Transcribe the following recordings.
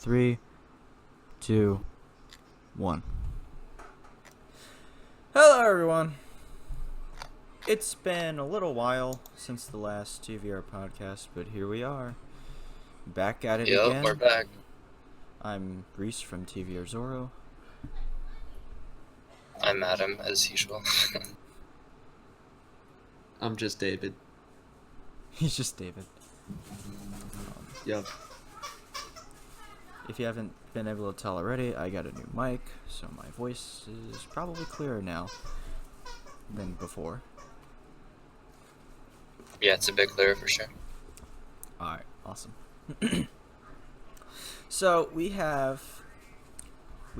3, 2, 1. Hello, everyone. It's been a little while since the last TVR podcast, but here we are, back at it again. We're back. I'm Reese from TVR Zorro. I'm Adam, as usual. I'm just David. He's just David. Yep. If you haven't been able to tell already, I got a new mic, so my voice is probably clearer now than before. Yeah, it's a bit clearer for sure. Alright, awesome. So, we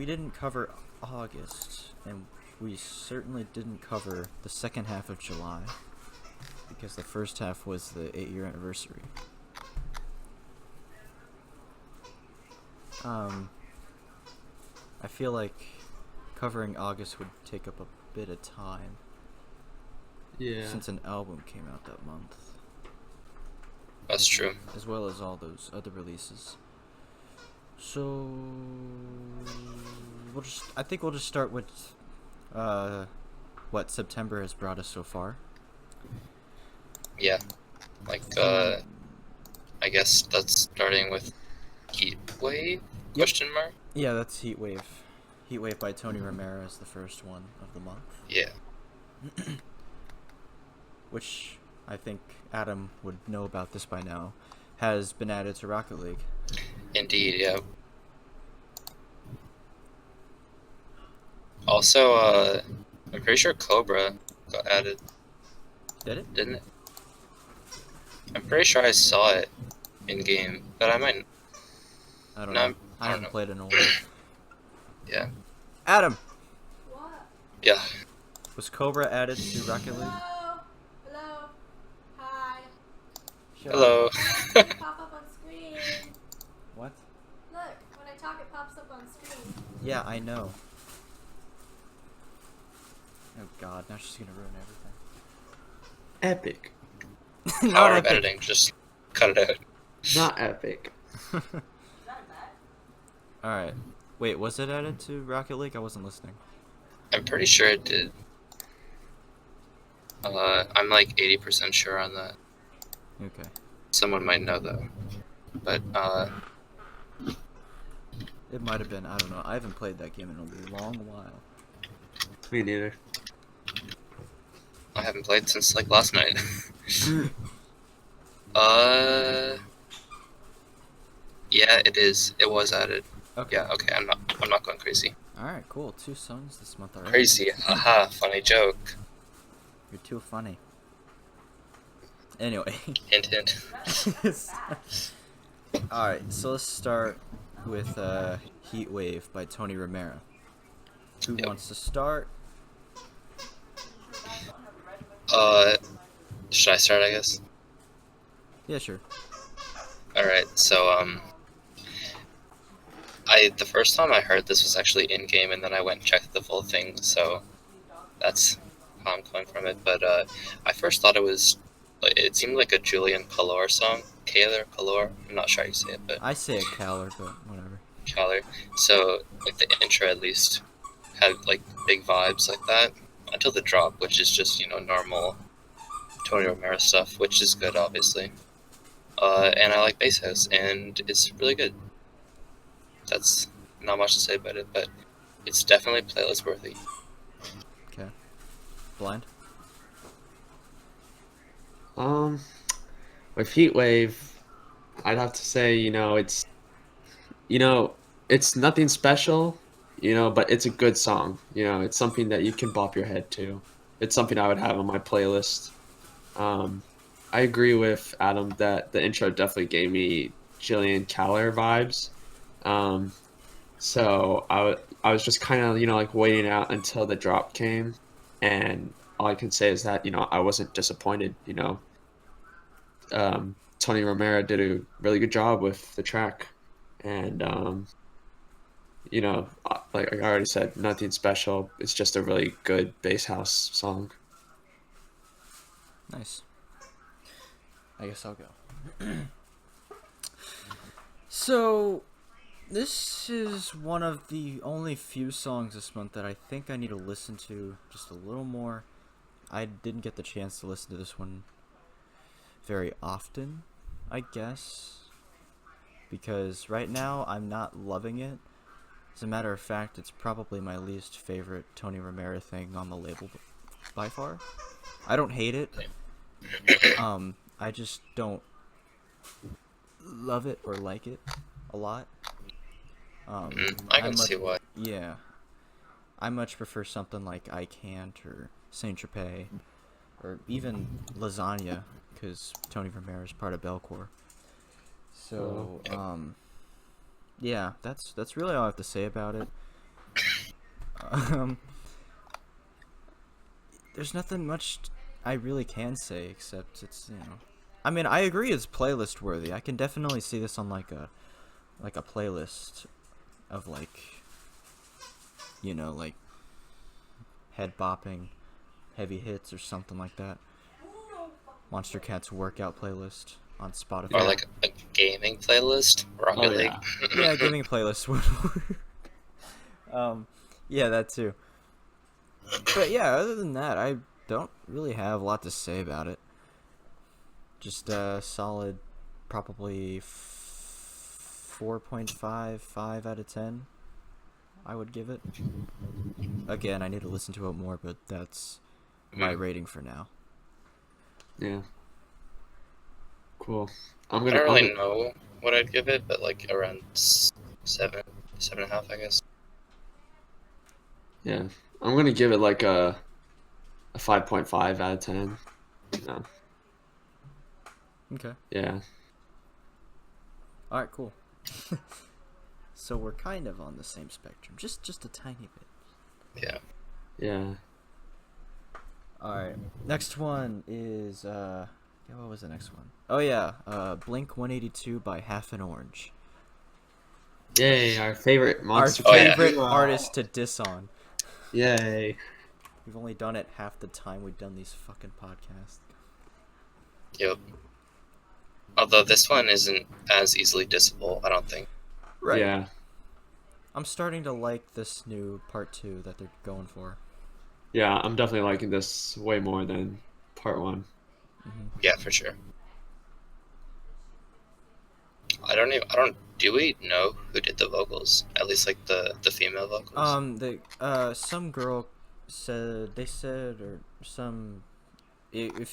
didn't cover August, and we certainly didn't cover the second half of July, because the first half was the 8-year anniversary. I feel like covering August would take up a bit of time. Yeah. Since an album came out that month. That's true. As well as all those other releases. So I think we'll just start with what September has brought us so far. Yeah. I guess that's starting with Heat Wave? Yep. Question mark? Yeah, that's Heat Wave. Heat Wave by Tony Romero is the first one of the month. Yeah. Which I think Adam would know about this by now, has been added to Rocket League. Indeed, yeah. Also, I'm pretty sure Cobra got added, Did it? didn't it? I'm pretty sure I saw it in-game, but I might... I don't No, know. I I don't haven't know. played in a while. Yeah. Adam! What? Yeah. Was Cobra added to Rocket League? Hello? Hello? Hi. Hello. Pop up on screen. What? Look, when I talk, it pops up on screen. Yeah, I know. Oh god, now she's gonna ruin everything. Epic. Power of editing, just cut it out. Not epic. Alright. Wait, was it added to Rocket League? I wasn't listening. I'm pretty sure it did. I'm like 80% sure on that. Okay. Someone might know though. But It might have been, I don't know. I haven't played that game in a long while. Me neither. I haven't played since like last night. Yeah, it is. It was added. Okay. Yeah, okay, I'm not going crazy. Alright, cool. 2 songs this month already. Crazy. Haha, funny joke. You're too funny. Anyway. Hint hint. Alright, so let's start with Heat Wave by Tony Romero. Who Yep. wants to start? Should I start, I guess? Yeah, sure. Alright, so the first time I heard this was actually in game, and then I went and checked the full thing, so that's how I'm coming from it. But I first thought it seemed like a Julian Calor song. Calor, I'm not sure how you say it, but I say it Caller, but whatever. Calor. So like the intro at least had like big vibes like that until the drop, which is just normal Tony Romero stuff, which is good obviously. And I like Bass House, and it's really good. That's not much to say about it, but it's definitely playlist worthy. Okay. Blind? With Heat Wave, I'd have to say, it's nothing special, but it's a good song. It's something that you can bop your head to. It's something I would have on my playlist. I agree with Adam that the intro definitely gave me Jillian Caller vibes. So I was just kind of, like waiting out until the drop came, and all I can say is that, I wasn't disappointed. Tony Romero did a really good job with the track, and like I already said, nothing special. It's just a really good bass house song. Nice. I guess I'll go. So, This is one of the only few songs this month that I think I need to listen to just a little more. I didn't get the chance to listen to this one very often, I guess, because right now I'm not loving it. As a matter of fact, it's probably my least favorite Tony Romero thing on the label by far. I don't hate it. I just don't love it or like it a lot. I can see why. Yeah. I much prefer something like I Can't or Saint Tropez or even Lasagna, because Tony Romero is part of Belcore. So, yeah, that's really all I have to say about it. There's nothing much I really can say except it's, I mean, I agree it's playlist worthy. I can definitely see this on like a playlist of like head bopping heavy hits or something like that. Monster Cat's workout playlist on Spotify. Or like a gaming playlist, Rocket League. Yeah, gaming playlist would work. Yeah, that too. But yeah, other than that, I don't really have a lot to say about it. Just a solid, probably 4.5, 5 out of 10. I would give it. Again, I need to listen to it more, but that's my rating for now. Yeah. Cool. I don't really know what I'd give it, but like around 7.5, I guess. Yeah, I'm gonna give it like a 5.5 out of 10. No. Okay. Yeah. Alright, cool. So we're kind of on the same spectrum, just a tiny bit. Yeah. Yeah. Alright, next one is, what was the next one? Oh yeah, Blink 182 by Half an Orange. Yay, our favorite monster. Our Oh, yeah. favorite artist to diss on. Yay. We've only done it half the time we've done these fucking podcasts. Yep. Although this one isn't as easily dissable, I don't think. Right. Yeah. I'm starting to like this new part 2 that they're going for. Yeah, I'm definitely liking this way more than part 1. Yeah, for sure. Do we know who did the vocals? At least like the female vocals? Some girl said, if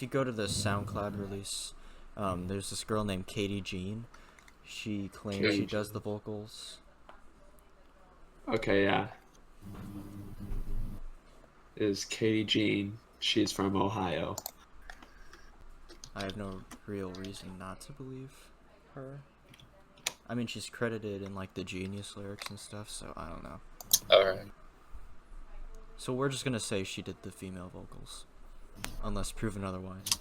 you go to the SoundCloud release, there's this girl named Katie Jean. She claims she does the vocals. Okay, yeah. Is Katie Jean. She's from Ohio. I have no real reason not to believe her. I mean, she's credited in like the Genius lyrics and stuff, so I don't know. Alright. So we're just gonna say she did the female vocals, unless proven otherwise,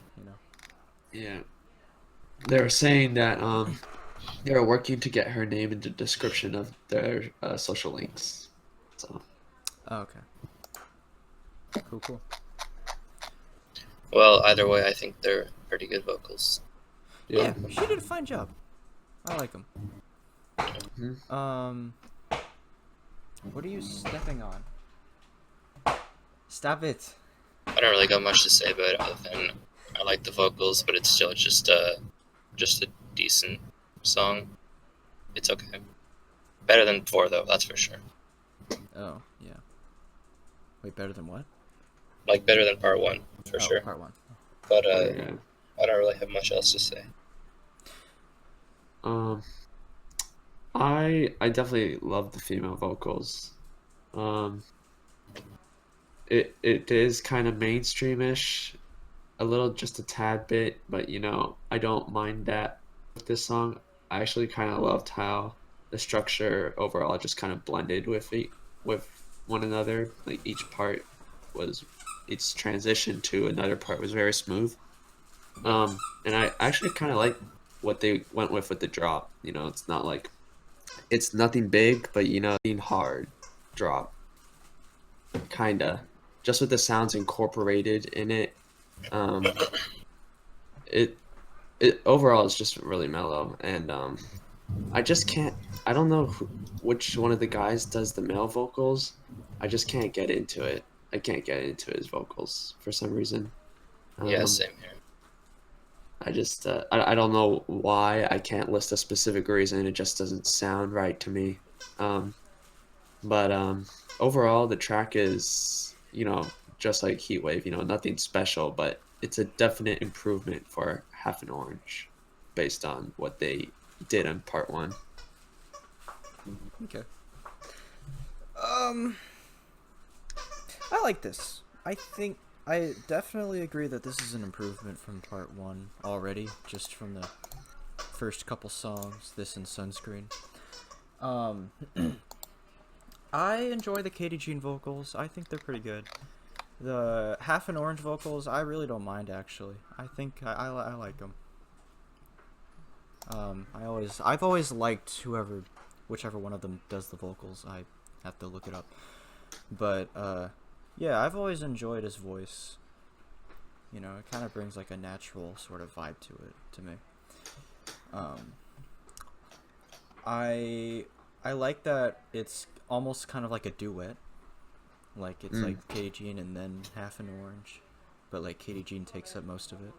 Yeah. They were saying that they were working to get her name in the description of their social links. So. Oh, okay. Cool. Well, either way, I think they're pretty good vocals. Yeah, she did a fine job. I like them. Mhm. What are you stepping on? Stop it. I don't really got much to say about it other than I like the vocals, but it's still just a decent song. It's okay. Better than 4 though, that's for sure. Oh, yeah. Wait, better than what? Like better than part 1, for sure. Part 1. But Yeah. I don't really have much else to say. I definitely love the female vocals. It is kind of mainstreamish, a little, just a tad bit, but I don't mind that with this song. I actually kind of loved how the structure overall just kind of blended with one another. Like each transition to another part was very smooth. And I actually kind of like what they went with the drop. It's not like it's nothing big, but being hard drop, kinda, just with the sounds incorporated in it. It overall is just really mellow, and I just can't. I don't know which one of the guys does the male vocals. I just can't get into it. I can't get into his vocals for some reason. Yeah, Um, same here. I just I don't know why. I can't list a specific reason. It just doesn't sound right to me. Um, but overall, the track is, just like Heatwave, nothing special, but it's a definite improvement for Half an Orange based on what they did on part one. Okay. I like this. I think I definitely agree that this is an improvement from part one already, just from the first couple songs, this and Sunscreen. Um, I enjoy the Katie Jean vocals. I think they're pretty good. The Half an Orange vocals, I really don't mind actually. I think I like them. I've always liked whichever one of them does the vocals. I have to look it up, but yeah, I've always enjoyed his voice. You know, it kind of brings like a natural sort of vibe to it to me. Um, I like that it's almost kind of like a duet. Like it's like Katie Jean and then Half an Orange, but like Katie Jean takes up most of it.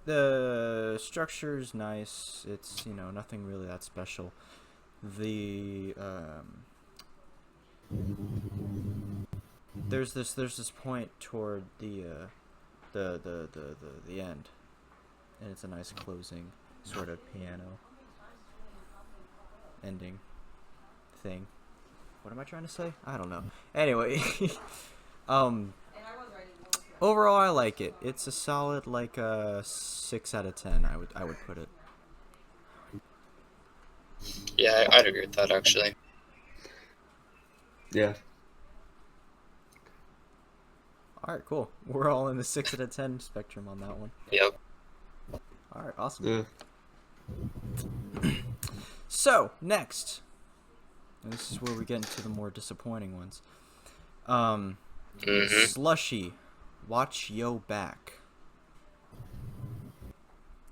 The structure's nice. It's, nothing really that special. The there's this point toward the end, and it's a nice closing sort of piano ending thing. What am I trying to say? I don't know. Anyway, um, overall I like it. It's a solid like a 6 out of 10. I would put it. Yeah, I'd agree with that actually. Yeah. All right, cool. We're all in the 6 out of 10 spectrum on that one. Yep. All right, awesome. Yeah. So next, and this is where we get into the more disappointing ones. Slushy, watch yo back.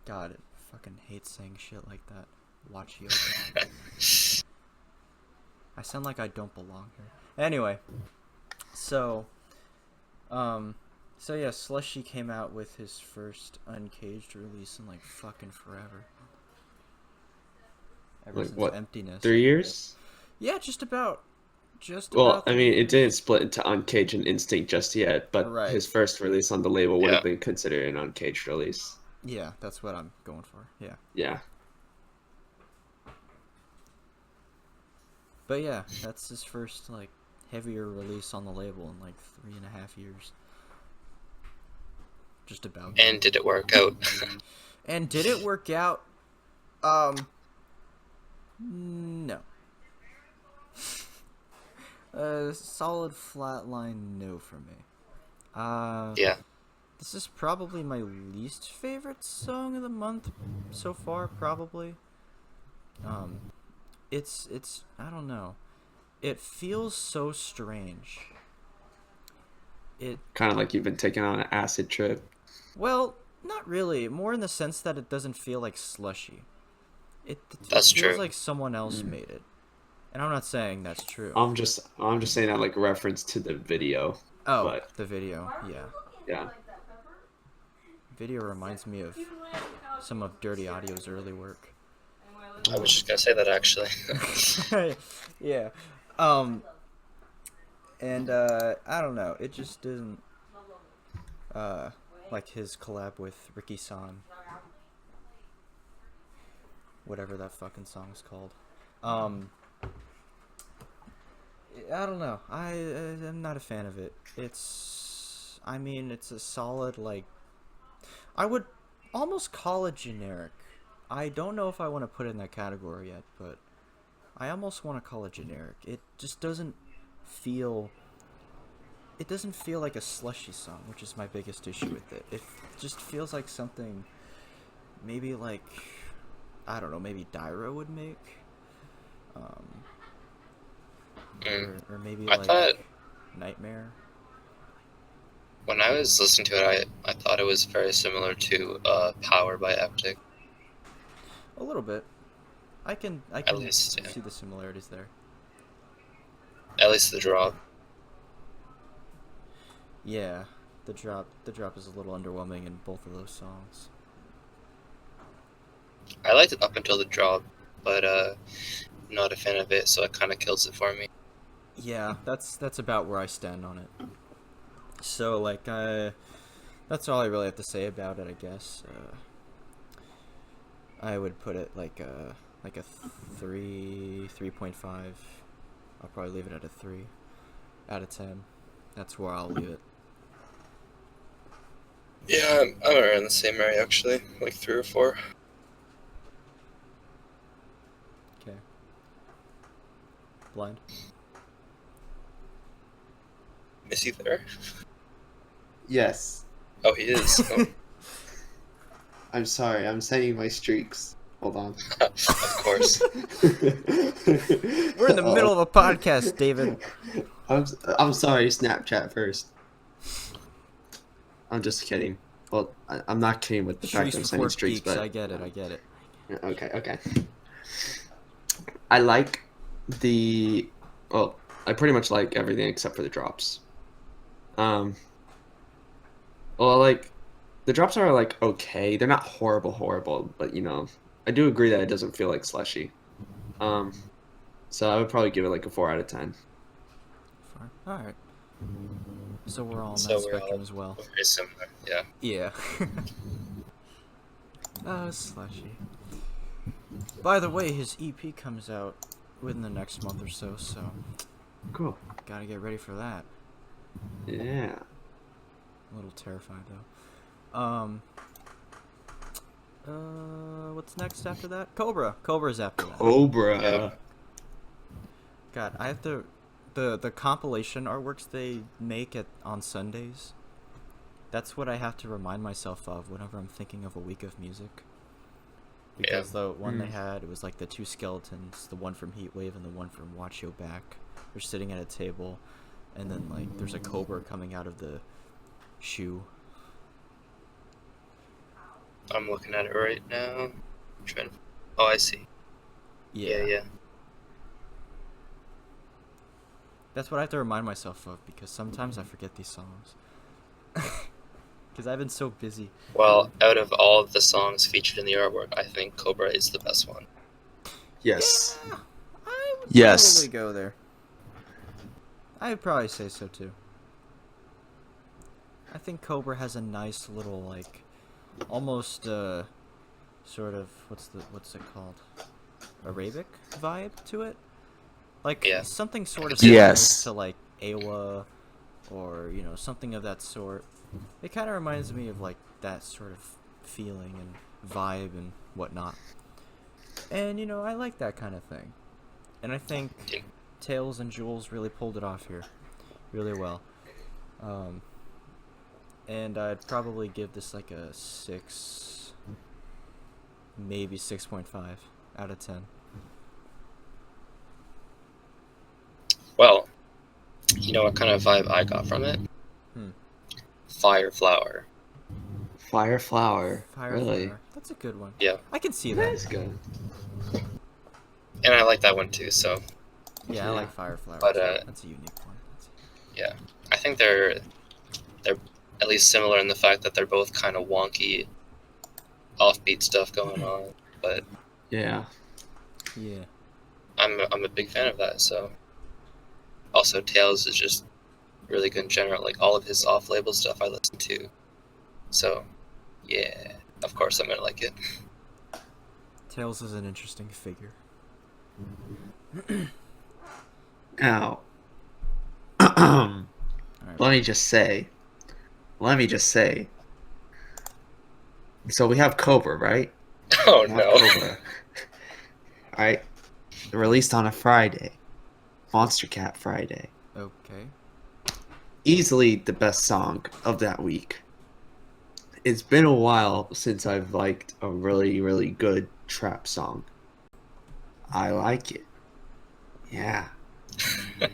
God, it fucking hates saying shit like that. Watch yo back. I sound like I don't belong here. Anyway, so yeah, Slushy came out with his first Uncaged release in like fucking forever. Ever Like since what? Emptiness. 3 years? Yeah, just about. Well, About I 3 mean, it years. didn't split into Uncaged and Instinct just yet, but Right. his first release on the label would Yeah. have been considered an Uncaged release. Yeah, that's what I'm going for. Yeah. Yeah. But yeah, that's his first like heavier release on the label in like 3.5 years. Just about. And did it work out? And did it work out? No. Solid flatline no for me. Yeah. This is probably my least favorite song of the month so far, probably. It's I don't know. It feels so strange. It Kind of like you've been taking on an acid trip. Well, not really. More in the sense that it doesn't feel like Slushy. It That's feels true. like someone else made it. And I'm not saying that's true. I'm just saying that like reference to the video. Oh, but the video, yeah. yeah. Video reminds me of some of Dirty Audio's early work. I was just gonna say that actually. Yeah. And I don't know. It just didn't like his collab with Ricky San. Whatever that fucking song's called. I don't know. I'm not a fan of it. It's a solid like I would almost call it generic. I don't know if I want to put it in that category yet, but I almost want to call it generic. It just doesn't feel like a Slushy song, which is my biggest issue with it. It just feels like something maybe like I don't know, maybe Dyro would make. Or maybe I like thought Nightmare. when I was listening to it, I thought it was very similar to Power by Eptic. A little bit. I can least, yeah. see the similarities there. At least the drop. Yeah, the drop is a little underwhelming in both of those songs. I liked it up until the drop, but not a fan of it, so it kind of kills it for me. Yeah, that's about where I stand on it. So like, that's all I really have to say about it, I guess. I would put it like a 3.5. I'll probably leave it at a 3 out of 10. That's where I'll leave it. Yeah, I'm around the same area actually, like 3 or 4. Okay. Blind. Is he there? Yes. Oh, he is. Oh, I'm sorry. I'm sending my streaks. Hold on. of course. We're in the middle of a podcast, David. I'm sorry. Snapchat first. I'm just kidding. Well, I'm not kidding with the fact Streaks that I'm sending before streaks, geeks. but I get it. okay. I like the. Well, I pretty much like everything except for the drops. Well, like the drops are like okay. They're not horrible, but I do agree that it doesn't feel like slushy. So I would probably give it like a 4 out of 10. Fine. All right. So we're all on So that we're spectrum all as well. very similar, yeah. Yeah. Slushy. By the way, his EP comes out within the next month or so, Cool. gotta get ready for that. Yeah. A little terrified though. What's next after that? Cobra. Cobra's after that. Cobra. Yeah. God, I have to. The compilation artworks they make on Sundays. That's what I have to remind myself of whenever I'm thinking of a week of music. Because the one they had, it was like the 2 skeletons, the one from Heatwave and the one from Watch Your Back. They're sitting at a table, and then like there's a cobra coming out of the shoe. I'm looking at it right now. I'm trying to... Oh, I see. Yeah. That's what I have to remind myself of, because sometimes I forget these songs. Because I've been so busy. Well, out of all of the songs featured in the artwork, I think Cobra is the best one. Yes. Yeah, I would Yes. probably go there. I would probably say so too. I think Cobra has a nice little like, almost sort of what's it called? Arabic vibe to it. Like Yeah. something sort of Yes. similar to like Awa, or something of that sort. It kind of reminds me of like that sort of feeling and vibe and whatnot. And I like that kind of thing. And I think Yeah. Tails and Jules really pulled it off here, really well. And I'd probably give this like a 6, maybe 6.5 out of 10. Well, you know what kind of vibe I got from it? Fire Flower. Fire Flower. Really? Flower. That's a good one. Yeah. I can see That's that. good. And I like that one too, so Yeah, I Yeah. like Fire Flower. But, too. That's a unique one. yeah. I think they're at least similar in the fact that they're both kind of wonky, offbeat stuff going on. But Yeah. Yeah. I'm a big fan of that. So also Tails is just really good in general. Like all of his off-label stuff I listen to. So yeah, of course I'm gonna like it. Tails is an interesting figure. Now, Alright. let me just say. So we have Cobra, right? Oh We have no. Cobra. All right. Released on a Friday. Monster Cat Friday. Okay. Easily the best song of that week. It's been a while since I've liked a really, really good trap song. I like it. Yeah. I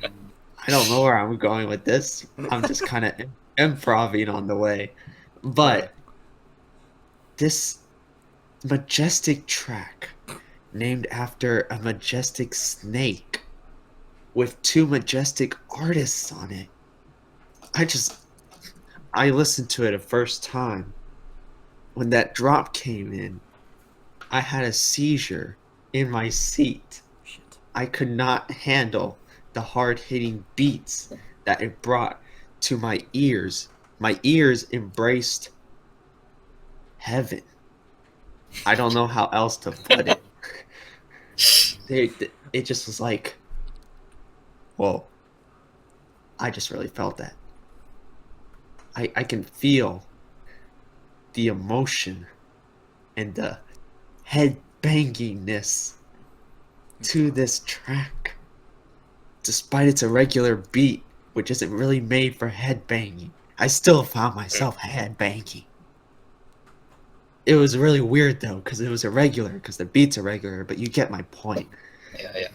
don't know where I'm going with this. I'm just kind of improving on the way. But this majestic track named after a majestic snake with two majestic artists on it. I listened to it a first time. When that drop came in, I had a seizure in my seat. Shit. I could not handle the hard hitting beats that it brought to my ears. My ears embraced heaven. I don't know how else to put it. It just was like, whoa. I just really felt that. I can feel the emotion and the head bangingness to this track. Despite its irregular beat, which isn't really made for head banging, I still found myself head banging. It was really weird though, because it was irregular, because the beat's irregular, but you get my point. Yeah.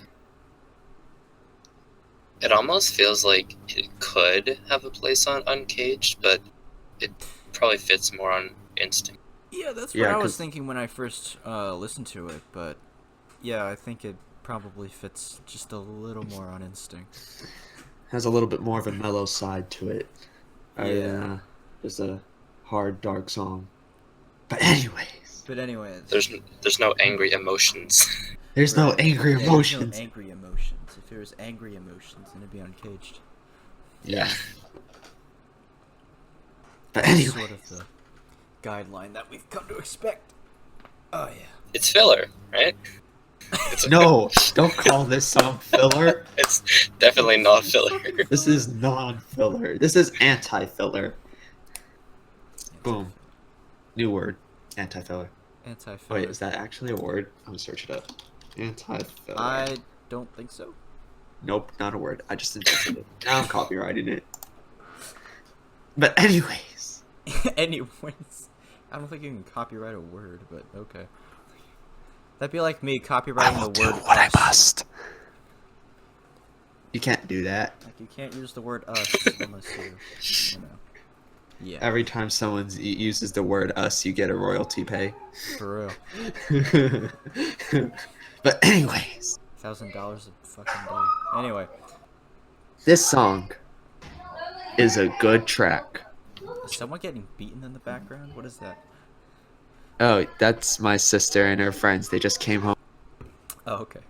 It almost feels like it could have a place on Uncaged, but it probably fits more on Instinct. Yeah, that's what Yeah, I was 'cause- thinking when I first listened to it, but yeah, I think it probably fits just a little more on Instinct. Has a little bit more of a mellow side to it. Yeah. Just a hard, dark song. But anyways, But anyways, There's no angry emotions. there's no right. angry Yeah, emotions. There's no angry emotions. If there was angry emotions, then it'd be Uncaged. Yeah. But That's anyway, sort of the guideline that we've come to expect. Oh yeah. It's filler, right? no, don't call this song filler. It's definitely not filler. This is non-filler. This is anti-filler. Boom. New word. Anti-filler. Anti-filler. Wait, is that actually a word? I'm gonna search it up. Anti-filler. I don't think so. Nope, not a word. I just invented it. Now I'm copywriting it. But anyways, Anyways, I don't think you can copyright a word, but okay. That'd be like me copyrighting the word us. must. You can't do that. Like you can't use the word us unless you know. Yeah, Every time someone uses the word us, you get a royalty pay. for real. But anyways, $1,000 a fucking day. Anyway, this song is a good track. is someone getting beaten in the background? What is that? Oh, that's my sister and her friends. They just came home. Oh, okay.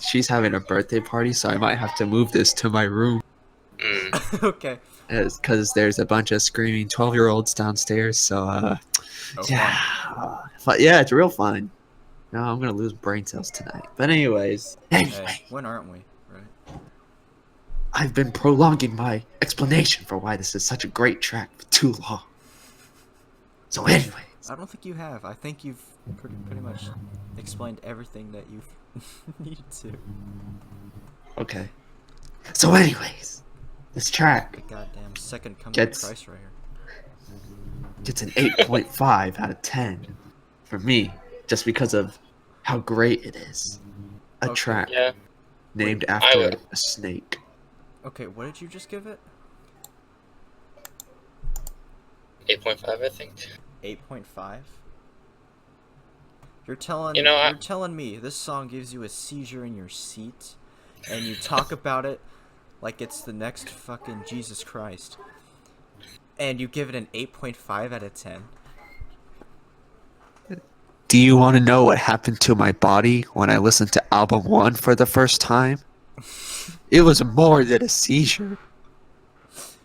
She's having a birthday party, so I might have to move this to my room. Okay. Because there's a bunch of screaming 12-year-olds downstairs, so, Oh, yeah. But yeah, it's real fun. No, I'm gonna lose brain cells tonight. But anyways, Hey, when aren't we? Right. I've been prolonging my explanation for why this is such a great track for too long. So anyways, I don't think you have. I think you've pretty much explained everything that you need to. okay. So anyways, this track The goddamn second coming Gets- of Christ right here. gets an 8.5 out of 10 for me, just because of how great it is. A Okay. track Yeah. named I after would- a snake. Okay, what did you just give it? 8.5, I think. 8.5? You're telling you're telling me this song gives you a seizure in your seat and you talk about it like it's the next fucking Jesus Christ. And you give it an 8.5 out of 10. Do you want to know what happened to my body when I listened to album 1 for the first time? It was more than a seizure.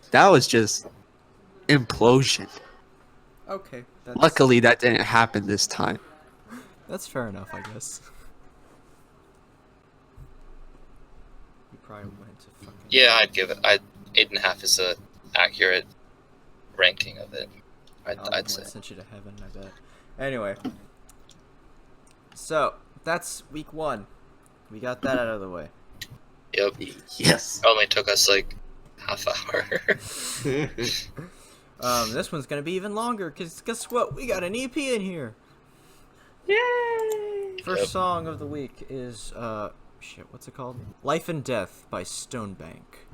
That was just implosion. Okay, that's Luckily, that didn't happen this time. that's fair enough, I guess. You probably went to fucking Yeah, I'd give it. 8.5 is a accurate ranking of it. I'd say. sent you to heaven, I bet. Anyway, so that's week 1. We got that out of the way. Yep. Yes. Only took us like half hour. This one's gonna be even longer because guess what? We got an EP in here. Yay! First Yep. song of the week is what's it called? Life and Death by Stonebank,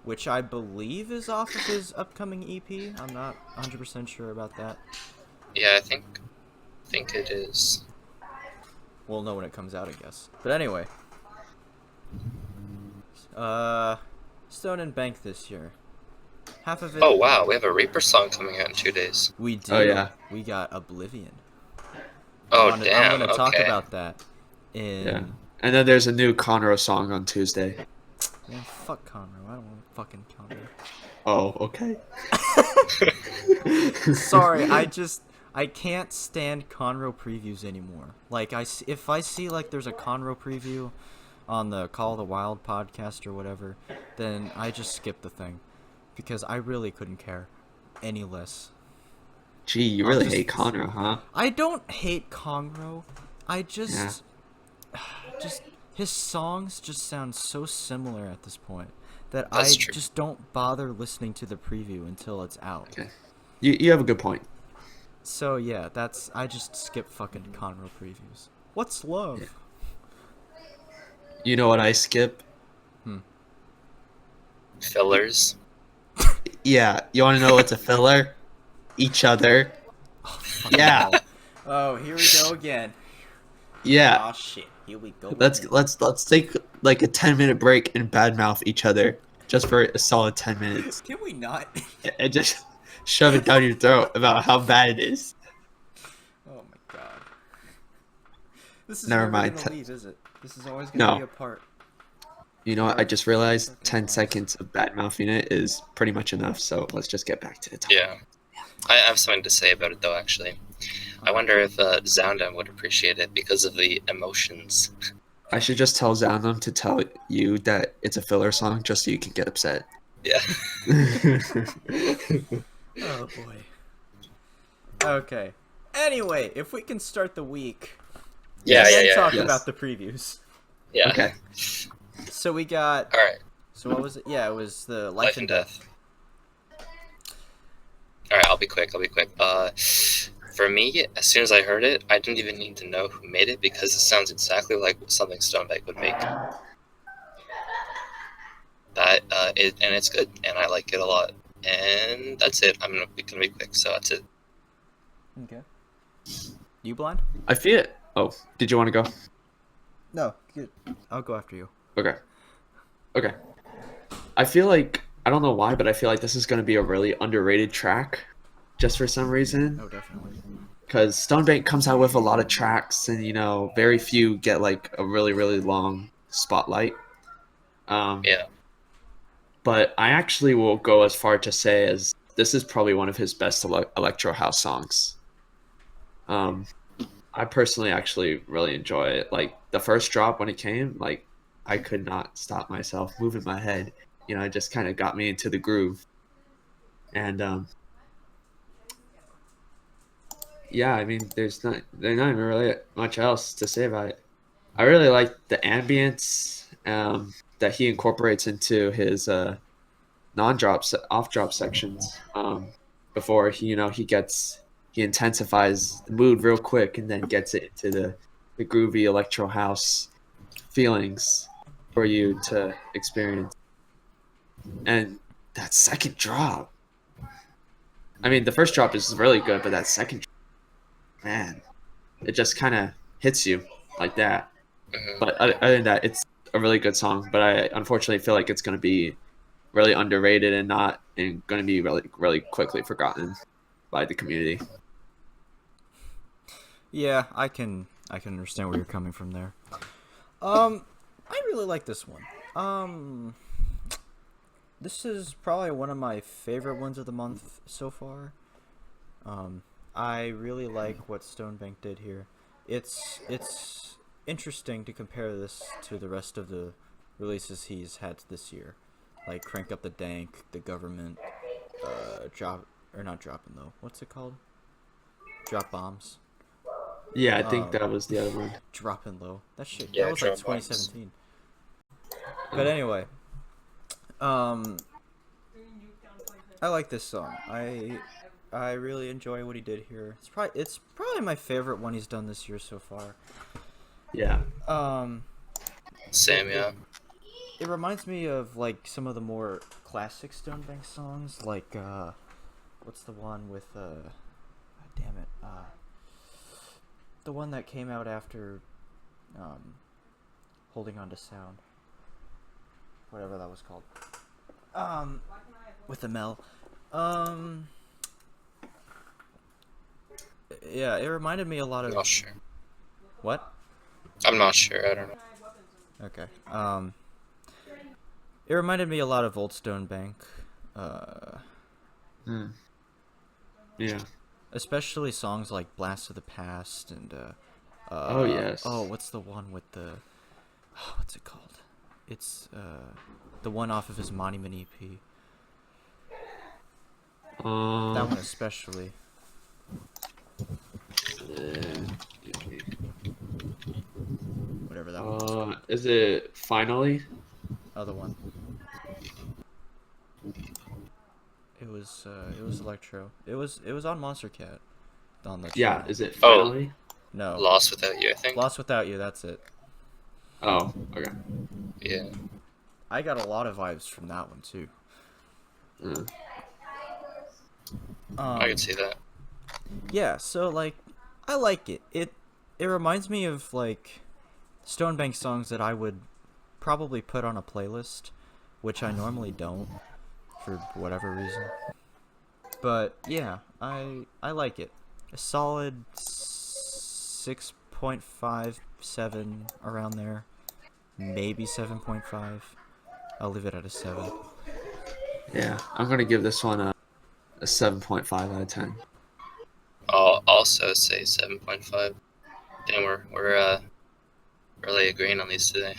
which I believe is off of his upcoming EP. I'm not 100% sure about that. Yeah, I think it is. We'll know when it comes out, I guess. But anyway, Stone and Bank this year. Half of it. Oh wow, we have a Reaper song coming out in 2 days. We do. Oh, yeah. We got Oblivion. Oh I'm damn. gonna talk Okay. about that. Yeah. And then there's a new Conroe song on Tuesday. Man, fuck Conroe. I don't want fucking Conroe. Oh, okay. Sorry, I can't stand Conroe previews anymore. Like if I see like there's a Conroe preview on the Call of the Wild podcast or whatever, then I just skip the thing because I really couldn't care any less. Gee, you really hate Conroe, huh? I don't hate Conroe. I just his songs just sound so similar at this point that That's I true. just don't bother listening to the preview until it's out. Okay. You have a good point. So yeah, I just skip fucking Conroe previews. What's love? Yeah. You know what I skip? Fillers. Yeah. You want to know what's a filler? Each other. Yeah. Oh, here we go again. Yeah. Oh shit, here we go. Let's take like a 10-minute break and badmouth each other just for a solid 10 minutes Can we not? and just shove it down your throat about how bad it is. Oh my god. This is Never never mind. gonna leave, is it? This is always gonna No. be a part. You know what? I just realized 10 seconds of badmouthing it is pretty much enough. So let's just get back to the topic. Yeah. I have something to say about it though. Actually, I wonder if Zoundam would appreciate it because of the emotions. I should just tell Zoundam to tell you that it's a filler song just so you can get upset. Yeah. Oh boy. Okay. Anyway, if we can start the week. Yeah, and then yeah. talk Yes. about the previews. Yeah. Okay. So we got. All right. So what was it? Yeah, it was the Life and Death. All right, I'll be quick. For me, as soon as I heard it, I didn't even need to know who made it because it sounds exactly like something Stonebank would make. And it's good, and I like it a lot. And that's it. I'm gonna be quick, so that's it. Okay. You blind? I feel it. Oh, did you want to go? No. Good. I'll go after you. Okay. Okay. I feel like, I don't know why, but I feel like this is going to be a really underrated track just for some reason. Oh, definitely. Because Stonebank comes out with a lot of tracks and, you know, very few get like a really, really long spotlight. Yeah. But I actually will go as far to say as this is probably one of his best electro house songs. I personally actually really enjoy it. Like the first drop when it came, like I could not stop myself moving my head. You know, it just kind of got me into the groove. And yeah, I mean, there's not even really much else to say about it. I really like the ambience that he incorporates into his off-drop sections before he intensifies the mood real quick and then gets it into the groovy electro house feelings for you to experience. And that second drop, I mean, the first drop is really good, but that second drop, man, it just kind of hits you like that. Mhm. But other than that, it's a really good song, but I unfortunately feel like it's going to be really underrated and going to be really, really quickly forgotten by the community. Yeah, I can understand where you're coming from there. I really like this one. This is probably one of my favorite ones of the month so far. I really like what Stonebank did here. It's interesting to compare this to the rest of the releases he's had this year, like Crank Up the Dank, The Government, not dropping though. What's it called? Drop Bombs. Yeah, I think that was the other one. Dropping Low. That shit. Yeah, that was like Drop Bombs. 2017. But anyway, I like this song. I really enjoy what he did here. It's probably my favorite one he's done this year so far. Yeah. Same, yeah. It reminds me of like some of the more classic Stonebank songs, like what's the one with damn it, the one that came out after Holding On to Sound. Whatever that was called. With the Mel. Yeah, it reminded me a lot I'm of... not sure. What? I'm not sure. I don't know. Okay. It reminded me a lot of Old Stone Bank. Yeah. Especially songs like Blast of the Past and Oh, yes. oh, what's the one with the what's it called? It's the one off of his Monument EP. That one especially. Whatever that one. Is it Finally? Other one. It was electro. It was on Monster Cat. On the Yeah, channel. is it Oh. Finally? No. Lost Without You, I think. Lost Without You, that's it. Oh, okay. Yeah. I got a lot of vibes from that one too. I can see that. Yeah, so like I like it. It reminds me of like Stonebank songs that I would probably put on a playlist, which I normally don't for whatever reason. But yeah, I like it. A solid 6.57 around there. Maybe 7.5. I'll leave it at a 7. Yeah, I'm gonna give this one a 7.5 out of 10. I'll also say 7.5. Damn, we're really agreeing on these today.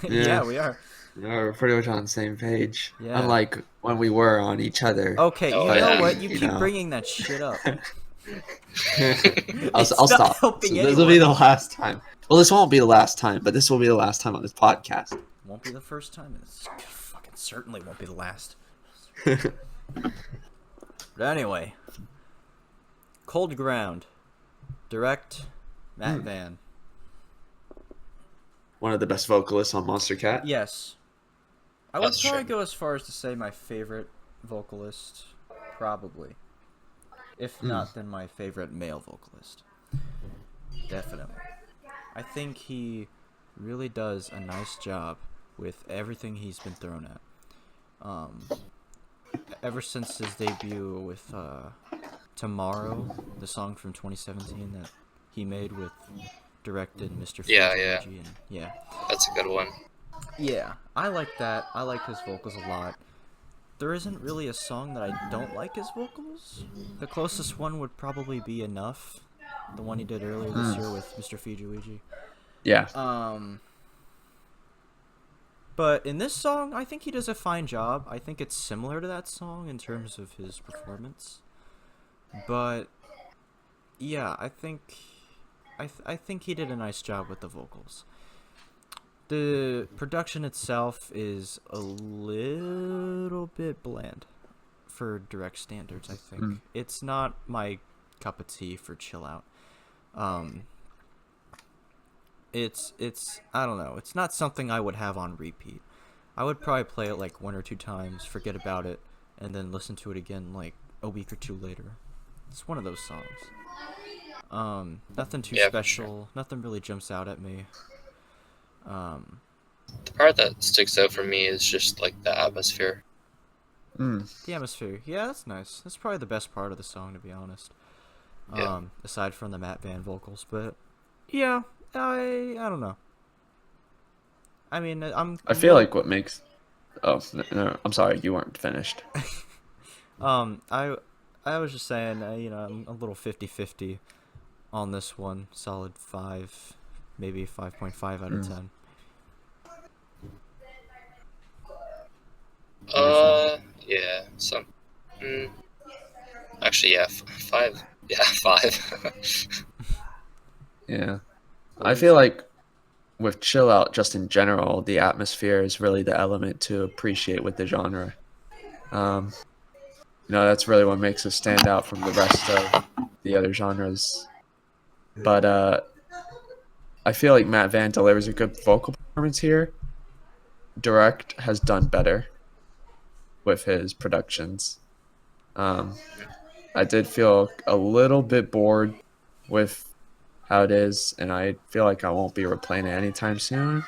Yeah, we are. Yeah, we're pretty much on the same page. Yeah. Unlike when we were on each other. Okay, Oh, you know yeah. what? You You keep know. bringing that shit up. I'll It's not stop. helping So this will be the anyone. last time. Well, this won't be the last time, but this will be the last time on this podcast. Won't be the first time, and it's fucking certainly won't be the last. But anyway, Cold Ground, direct, Matt Van. One of the best vocalists on Monster Cat. Yes, I would That's probably true. go as far as to say my favorite vocalist, probably. If not, then my favorite male vocalist. Definitely. I think he really does a nice job with everything he's been thrown at. Ever since his debut with Tomorrow, the song from 2017 that he made with directed Mr. Yeah, Fuji, and yeah. That's a good one. Yeah, I like that. I like his vocals a lot. There isn't really a song that I don't like his vocals. The closest one would probably be Enough, the one he did earlier this year with Mr. Fuji. Yeah. But in this song, I think he does a fine job. I think it's similar to that song in terms of his performance. But yeah, I think he did a nice job with the vocals. The production itself is a little bit bland for direct standards, I think. It's not my cup of tea for chill out. It's I don't know. It's not something I would have on repeat. I would probably play it like 1 or 2 times, forget about it, and then listen to it again like a week or 2 later. It's one of those songs. Nothing too Yeah, for special. sure. Nothing really jumps out at me. The part that sticks out for me is just like the atmosphere. The atmosphere. Yeah, that's nice. That's probably the best part of the song, to be honest. Yeah. Aside from the Matt Van vocals, but yeah, I don't know. I mean, I feel like what makes. Oh, no, I'm sorry, you weren't finished. I was just saying, I'm a little 50-50 on this one. Solid 5, maybe 5.5 out of 10. Yeah, some. Actually, yeah, 5. Yeah, 5. Yeah. I feel like with chill out, just in general, the atmosphere is really the element to appreciate with the genre. That's really what makes it stand out from the rest of the other genres. But I feel like Matt Van delivers a good vocal performance here. Direct has done better with his productions. I did feel a little bit bored with how it is, and I feel like I won't be replaying it anytime soon.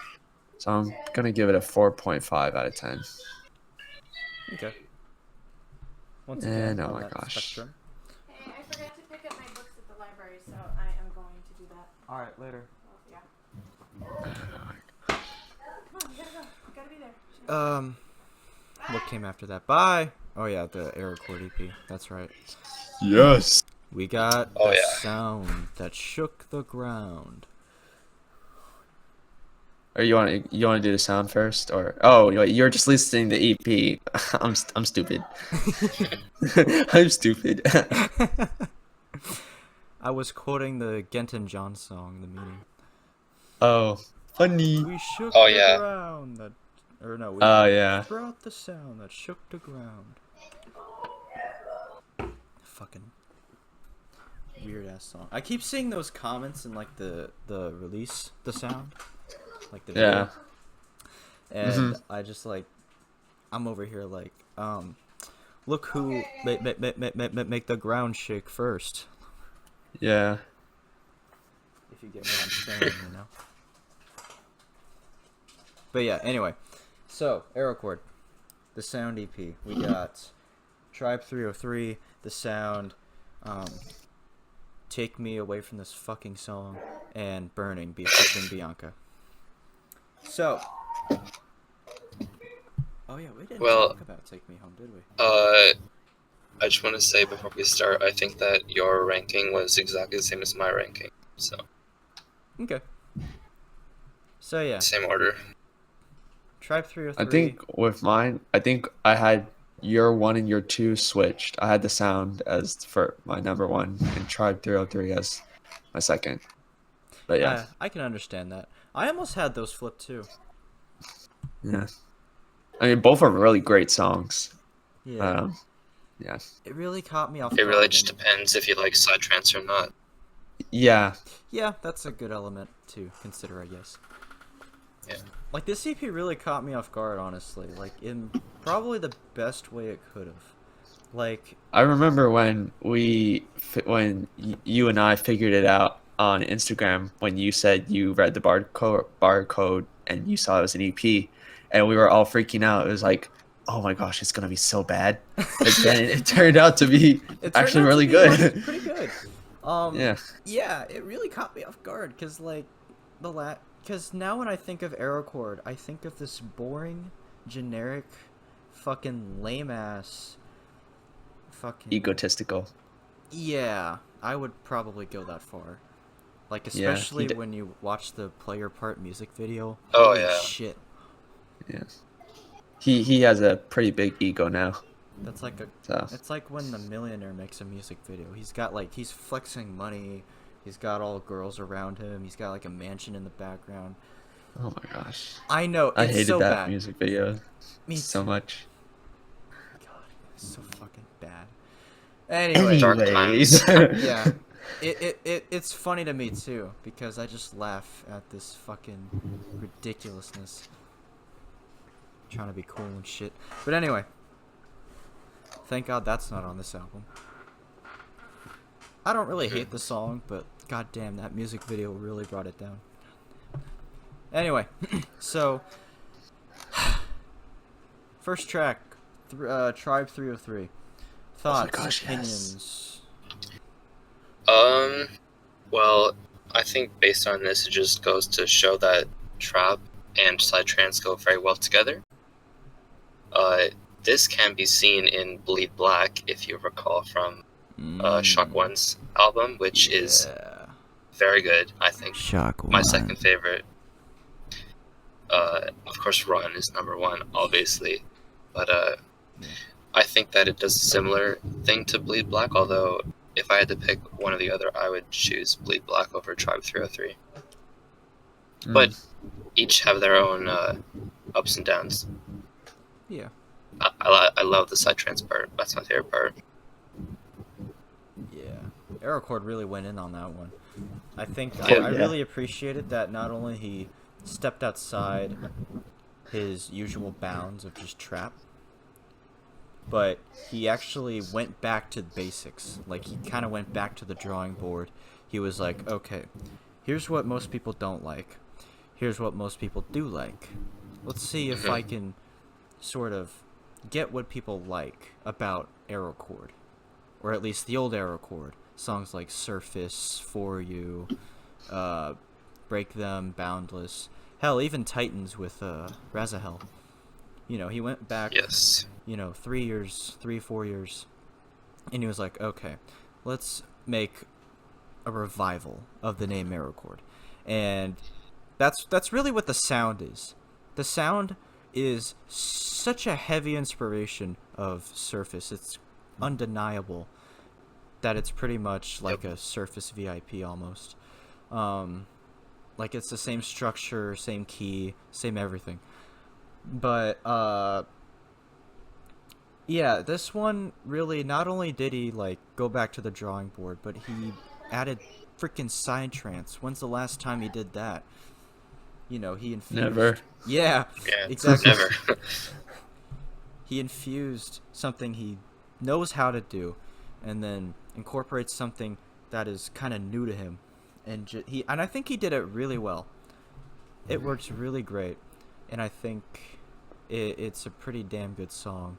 So I'm gonna give it a 4.5 out of 10. Okay. Once again, And oh on my that gosh. spectrum. Hey, I forgot to pick up my books at the library, so I am going to do that. All right, later. Well, yeah. Come on, you gotta go. You gotta be there. What came after that? Bye. Oh yeah, the Aerocord EP. That's right. Yes. We got Oh, the yeah. sound that shook the ground. Or you want to do the sound first, or you're just listening to EP. I'm stupid. I'm stupid. I was quoting the Genton John song, The Meaning. Oh, funny. We shook Oh, the yeah. ground that, or no, we Oh yeah. brought the sound that shook the ground. Fucking weird ass song. I keep seeing those comments in like the release, the sound, like the video. Yeah. And I just like, I'm over here like, look who make the ground shake first. Yeah. If you get what I'm saying, you know. But yeah, anyway. So, Aerocord, the sound EP. We got Tribe 303, the sound, Take Me Away from This Fucking Song, and Burning, featuring Bianca. So, oh yeah, we didn't Well, talk about Take Me Home, did we? I just want to say before we start, I think that your ranking was exactly the same as my ranking. So, Okay. So yeah, same order. Tribe 303. I think with mine, I think I had your 1 and your 2 switched. I had the sound as for my number 1 and Tribe 303 as my second. But yeah, I can understand that. I almost had those flipped too. yeah. I mean, both are really great songs. Yeah. Yeah. It really caught me off It really guard. just depends if you like Psytrance or not. Yeah. Yeah, that's a good element to consider, I guess. Yeah. Like, this EP really caught me off guard, honestly. Like, in probably the best way it could have. Like, I remember when you and I figured it out on Instagram when you said you read the barcode and you saw it was an EP, and we were all freaking out. It was like, oh my gosh, it's gonna be so bad. But then it turned out to be it turned actually out to really be good. like, pretty good. Yeah. Yeah, it really caught me off guard, because, like, because now when I think of Aerocord, I think of this boring, generic, fucking lame-ass, fucking... Egotistical. Yeah, I would probably go that far. Like, Yeah, especially when you watch the player part music video. Oh, Holy yeah. shit. Yeah. He has a pretty big ego now. That's like So it's like when the millionaire makes a music video. He's got like, he's flexing money. He's got all girls around him. He's got like a mansion in the background. oh my gosh. I know, I it's hated so that bad. music video Me so too. much. God, it's so fucking bad. Anyway, Dark times. yeah. It's funny to me too, because I just laugh at this fucking ridiculousness. Trying to be cool and shit. But anyway, thank God that's not on this album. I don't really hate the song, but goddamn, that music video really brought it down. Anyway, so first track, Tribe 303. Thoughts, gosh, yes. opinions. Well, I think based on this, it just goes to show that trap and psytrance go very well together. This can be seen in Bleed Black, if you recall, from Shock One's album, which is very good. I think Shock my One. second favorite. Of course, Run is number 1, obviously, but I think that it does a similar thing to Bleed Black. Although, if I had to pick one or the other, I would choose Bleed Black over Tribe 303. But each have their own ups and downs. Yeah. I love the psytrance part. That's my favorite part. Yeah. Aerocord really went in on that one. I think Oh, I yeah. really appreciated that not only he stepped outside his usual bounds of just trap, but he actually went back to the basics. Like, he kind of went back to the drawing board. he was like, okay, here's what most people don't like. Here's what most people do like. Let's see if I can sort of get what people like about Arrow Chord, or at least the old Arrow Chord. Songs like Surface, For You, Break Them, Boundless. Hell, even Titans with Razahel. He went back, Yes. 4 years, and he was like, okay, let's make a revival of the name Arrow Chord. And that's really what the sound is. The sound is such a heavy inspiration of Surface. It's undeniable that it's pretty much like a Surface VIP almost. Like it's the same structure, same key, same everything. But yeah, this one really, not only did he like go back to the drawing board, but he added freaking psytrance. When's the last time he did that? He infused. Never. Yeah, Yeah. exactly. Never. He infused something he knows how to do, and then incorporates something that is kind of new to him, and I think he did it really well. It works really great, and I think it's a pretty damn good song,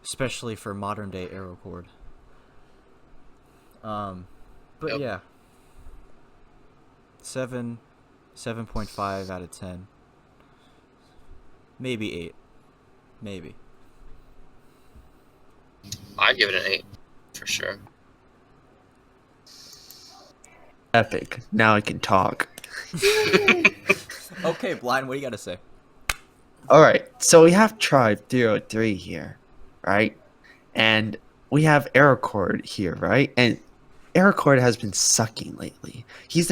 especially for modern day Arrow Chord. But Yep. yeah, 7.5 out of 10, maybe 8, maybe. I'd give it an 8 for sure. Epic. Now I can talk. Okay, Blind, what do you got to say? All right, so we have Tribe 303 here, right? And we have Aerocord here, right? And Aerocord has been sucking lately. He's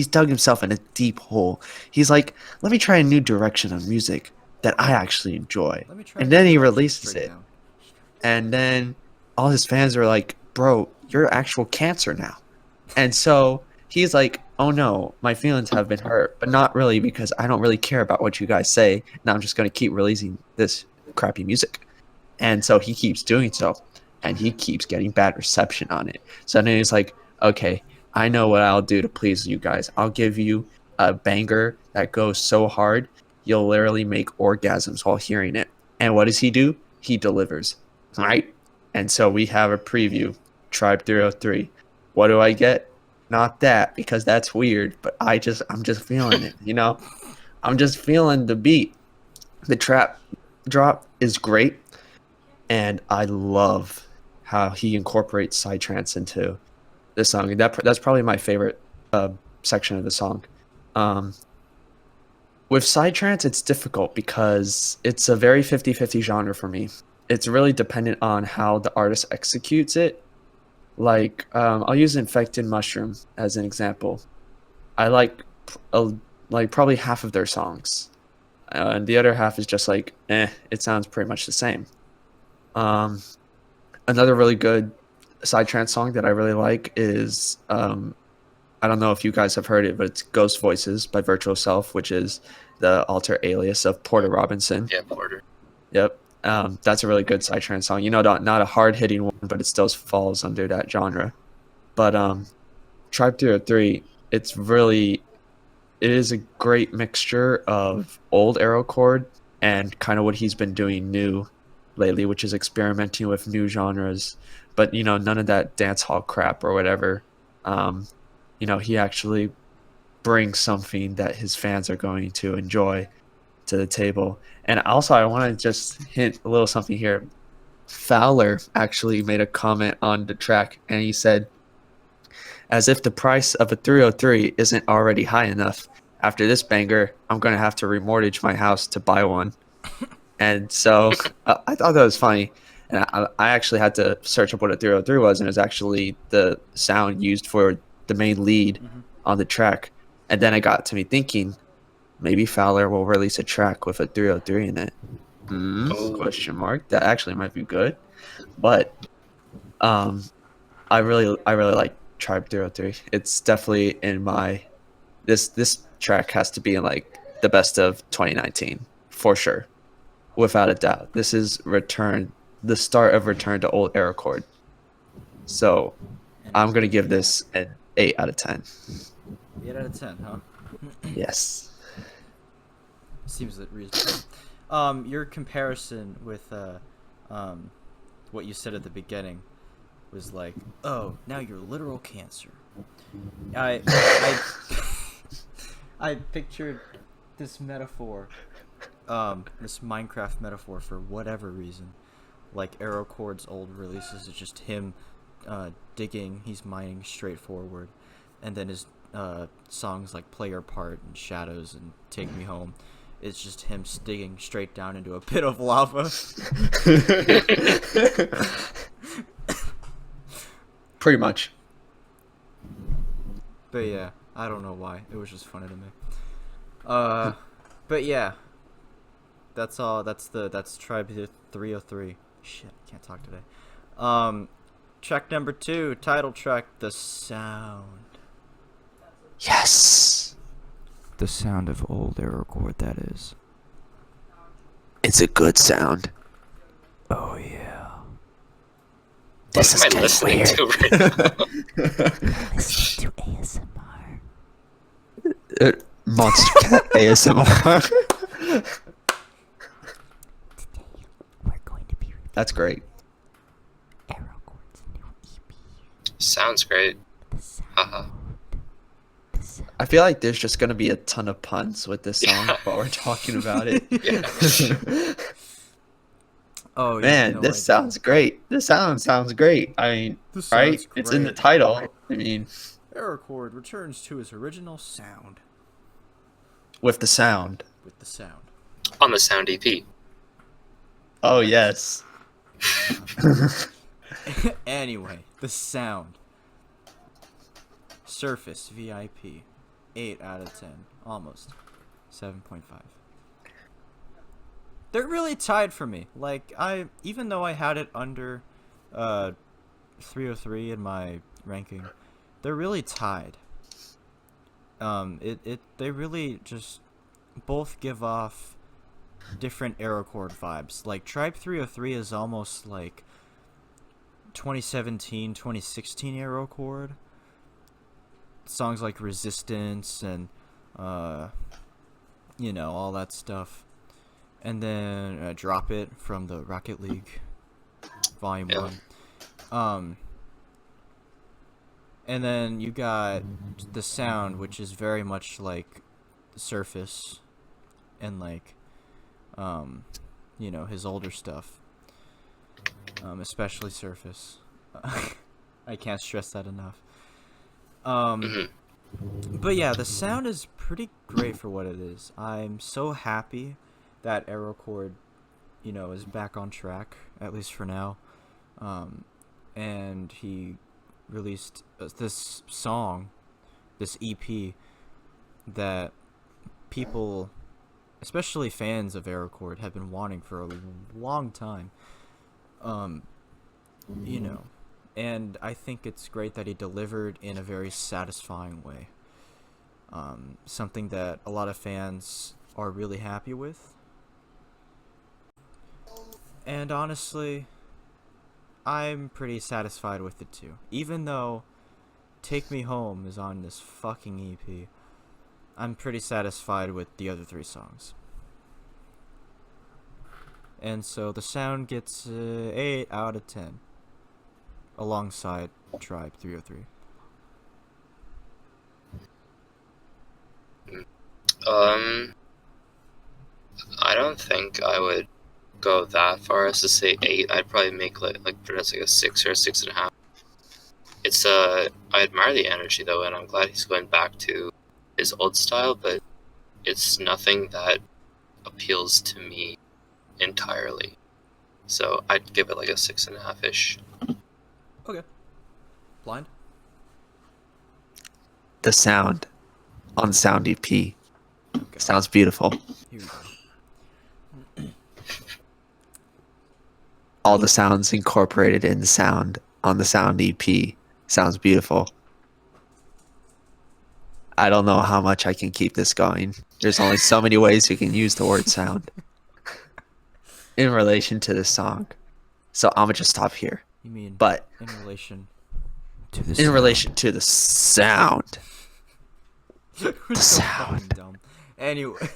dug himself in a deep hole. He's like, let me try a new direction on music that I actually enjoy. Let me try. And then he to releases straight it. down. And then all his fans are like, bro, you're actual cancer now. And so he's like, oh no, my feelings have been hurt, but not really because I don't really care about what you guys say. Now I'm just going to keep releasing this crappy music. And so he keeps doing so, and he keeps getting bad reception on it. So then he's like, okay, I know what I'll do to please you guys. I'll give you a banger that goes so hard, you'll literally make orgasms while hearing it. And what does he do? He delivers, right? And so we have a preview, Tribe 303. What do I get? Not that, because that's weird, but I'm just feeling it, I'm just feeling the beat. The trap drop is great, and I love how he incorporates psytrance into the song. That's probably my favorite section of the song. With psytrance, it's difficult because it's a very 50-50 genre for me. It's really dependent on how the artist executes it. Like, I'll use Infected Mushroom as an example. I like probably half of their songs, and the other half is just like, it sounds pretty much the same. Another really good psytrance song that I really like is, I don't know if you guys have heard it, but it's Ghost Voices by Virtual Self, which is the alter alias of Porter Robinson. Yeah, Porter. Yep. That's a really good psytrance song. Not a hard-hitting one, but it still falls under that genre. But Tribe 303, it is a great mixture of old Arrow Chord and kind of what he's been doing new lately, which is experimenting with new genres, but none of that dance hall crap or whatever. He actually brings something that his fans are going to enjoy to the table. And also, I want to just hint a little something here. Fowler actually made a comment on the track, and he said, as if the price of a 303 isn't already high enough, after this banger, I'm going to have to remortgage my house to buy one. And so I thought that was funny. And I actually had to search up what a 303 was, and it was actually the sound used for the main lead on the track. And then it got to me thinking, maybe Fowler will release a track with a 303 in it. Question mark. That actually might be good. But I really like Tribe 303. It's definitely in my this track has to be in like the best of 2019 for sure, without a doubt. This is the start of return to old Arrow Chord. So I'm gonna give this an 8 out of 10. 8 out of 10, huh? Yes. Seems reasonable. Your comparison with what you said at the beginning was like, oh, now you're literal cancer. I I pictured this metaphor, this Minecraft metaphor for whatever reason, like Aerochord's old releases. It's just him digging, he's mining straight forward, and then his songs like Play Your Part and Shadows and Take Me Home, it's just him digging straight down into a pit of lava. Pretty much. But yeah, I don't know why. It was just funny to me. But yeah, that's all. That's Tribe 303. Shit, can't talk today. Track number 2, title track, The Sound. Yes. The sound of old Aerochord, that is. It's a good sound. Oh yeah. This is What am I getting listening weird. to right now? Listen to ASMR. Monster Cat ASMR. Today we're going to be That's great. Aerochord's new EP. Sounds great. The Sound. Haha. The Sound. I feel like there's just gonna be a ton of puns with this song Yeah. while we're talking about it. Yeah. Oh yeah. Man, no this idea. sounds great. This sounds great. I mean, This right? sounds It's in the great. title. I mean, Aerochord returns to his original sound with the sound. with the sound. On the Sound E EP. Oh yes. Anyway, the sound. Surface VIP, 8 out of 10, almost 7.5. They're really tied for me. Like even though I had it under 303 in my ranking, they're really tied. They really just both give off different Aerochord vibes. Like Tribe 303 is almost like 2017, 2016 Aerochord. Songs like Resistance and all that stuff. And then Drop It from the Rocket League Volume Yeah. 1. And then you got The Sound, which is very much like Surface and like his older stuff. Especially Surface. I can't stress that enough. Mhm. But yeah, The Sound is pretty great for what it is. I'm so happy that Aerochord, is back on track, at least for now. And he released this song, this EP, that people, especially fans of Aerochord, have been wanting for a long time. And I think it's great that he delivered in a very satisfying way. Something that a lot of fans are really happy with. And honestly, I'm pretty satisfied with it too. Even though Take Me Home is on this fucking EP, I'm pretty satisfied with the other 3 songs. And so The Sound gets 8 out of 10. Alongside Tribe 303. I don't think I would go that far as to say 8. I'd probably make like put it as like a 6 or a 6.5. It's I admire the energy though, and I'm glad he's going back to his old style, but it's nothing that appeals to me entirely. So I'd give it like a 6.5-ish. Okay. Blind? The Sound on Sound EP. Okay. Sounds beautiful. Here we go. All the sounds incorporated in the sound on the Sound EP. Sounds beautiful. I don't know how much I can keep this going. There's only so many ways you can use the word sound in relation to this song. So I'm gonna just stop here. You mean But in relation To the in sound. relation to the sound. We're so fucking dumb. Anyway.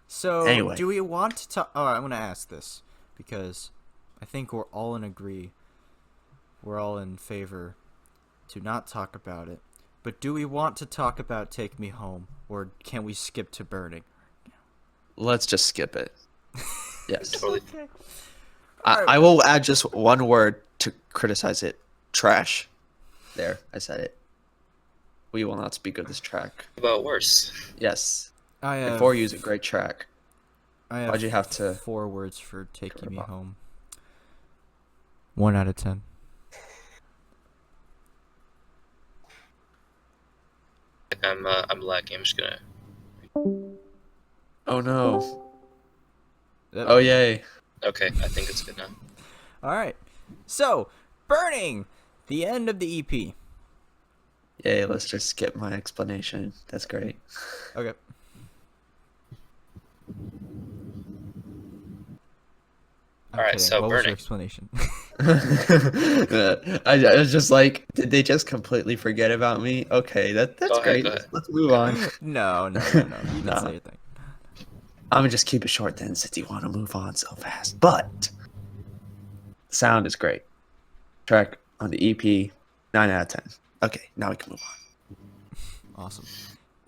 So, Anyway. do we want to talk... Alright, I'm going to ask this. Because I think we're all in agree. We're all in favor to not talk about it. But do we want to talk about Take Me Home? Or can we skip to Burning? Let's just skip it. Yes. Totally. Okay. I will add just one word to criticize it. Trash. There, I said it. We will not speak of this track. About worse. Yes. I have, Before you is a great track. Why'd you have to... 4 words for Taking Me Home. 1 out of 10. I'm lagging. I'm just gonna. Oh no. Yep. Oh yay. Okay, I think it's good now. Alright. So, Burning! The end of the EP. Yay, let's just skip my explanation. That's great. Okay. I'm Alright, kidding. so what was your Burning. explanation? I was just like, did they just completely forget about me? Okay, that's Go ahead, great. go ahead. Let's move on. No. You can Nah. say your thing. I'm gonna just keep it short then, since you want to move on so fast. But sound is great. Track on the EP, 9 out of 10. Okay, now we can move on. Awesome.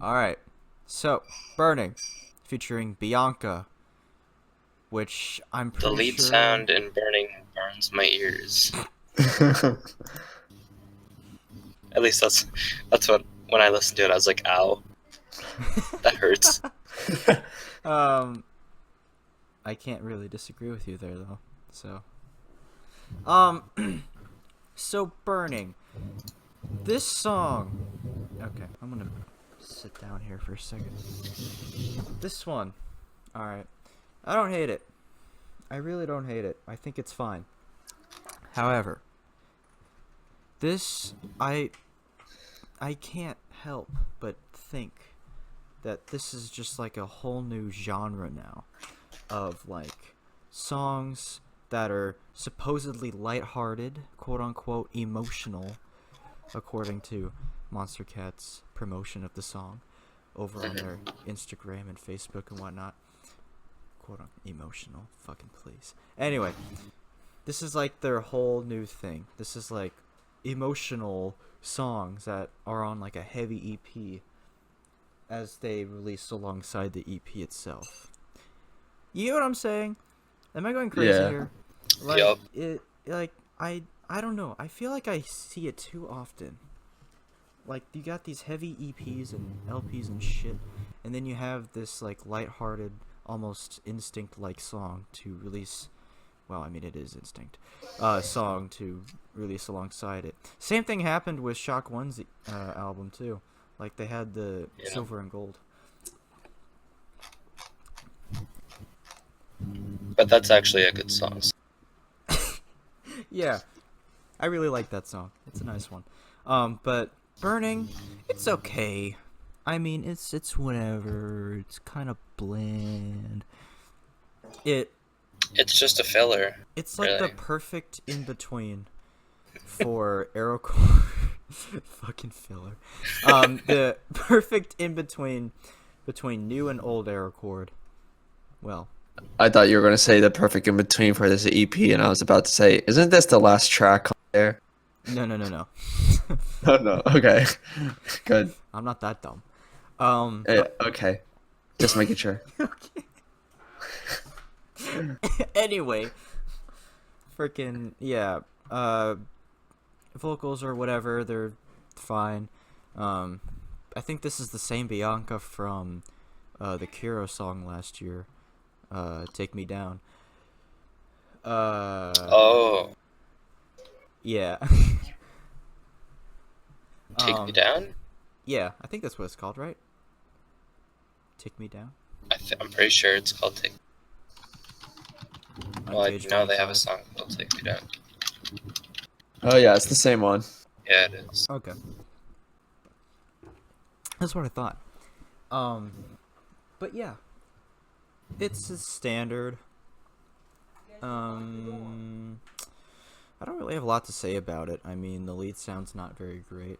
Alright. So, Burning. Featuring Bianca. Which I'm pretty The lead sure... sound in Burning burns my ears. At least that's what, when I listened to it, I was like, ow. That hurts. I can't really disagree with you there, though. So... So, Burning. This song... Okay, I'm gonna sit down here for a second. This one. Alright. I don't hate it. I really don't hate it. I think it's fine. However, this... I can't help but think that this is just like a whole new genre now of like songs that are supposedly lighthearted, quote unquote emotional, according to Monster Cat's promotion of the song over on their Instagram and Facebook and whatnot. Quote unquote emotional, fucking please. Anyway, this is like their whole new thing. This is like emotional songs that are on like a heavy EP as they release alongside the EP itself. You know what I'm saying? Am I going crazy Yeah. here? Like Yup. it like I don't know. I feel like I see it too often. Like you got these heavy EPs and LPs and shit, and then you have this like lighthearted, almost instinct-like song to release. Well, I mean it is instinct. Song to release alongside it. Same thing happened with Shock One's album too. Like they had the Yeah. Silver and Gold. But that's actually a good song. Yeah, I really like that song. It's a nice one. But Burning, it's okay. I mean, it's whatever. It's kind of bland. It's just a filler. It's like Really? the perfect in between for Aerocore. Fucking filler. The perfect in between new and old Aerocore. Well, I thought you were going to say the perfect in between for this EP, and I was about to say, isn't this the last track on there? no. Oh, no. Okay. Good. I'm not that dumb. Okay. Just making sure. Anyway, freaking yeah. Vocals or whatever, they're fine. I think this is the same Bianca from the Kiro song last year. Take Me Down. Oh, Yeah. Take Me Down? Yeah, I think that's what it's called, right? Take Me Down. I'm pretty sure it's called Take. Well, I Uncaged know they have a 25. song called Take Me Down. Oh, yeah, it's the same one. Yeah, it is. Okay. That's what I thought. But yeah. It's a standard. I don't really have a lot to say about it. I mean, the lead sound's not very great.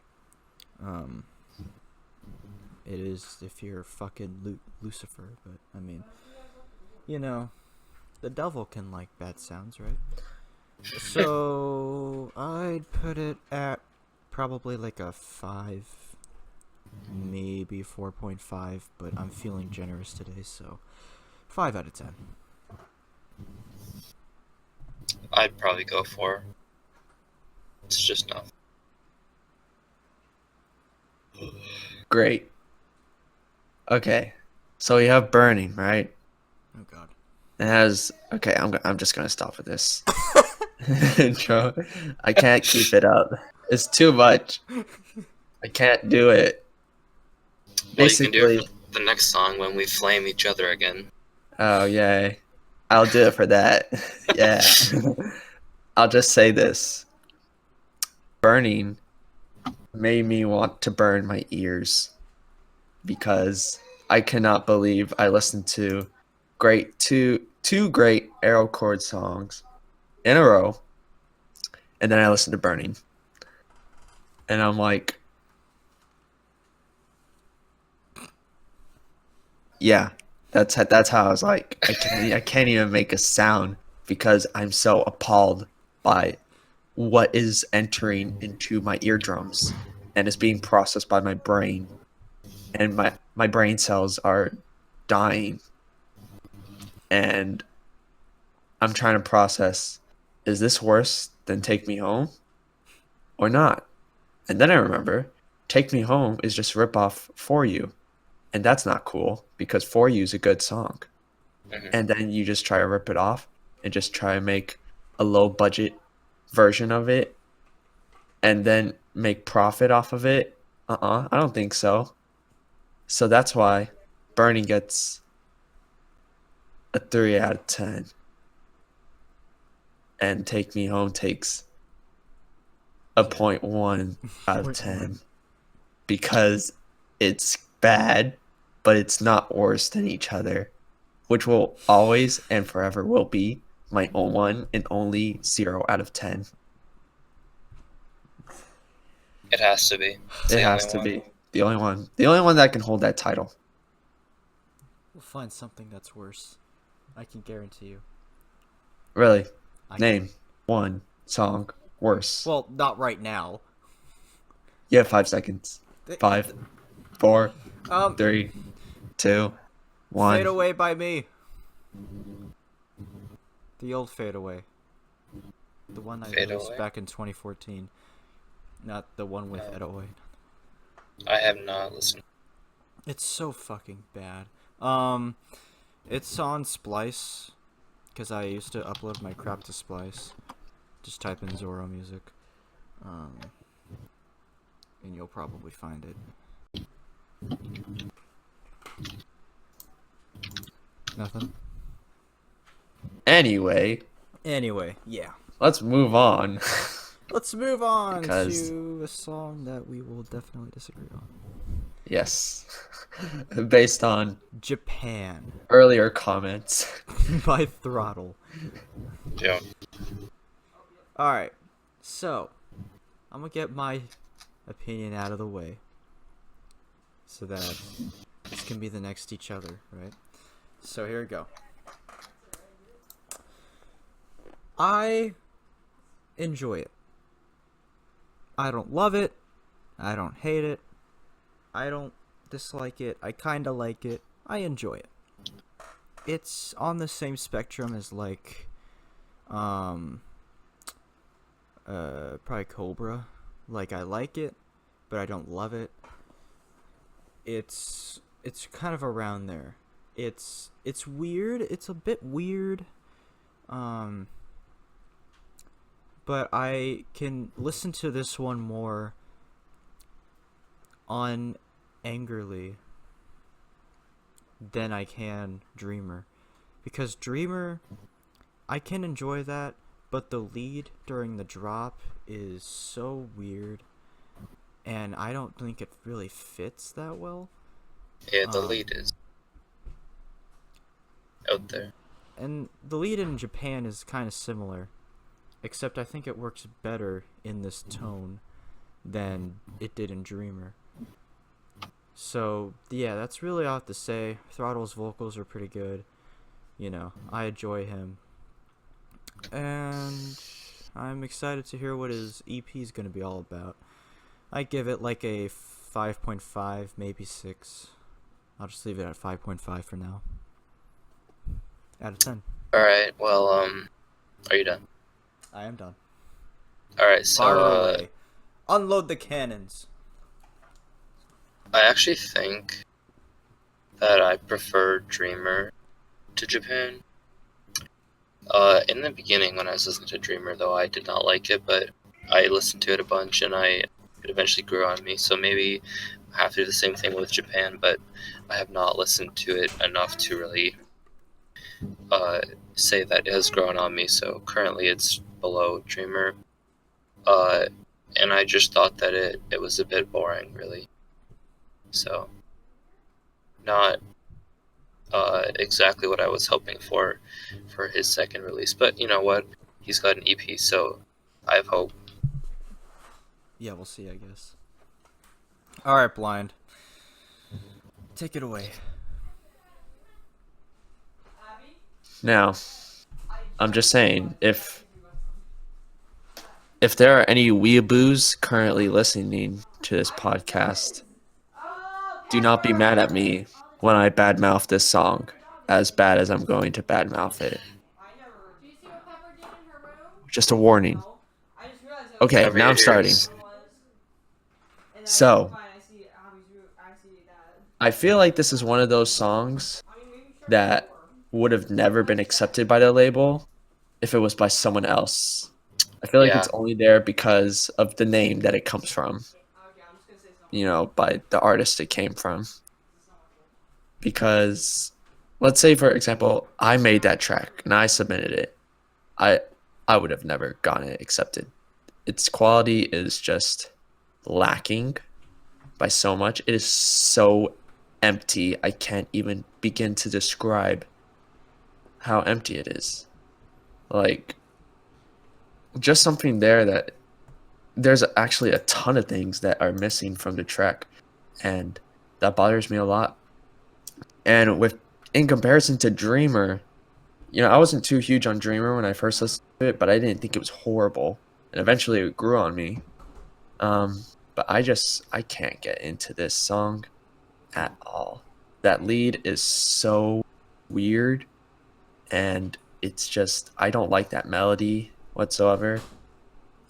Um, it is if you're fucking Lucifer, but I mean, you know, the devil can like bad sounds, right? So I'd put it at probably like a 5, maybe 4.5, but I'm feeling generous today, so 5 out of 10. I'd probably go 4. It's just not. Great. Okay. So we have Burning, right? Oh god. It has. Okay, I'm just gonna stop with this intro. I can't keep it up. It's too much. I can't do it. Well, you can do it Basically, for the next song when we flame each other again. oh yay. I'll do it for that. Yeah. I'll just say this. Burning made me want to burn my ears because I cannot believe I listened to two great Arrow Chord songs in a row, and then I listened to Burning. And I'm like, yeah, that's how I was like, I can't even make a sound because I'm so appalled by what is entering into my eardrums and is being processed by my brain, and my brain cells are dying, and I'm trying to process, is this worse than Take Me Home or not? And then I remember Take Me Home is just a ripoff For You, and that's not cool because For You is a good song. Mhm. And then you just try to rip it off and just try to make a low budget version of it and then make profit off of it. I don't think so. So that's why Burning gets a 3 out of 10. And Take Me Home takes a 0.1 out of 10 because it's bad, but it's not worse than each other, which will always and forever will be my own one and only 0 out of 10. It has to be. It's It the has only to one. be the only one that can hold that title. We'll find something that's worse. I can guarantee you. Really, I name one song worse. Well, not right now. You have 5 seconds. 5, 4, Um, 3, 2, Fade 1. Away by Me. The old Fade Away. The one I Fade released Away? back in 2014. Not the one with Ed Away. I have not listened. It's so fucking bad. It's on Splice, because I used to upload my crap to Splice. Just type in Zorro Music. And you'll probably find it. Nothing? Anyway, Yeah. let's move on. Let's move on Because- to a song that we will definitely disagree on. Yes. Based on Japan earlier comments. by Throttle. Yeah. Alright, so I'm gonna get my opinion out of the way so that this can be the next each other, right? So here we go. I enjoy it. I don't love it. I don't hate it. I don't dislike it. I kinda like it. I enjoy it. It's on the same spectrum as like probably Cobra. Like, I like it, but I don't love it. It's kind of around there. It's weird. It's a bit weird. But I can listen to this one more unangrily than I can Dreamer. Because Dreamer, I can enjoy that, but the lead during the drop is so weird, and I don't think it really fits that well. Yeah, the lead is out there. And the lead in Japan is kind of similar. except I think it works better in this tone than it did in Dreamer. So, yeah, that's really all I have to say. Throttle's vocals are pretty good. You know, I enjoy him. And I'm excited to hear what his EP is going to be all about. I give it like a 5.5, maybe 6. I'll just leave it at 5.5 for now. Out of 10. All right. Well, are you done? I am done. All right. So, Fire away. Unload the cannons. I actually think that I prefer Dreamer to Japan. In the beginning, when I was listening to Dreamer, though, I did not like it, but I listened to it a bunch, and it eventually grew on me. So maybe I have to do the same thing with Japan, but I have not listened to it enough to really say that it has grown on me. So currently, it's below Dreamer, and I just thought that it was a bit boring, really. So not exactly what I was hoping for his second release. But you know what? He's got an EP, so I have hope. Yeah, we'll see, I guess. Alright, Blind. Take it away. Now, I'm just saying, if there are any weeaboos currently listening to this podcast, do not be mad at me when I badmouth this song as bad as I'm going to badmouth it. Just a warning. Okay, Cover now your I'm starting. ears. So, I feel like this is one of those songs that would have never been accepted by the label if it was by someone else. I feel like Yeah. it's only there because of the name that it comes from. You know, by the artist it came from. Because, let's say, for example, I made that track and I submitted it. I would have never gotten it accepted. Its quality is just lacking by so much. It is so empty. I can't even begin to describe how empty it is. Like, just something there that there's actually a ton of things that are missing from the track, and that bothers me a lot. And in comparison to Dreamer, you know, I wasn't too huge on Dreamer when I first listened to it, but I didn't think it was horrible, and eventually it grew on me. But I can't get into this song at all. That lead is so weird, and it's just, I don't like that melody whatsoever.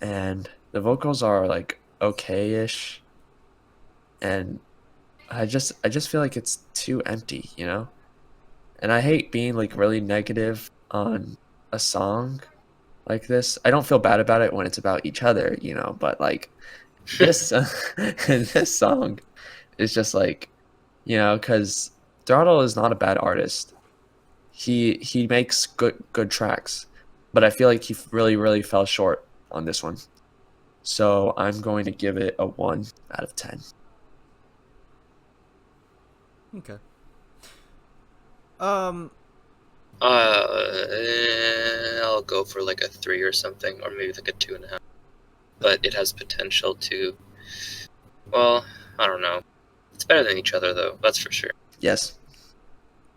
And the vocals are like okay-ish, and I just feel like it's too empty, you know? And I hate being like really negative on a song like this. I don't feel bad about it when it's about each other, you know, but like this this song is just like, you know, because Throttle is not a bad artist. He makes good tracks, but I feel like he really fell short on this one. So I'm going to give it a 1 out of 10. Okay. I'll go for like a 3 or something, or maybe like a 2.5. But it has potential to. Well, I don't know. It's better than each other, though. That's for sure. Yes.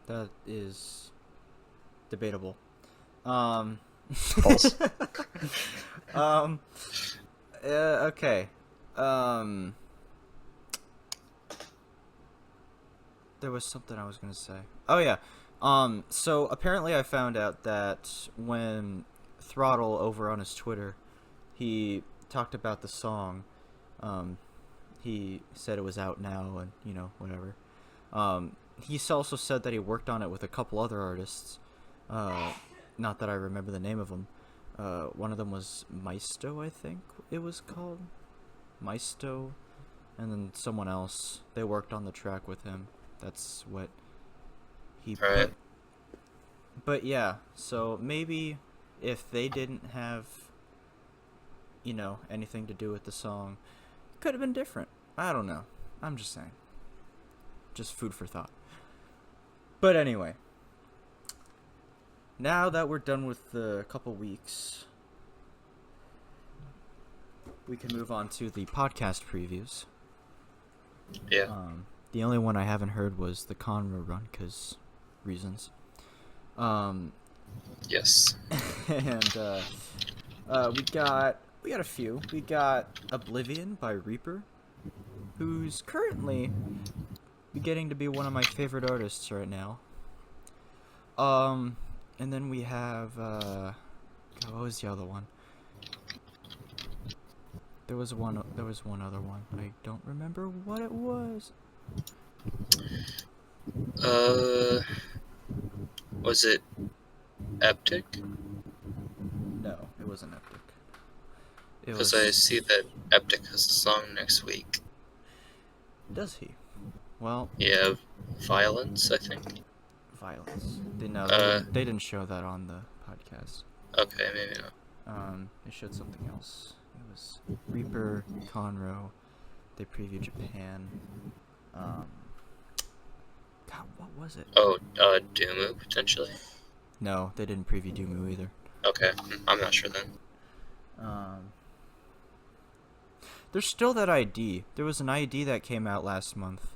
That is debatable. False. Okay. There was something I was gonna say. Oh yeah. So apparently I found out that when Throttle over on his Twitter, he talked about the song. He said it was out now and, you know, whatever. He also said that he worked on it with a couple other artists. Not that I remember the name of them. One of them was Maisto, I think it was called. Maisto. And then someone else. They worked on the track with him. That's what he put. Right. But yeah, so maybe if they didn't have, you know, anything to do with the song, it could have been different. I don't know. I'm just saying. Just food for thought. But anyway, now that we're done with the couple weeks, we can move on to the podcast previews. Yeah. The only one I haven't heard was the Conroe run, because reasons. Yes. And we got a few. We got Oblivion by Reaper, who's currently beginning to be one of my favorite artists right now. And then we have God, what was the other one? There was one other one. I don't remember what it was. Was it Eptic? No, it wasn't Epic. It Because was. I see that Eptic has a song next week. Does he? Well, Yeah, Violence, I think. Violence. No, they didn't show that on the podcast. Okay, maybe not. They showed something else. It was Reaper, Conroe. They previewed Japan. God, what was it? Oh, Doomu, potentially. No, they didn't preview Doomu either. Okay, I'm not sure then. There's still that ID. There was an ID that came out last month,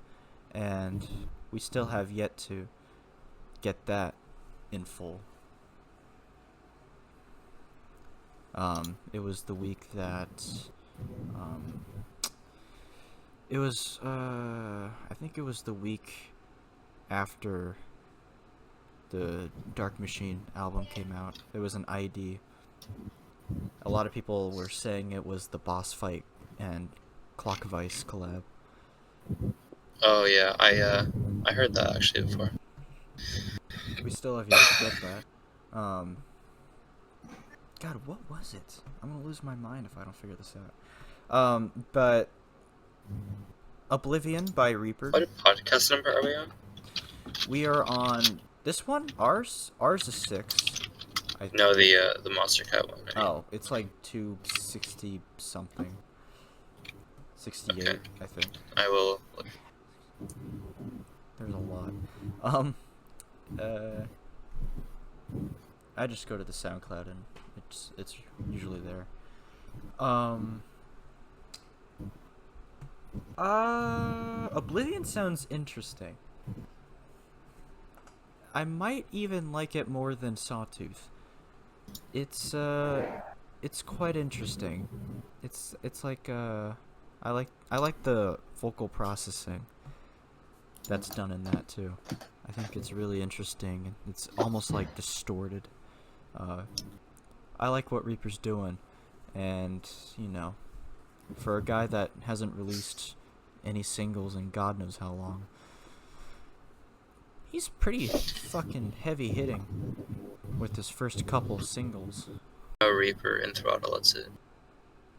and we still have yet to get that in full. It was the week that, it was, I think it was the week after the Dark Machine album came out. There was an ID. A lot of people were saying it was the boss fight and Clock Vice collab. Oh yeah, I heard that actually before. We still have yet to get that. God, what was it? I'm gonna lose my mind if I don't figure this out. But Oblivion by Reaper. What podcast number are we on? We are on this one. Ours is 6. No, the Monster Cat one. Right? Oh, it's like 260 something. 68, Okay. I think. I will look. There's a lot. I just go to the SoundCloud and it's usually there. Oblivion sounds interesting. I might even like it more than Sawtooth. It's quite interesting. It's like I like the vocal processing that's done in that too. I think it's really interesting. It's almost like distorted. I like what Reaper's doing, and you know, for a guy that hasn't released any singles in God knows how long, he's pretty fucking heavy hitting with his first couple singles. No Reaper in Throttle, that's it.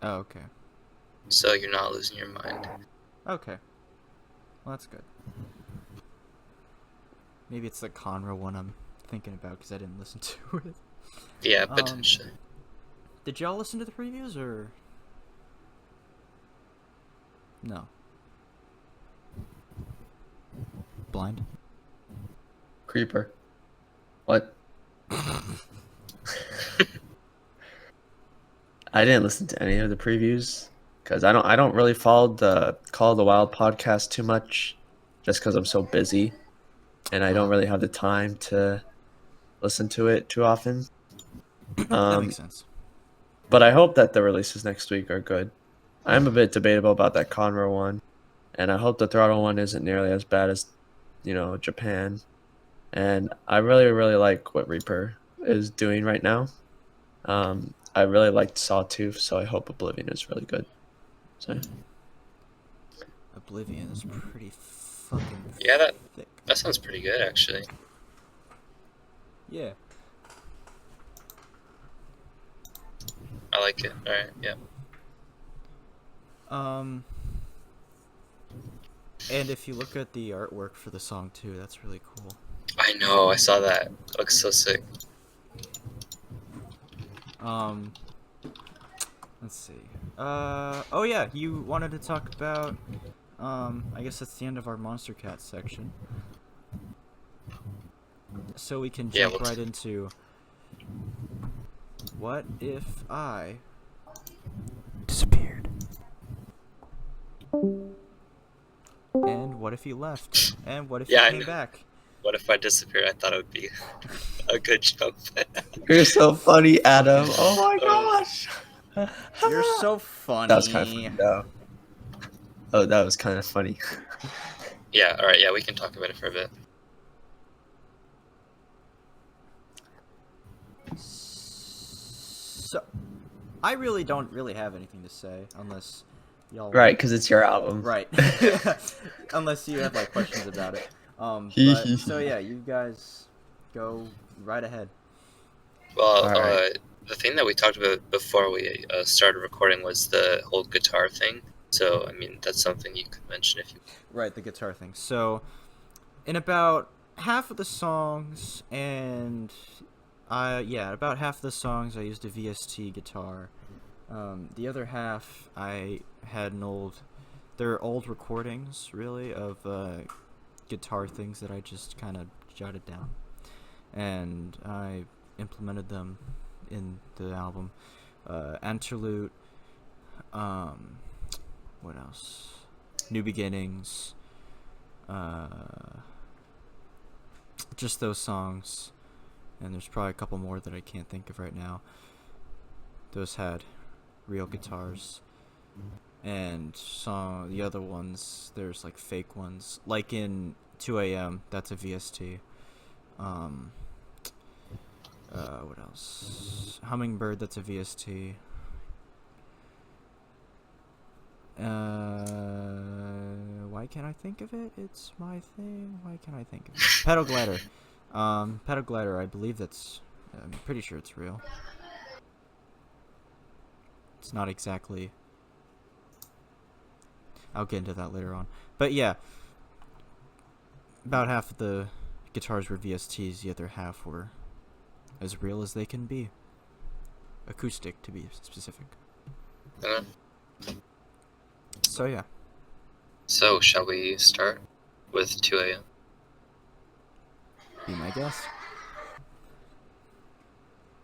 Oh, okay. So you're not losing your mind. Okay. Well, that's good. Maybe it's the Conroe one I'm thinking about because I didn't listen to it. Yeah, potentially. Did y'all listen to the previews or no? Blind? Creeper. What? I didn't listen to any of the previews because I don't really follow the Call of the Wild podcast too much, just because I'm so busy, and I don't really have the time to listen to it too often. That makes sense. But I hope that the releases next week are good. I'm a bit debatable about that Conroe one, and I hope the Throttle one isn't nearly as bad as, Japan. And I really, really like what Reaper is doing right now. I really liked Sawtooth, so I hope Oblivion is really good. So Oblivion is pretty fucking Yeah, thick. that sounds pretty good actually. Yeah. I like it. Alright, yeah. And if you look at the artwork for the song too, that's really cool. I know, I saw that. It looks so sick. Let's see. Oh yeah, you wanted to talk about, I guess that's the end of our Monster Cat section. So we can Yeah, jump right into what if I disappeared? And what if he left? And what if Yeah, I he came know. back? What if I disappeared? I thought it would be a good jump. You're so funny, Adam. Oh my Oh, gosh. You're so That was kind of funny. funny, though. Oh, that was kind of funny. yeah, alright, yeah, we can talk about it for a bit. So, I really don't really have anything to say unless y'all Right, because it's your album. Right. Unless you have like questions about it. But so yeah, you guys go right ahead. Well, Alright. the thing that we talked about before we started recording was the whole guitar thing. So, I mean, that's something you could mention if you. Right, the guitar thing. So, in about half of the songs, and about half of the songs, I used a VST guitar. The other half, I had they're old recordings, really, of guitar things that I just kind of jotted down, and I implemented them in the album. Interlude, what else? New Beginnings, just those songs, and there's probably a couple more that I can't think of right now. Those had real guitars, and the other ones, there's like fake ones, like in 2 a.m. That's a VST. What else? Hummingbird, that's a VST. Why can't I think of it? It's my thing. Why can't I think of it? Pedal Glider. Pedal Glider, I believe I'm pretty sure it's real. It's not exactly. I'll get into that later on. But yeah, about half of the guitars were VSTs, the other half were as real as they can be. Acoustic, to be specific. Uh, So yeah. so, shall we start with 2 a.m.? Be my guest.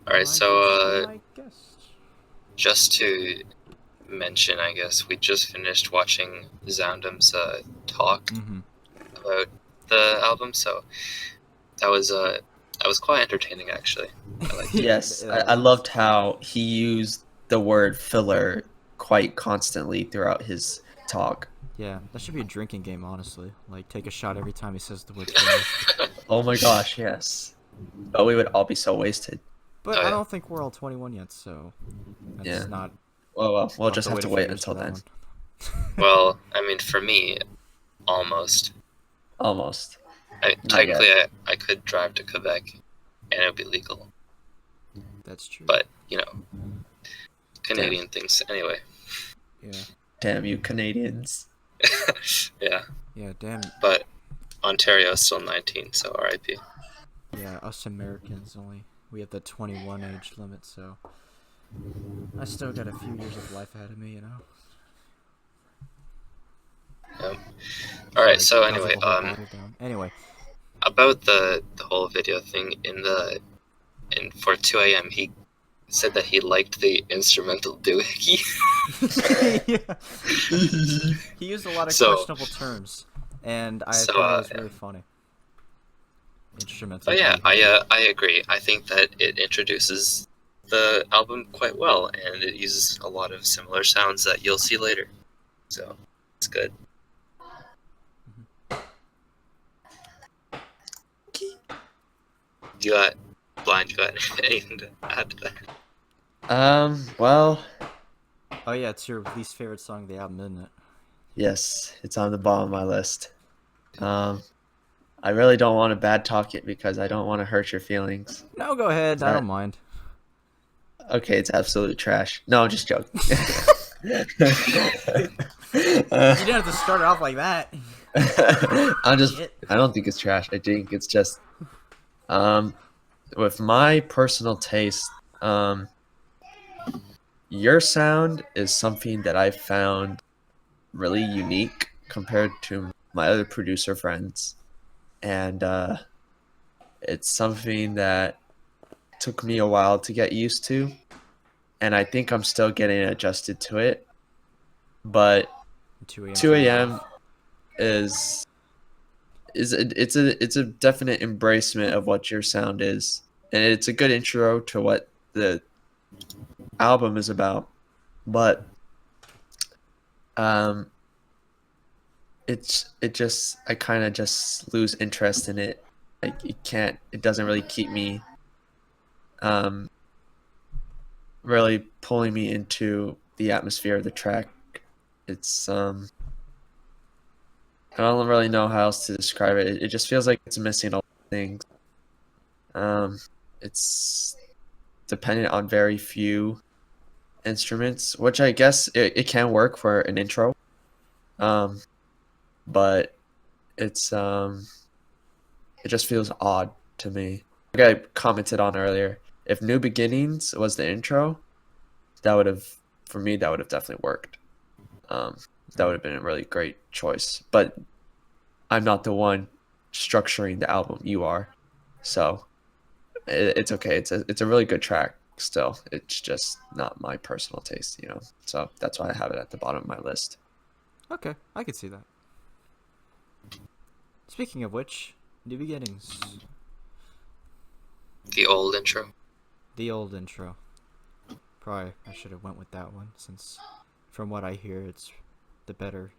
Alright, so, My guest. just to mention, I guess, we just finished watching Zoundham's talk Mm-hmm. about the album, so that was quite entertaining, actually. I liked it. Yes, I loved how he used the word filler quite constantly throughout his talk. Yeah, that should be a drinking game, honestly. Like, take a shot every time he says the word filler. Oh my gosh, yes. But we would all be so wasted. But Oh, I yeah. don't think we're all 21 yet, so that's Yeah. not. Well, we'll not just the have way to wait figure us until for that then. one. Well, I mean, for me, almost. Almost. Not Technically, I could drive to Quebec, and it would be legal. That's true. But, you know, Canadian things. Anyway. Yeah. Damn you Canadians. Yeah. Yeah, damn. But Ontario is still 19, so RIP. Yeah, us Americans only. We have the 21 age limit, so. I still got a few years of life ahead of me, you know? Yep. Alright, so Guzzle anyway, the whole bottle down. Anyway. about the whole video thing for 2 a.m. he said that he liked the instrumental doohickey. Yeah. He used a lot of So- questionable terms, and I So, thought it was really funny. Instrumental. But yeah, doohickey. I agree. I think that it introduces the album quite well, and it uses a lot of similar sounds that you'll see later. So it's good. You got anything to add to that? Well, Oh yeah, it's your least favorite song of the album, isn't it? yes, it's on the bottom of my list. I really don't want to bad talk it because I don't want to hurt your feelings. No, go ahead. I don't mind. Okay, it's absolute trash. No, I'm just joking. You didn't have to start it off like that. Shit. I don't think it's trash. I think it's just with my personal taste, your sound is something that I found really unique compared to my other producer friends. And it's something that took me a while to get used to. And I think I'm still getting adjusted to it. But 2 a.m. 2 a.m. is it's a definite embracement of what your sound is, and it's a good intro to what the album is about. But um, it just I kind of just lose interest in it. Like it doesn't really keep me um really pulling me into the atmosphere of the track. It's I don't really know how else to describe it. It just feels like it's missing a lot of things. Um, it's dependent on very few instruments, which I guess it can work for an intro. Um, but it's it just feels odd to me. Like I commented on earlier, if New Beginnings was the intro, that would have for me that would have definitely worked. Um, that would have been a really great choice. But I'm not the one structuring the album. You are, so it's okay. It's a really good track. Still, it's just not my personal taste, you know. So that's why I have it at the bottom of my list. Okay, I could see that. Speaking of which, New Beginnings. The old intro. The old intro. Probably I should have went with that one, since from what I hear it's the better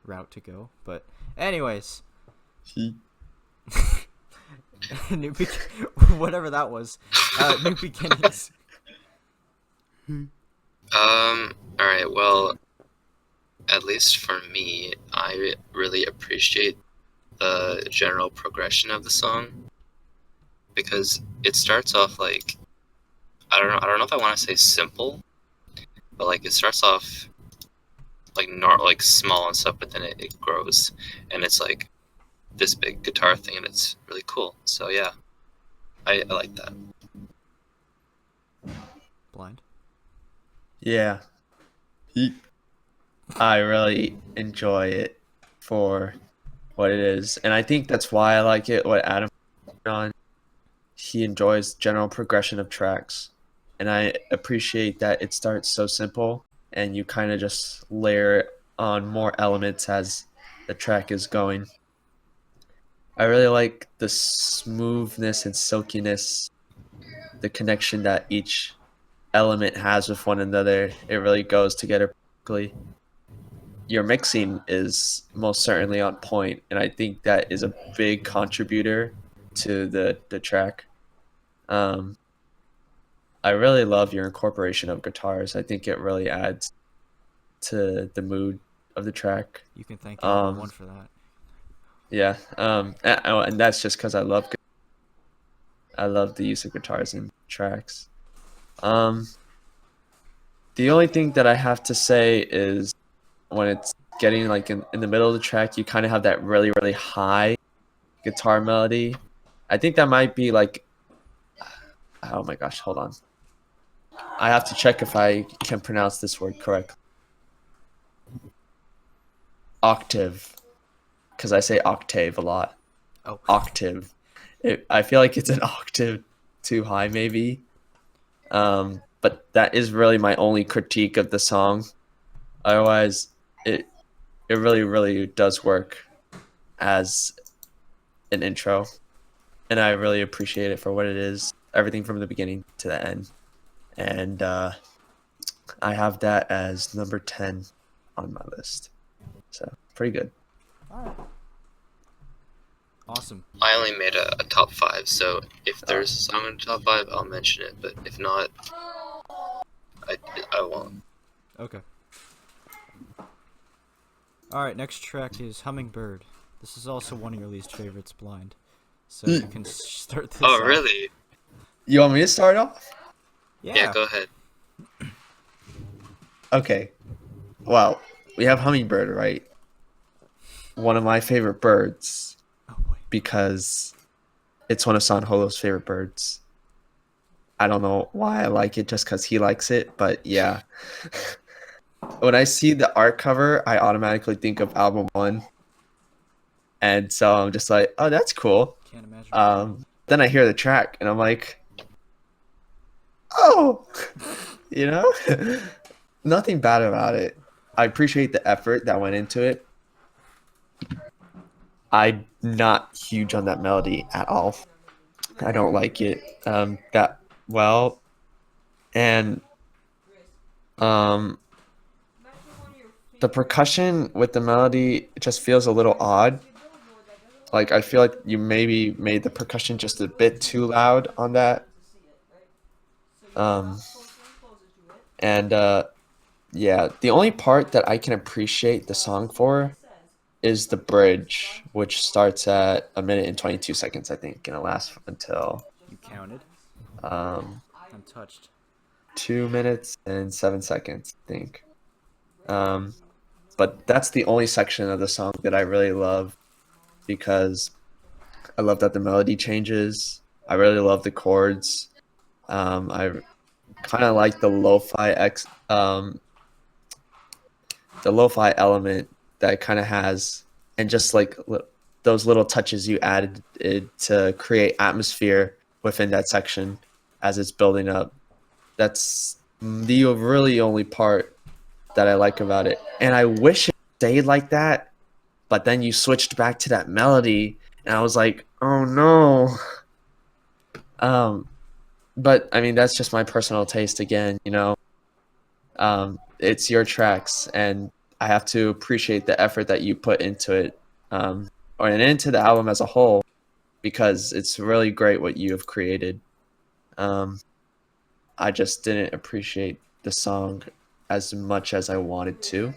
route to go. But anyways, whatever that was. New Beginnings. All right. Well, at least for me, I really appreciate the general progression of the song because it starts off like I don't know if I want to say simple, but like it starts off like not like small and stuff, but then it grows and it's like this big guitar thing and it's really cool. So yeah, I like that. Blind. Yeah, I really enjoy it for what it is, and I think that's why I like it. What Adam on, he enjoys general progression of tracks, and I appreciate that it starts so simple, and you kind of just layer on more elements as the track is going. I really like the smoothness and silkiness, the connection that each element has with one another. It really goes together perfectly. Your mixing is most certainly on point, and I think that is a big contributor to the track. Um, I really love your incorporation of guitars. I think it really adds to the mood of the track. You can thank everyone for that. Yeah, and that's just because I love the use of guitars in tracks. The only thing that I have to say is when it's getting like in the middle of the track, you kind of have that really, really high guitar melody. I think that might be like, oh my gosh, hold on. I have to check if I can pronounce this word correctly. Octave, because I say octave a lot. Oh. Octave. I feel like it's an octave too high, maybe. But that is really my only critique of the song. Otherwise, it really, really does work as an intro, and I really appreciate it for what it is. Everything from the beginning to the end, and I have that as number 10 on my list. So pretty good. All right. Awesome. I only made a top 5, so if there's a song in the top 5, I'll mention it. But if not, I won't. Okay. All right. Next track is Hummingbird. This is also one of your least favorites, Blind. So you can start this. Oh, off. really? You want me to start off? Yeah, go ahead. Okay. Well, we have Hummingbird, right? One of my favorite birds. Oh boy. Because it's one of San Holo's favorite birds. I don't know why I like it, just because he likes it, but yeah. When I see the art cover, I automatically think of album 1. And so I'm just like, oh, that's cool. Can't imagine. Then I hear the track, and I'm like, oh, you know? Nothing bad about it. I appreciate the effort that went into it. I'm not huge on that melody at all. I don't like it that well, and um, the percussion with the melody just feels a little odd. Like I feel like you maybe made the percussion just a bit too loud on that. Um, and yeah, the only part that I can appreciate the song for is the bridge, which starts at 1 minute and 22 seconds, I think, and it lasts until You counted? um, I'm touched. 2 minutes and 7 seconds, I think. But that's the only section of the song that I really love because I love that the melody changes. I really love the chords. I kind of like the lo-fi element that it kind of has, and just like those little touches you added to create atmosphere within that section as it's building up. That's the really only part that I like about it. And I wish it stayed like that, but then you switched back to that melody, and I was like, oh no. Um, but I mean, that's just my personal taste again, you know. It's your tracks, and I have to appreciate the effort that you put into it, or and into the album as a whole, because it's really great what you have created. Um, I just didn't appreciate the song as much as I wanted to,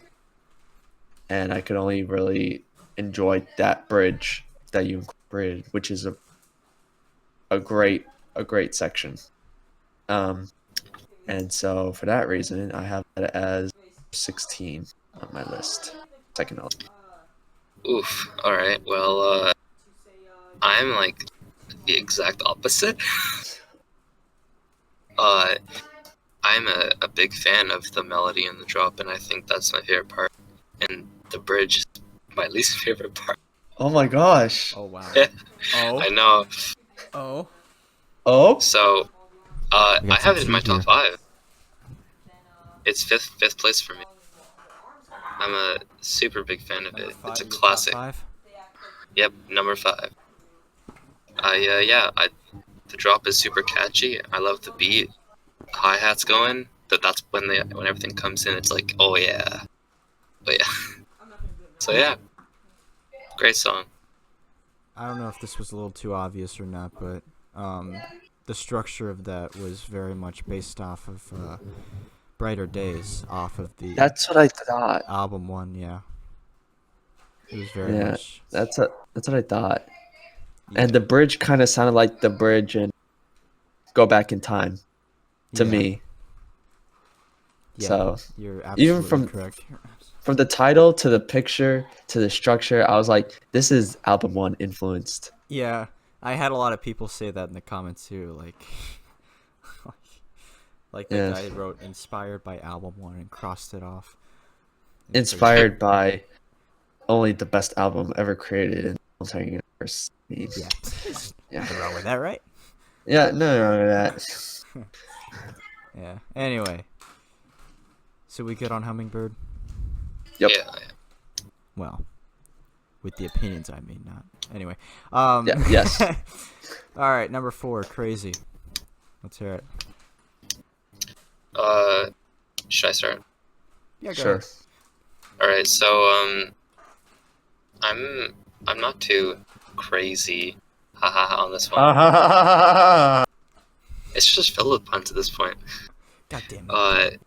and I could only really enjoy that bridge that you incorporated, which is a great section. Um, and so for that reason, I have it as 16 on my list. Second element. Oof. All right. Well, I'm like the exact opposite. uh, I'm a big fan of the melody and the drop, and I think that's my favorite part. And the bridge is my least favorite part. Oh my gosh. Oh wow. I Oh. know. Oh. Oh. So, We I got have some it in my tea top here. 5. It's fifth place for me. I'm a super big fan of Number it. five. It's a Your top classic. 5. Yep, number 5. The drop is super catchy. I love the beat. Hi-hat's going. That's when everything comes in. It's like, oh yeah, oh yeah. So yeah, great song. I don't know if this was a little too obvious or not, but the structure of that was very much based off of Brighter Days, off of the That's what I thought. album one. Yeah, it was very Yeah, much. that's what I thought. Yeah. And the bridge kind of sounded like the bridge in Go Back in Time to Yeah. me. Yeah, So you're even absolutely correct. from the title to the picture to the structure, I was like, this is album 1 influenced. Yeah, I had a lot of people say that in the comments too, like the Yeah. guy wrote inspired by album 1 and crossed it off. Inspired by only the best album ever created in the entire universe. Yeah. Yeah. Nothing wrong with that, right? Yeah, no wrong with that. Yeah. Anyway, so we good on Hummingbird? Yep. Yeah. Well, with the opinions I mean, not. Anyway. Yeah, yes. All right, number 4, Crazy. Let's hear it. Should I start? Yeah, go Sure. ahead. All right. So I'm not too crazy, on this one. It's just filled with puns at this point. God damn it.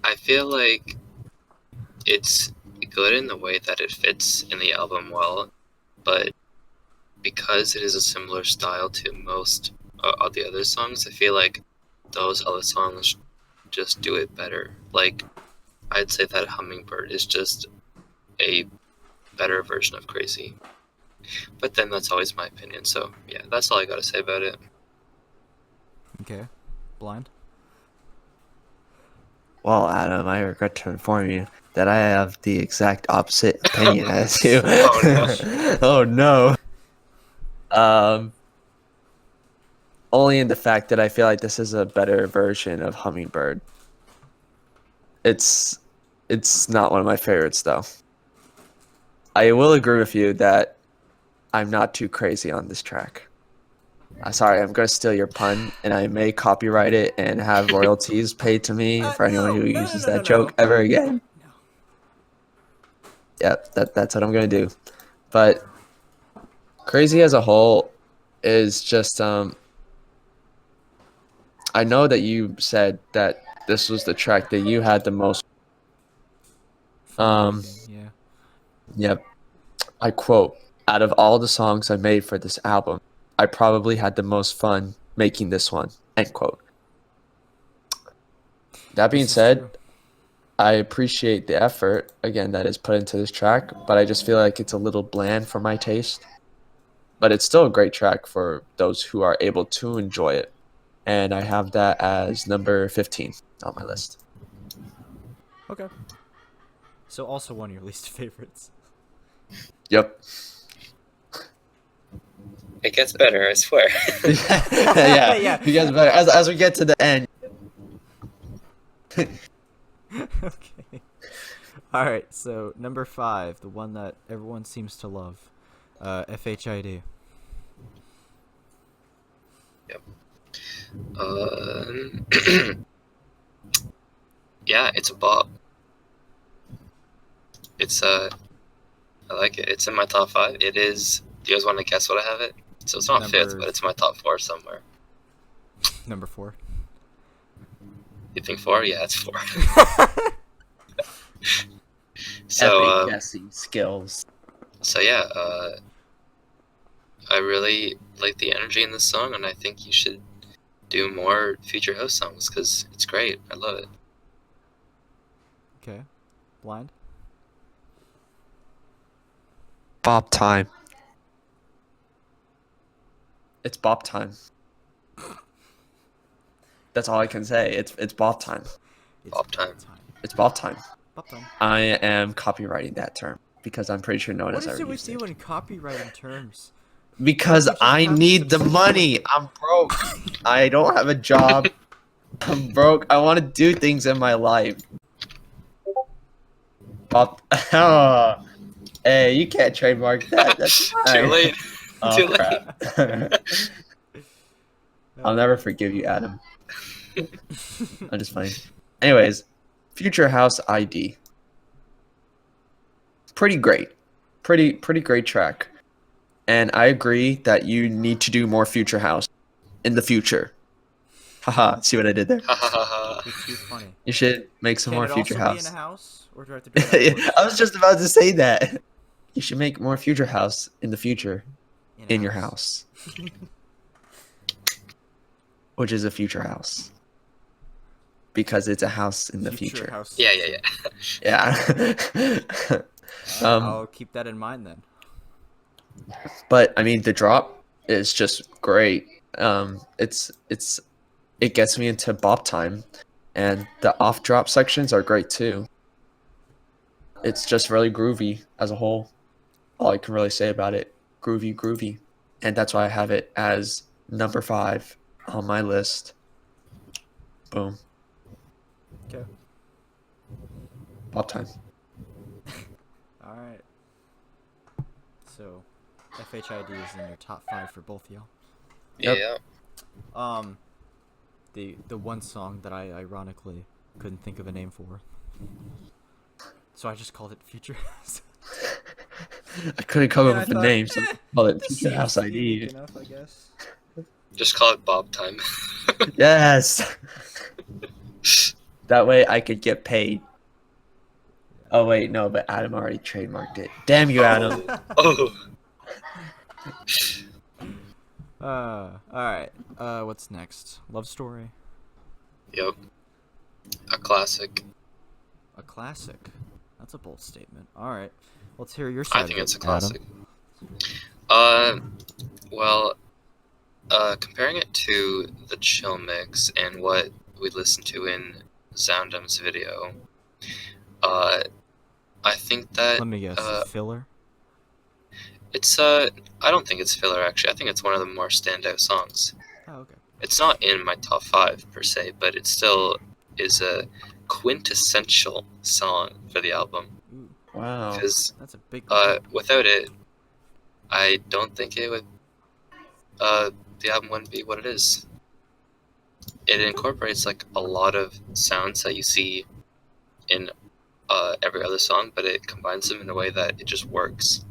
I feel like it's good in the way that it fits in the album well, but because it is a similar style to most of the other songs, I feel like those other songs just do it better. Like, I'd say that Hummingbird is just a better version of Crazy. But then that's always my opinion, so yeah, that's all I gotta say about it. Okay. Blind? Well, Adam, I regret to inform you that I have the exact opposite opinion as you. Oh, Oh no. Only in the fact that I feel like this is a better version of Hummingbird. It's It's not one of my favorites though. I will agree with you that I'm not too crazy on this track. Sorry, I'm gonna steal your pun, and I may copyright it and have royalties paid to me for anyone who uses that joke ever again. No. Yep, that's what I'm gonna do. But crazy as a whole is just I know that you said that this was the track that you had the most. Yeah. Yep. I quote, out of all the songs I made for this album, I probably had the most fun making this one. End quote. That being This is said, true. I appreciate the effort, again, that is put into this track, but I just feel like it's a little bland for my taste. But it's still a great track for those who are able to enjoy it. And I have that as number 15 on my list. Okay. So also one of your least favorites. Yep. It gets better, I swear. Yeah, Yeah. it gets better. As we get to the end. Okay. All right. So number 5, the one that everyone seems to love, FHID. Yeah, it's a bop. It's I like it. It's in my top 5. It is. Do you guys want to guess what I have it? So it's not Number- 5th, but it's my top 4 somewhere. Number 4. You think 4? Yeah, it's 4. So guessing skills. so yeah, I really like the energy in this song, and I think you should do more Future Host songs because it's great. I love it. Okay. Blind. Bop time. It's bop time. That's all I can say. It's bop time. It's Bop time. It's bop time. Bop time. I am copywriting that term because I'm pretty sure no one What has is ever it with used you it. in copywriting terms? Because Don't you just I have to need the subscribe? money. I'm broke. I don't have a job. I'm broke. I want to do things in my life. Bop. Oh. Hey, you can't trademark that. That's Too fine. late. Oh, Too late. crap. I'll never forgive you, Adam. I'm just playing. Anyways, Future House ID. Pretty great. Pretty great track. And I agree that you need to do more Future House in the future. Haha, see what I did there? Ha ha ha ha. You're too funny. You should make some Can more it Future also House. be in a house, or do I have to be outdoors? I was just about to say that. You should make more Future House in the future a in your house. Which is a future house. Because it's a house in the future. House. Yeah, yeah, yeah. Yeah. I'll keep that in mind then. But I mean the drop is just great. It gets me into bop time, and the off drop sections are great too. It's just really groovy as a whole. All I can really say about it, groovy, and that's why I have it as number 5 on my list. Boom, Okay. bop time. All right. So, FHID is in your top 5 for both of y'all. Yep. Yeah. The one song that I ironically couldn't think of a name for, so I just called it Future House. I couldn't come And up I with a thought, name, so I called it This Future House seems unique ID. enough, I guess. Just call it Bob time. Yes. That way I could get paid. Oh wait, no, but Adam already trademarked it. Damn you, Adam. Oh. All right. What's next? Love Story, Yep. A classic. a classic. That's a bold statement. All right. Let's hear your side. I think of it's a it, classic. Adam. Well, comparing it to the chill mix and what we listened to in Zoundum's video, I think that Let me guess. Filler. it's I don't think it's filler actually. I think it's one of the more standout songs. Oh, okay. It's not in my top 5 per se, but it still is a quintessential song for the album. Ooh, Wow. Because that's a big. without it, I don't think it would. The album wouldn't be what it is. It incorporates like a lot of sounds that you see in every other song, but it combines them in a way that it just works.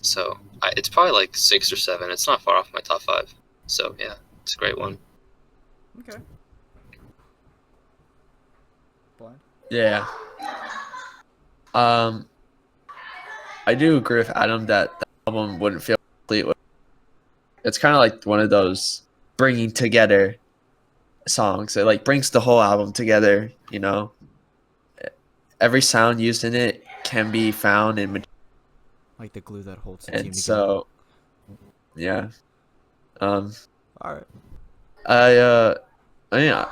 So it's probably like 6 or 7. It's not far off my top 5. So yeah, it's a great one. Okay. Blind. Yeah. I do agree with Adam that the album wouldn't feel complete. It's kind of like one of those bringing together songs. It like brings the whole album together. You know, every sound used in it can be found in, Like the glue that holds the team and together. so yeah. All right. I mean,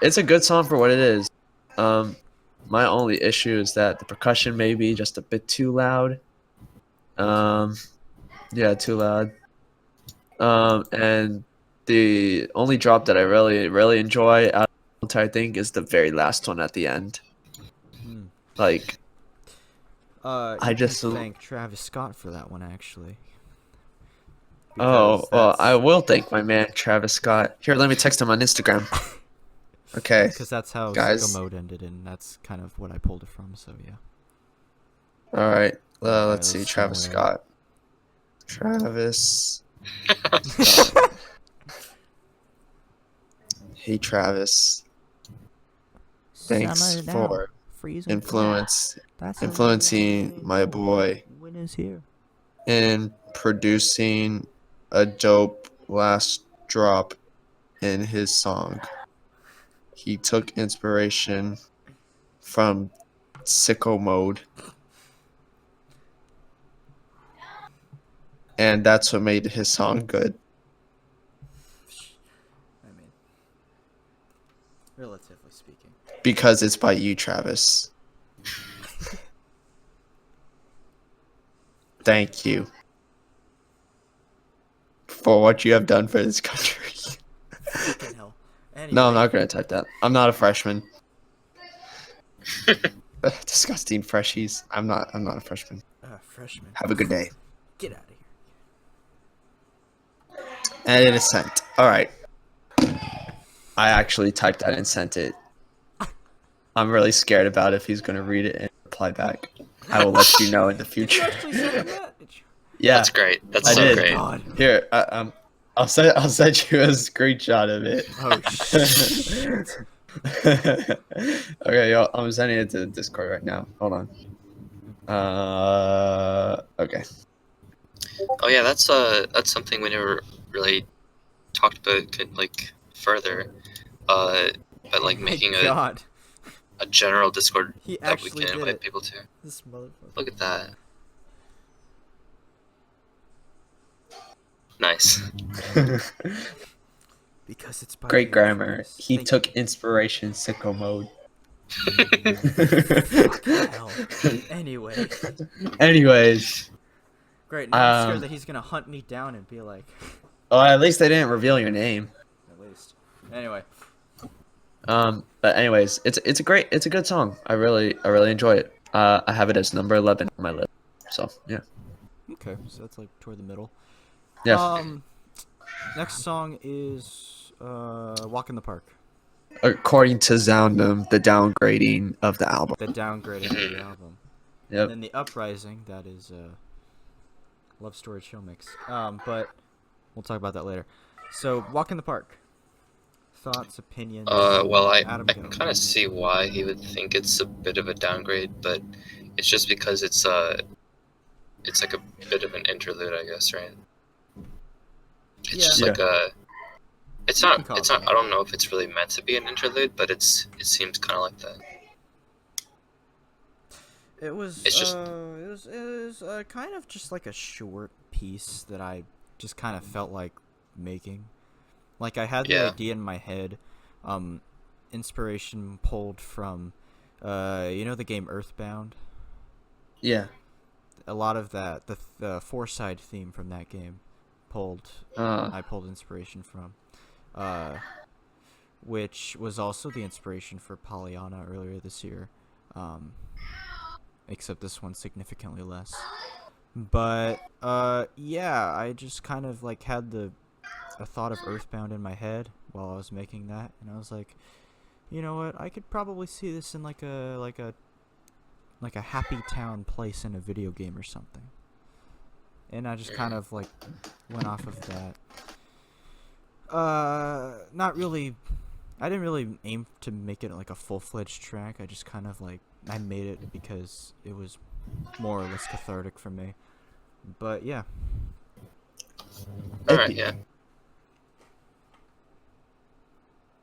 it's a good song for what it is. My only issue is that the percussion may be just a bit too loud. Yeah, too loud. And the only drop that I really enjoy out of the entire thing is the very last one at the end. Hmm. Like, You I can just thank Travis Scott for that one actually. oh Because well, I that's- will thank my man Travis Scott. Here, let me text him on Instagram. Okay, Because that's how guys. Sicko Mode ended, and that's kind of what I pulled it from. So yeah. All right. Alright, Let's see. let's Travis see. Scott. Travis. Scott. Hey Travis. Thanks Summer's down, for freezing influencing my boy Winter's here. in producing a dope last drop in his song. He took inspiration from Sicko Mode, and that's what made his song good. I mean, relatively speaking. Because it's by you, Travis. Thank you for what you have done for this country. Fucking hell. Anyway, No, I'm not going to type that. I'm not a freshman. Disgusting freshies. I'm not a freshman. Freshman. Have a good day. Get out of here. And it is sent. All right. I actually typed that and sent it. I'm really scared about if he's going to read it and reply back. I will let you know in the Did you future. actually send him that? Yeah. That's great. That's I so did. great. God. Here, I'll send you a screenshot of it. Oh shit. Okay, yo, I'm sending it to Discord right now. Hold on. Okay. Oh yeah, that's something we never really talked about like further. But like My making God. a general Discord He that we actually can did invite it. people to. This motherfucker. Look at that. Nice. Because it's by Great you, grammar. Travis. He Thank took inspiration Sicko Mode. you. Fucking hell. Anyway. Anyways, Great. Now I'm scared Um, that he's gonna hunt me down and be like, well, at least they didn't reveal your name. at least. Anyway. But anyways, it's a good song. I really enjoy it. I have it as number 11 on my list. So yeah, Okay, so that's like toward the middle. yeah. Next song is "Walk in the Park." According to Zoundum, the downgrading of the album. The downgrading of the album. Yep. And then the uprising, that is Love Story Chill Mix. But we'll talk about that later. So, Walk in the Park. Thoughts, opinions? Well, I Adam, I go. can kind of see why he would think it's a bit of a downgrade, but it's just because it's like a bit of an interlude, I guess, right? It's just Yeah. like a. It's You not. can call It's it not. that. I don't know if it's really meant to be an interlude, but it seems kind of like that. It was. It's just- It was kind of just like a short piece that I just kind of felt like making. Like I had the Yeah. idea in my head, inspiration pulled from, you know the game Earthbound. Yeah. A lot of that, the Four-Side theme from that game, I pulled inspiration from. which was also the inspiration for Pollyanna earlier this year, except this one's significantly less. But yeah, I just kind of like had a thought of Earthbound in my head while I was making that, and I was like, you know what? I could probably see this in like a happy town place in a video game or something. And I just kind of like went off of that. Not really. I didn't really aim to make it like a full-fledged track. I just kind of like I made it because it was more or less cathartic for me. But yeah. All right, yeah.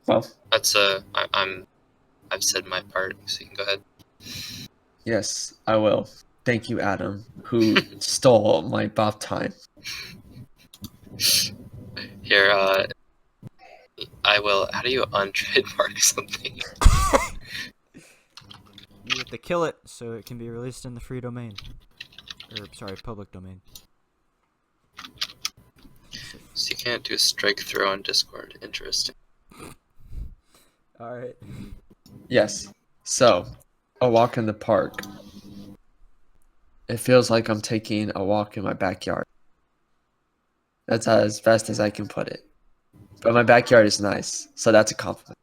Well, That's I've said my part, so you can go ahead. yes, I will. Thank you, Adam, who stole my bop time. Here, I will. How do you untrademark something? You have to kill it so it can be released in the free domain. Or, sorry, public domain. So you can't do a strike throw on Discord. Interesting. Alright. Yes. So, a walk in the park. It feels like I'm taking a walk in my backyard. That's as best as I can put it. But my backyard is nice, so that's a compliment.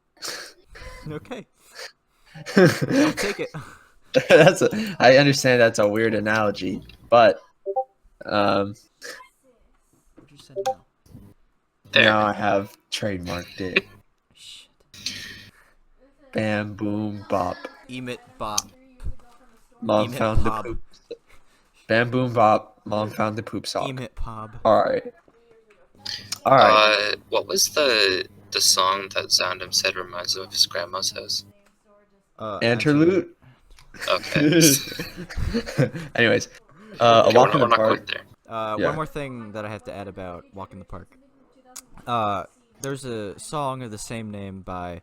Okay. I'll take it. I understand that's a weird analogy, but What'd you say now? There. now I have trademarked it. Shit. Bam, boom, bop. Emit bop. Mom Emit found the pob. poop. Bam, boom, bop. Mom found the poop sock. Emit pob. All right. All right. What was the song that Zandam said reminds him of his grandma's house? Interlude. Okay. Anyways, Okay, a walk in the we're not park. quite there. Yeah. One more thing that I have to add about Walk in the Park. There's a song of the same name by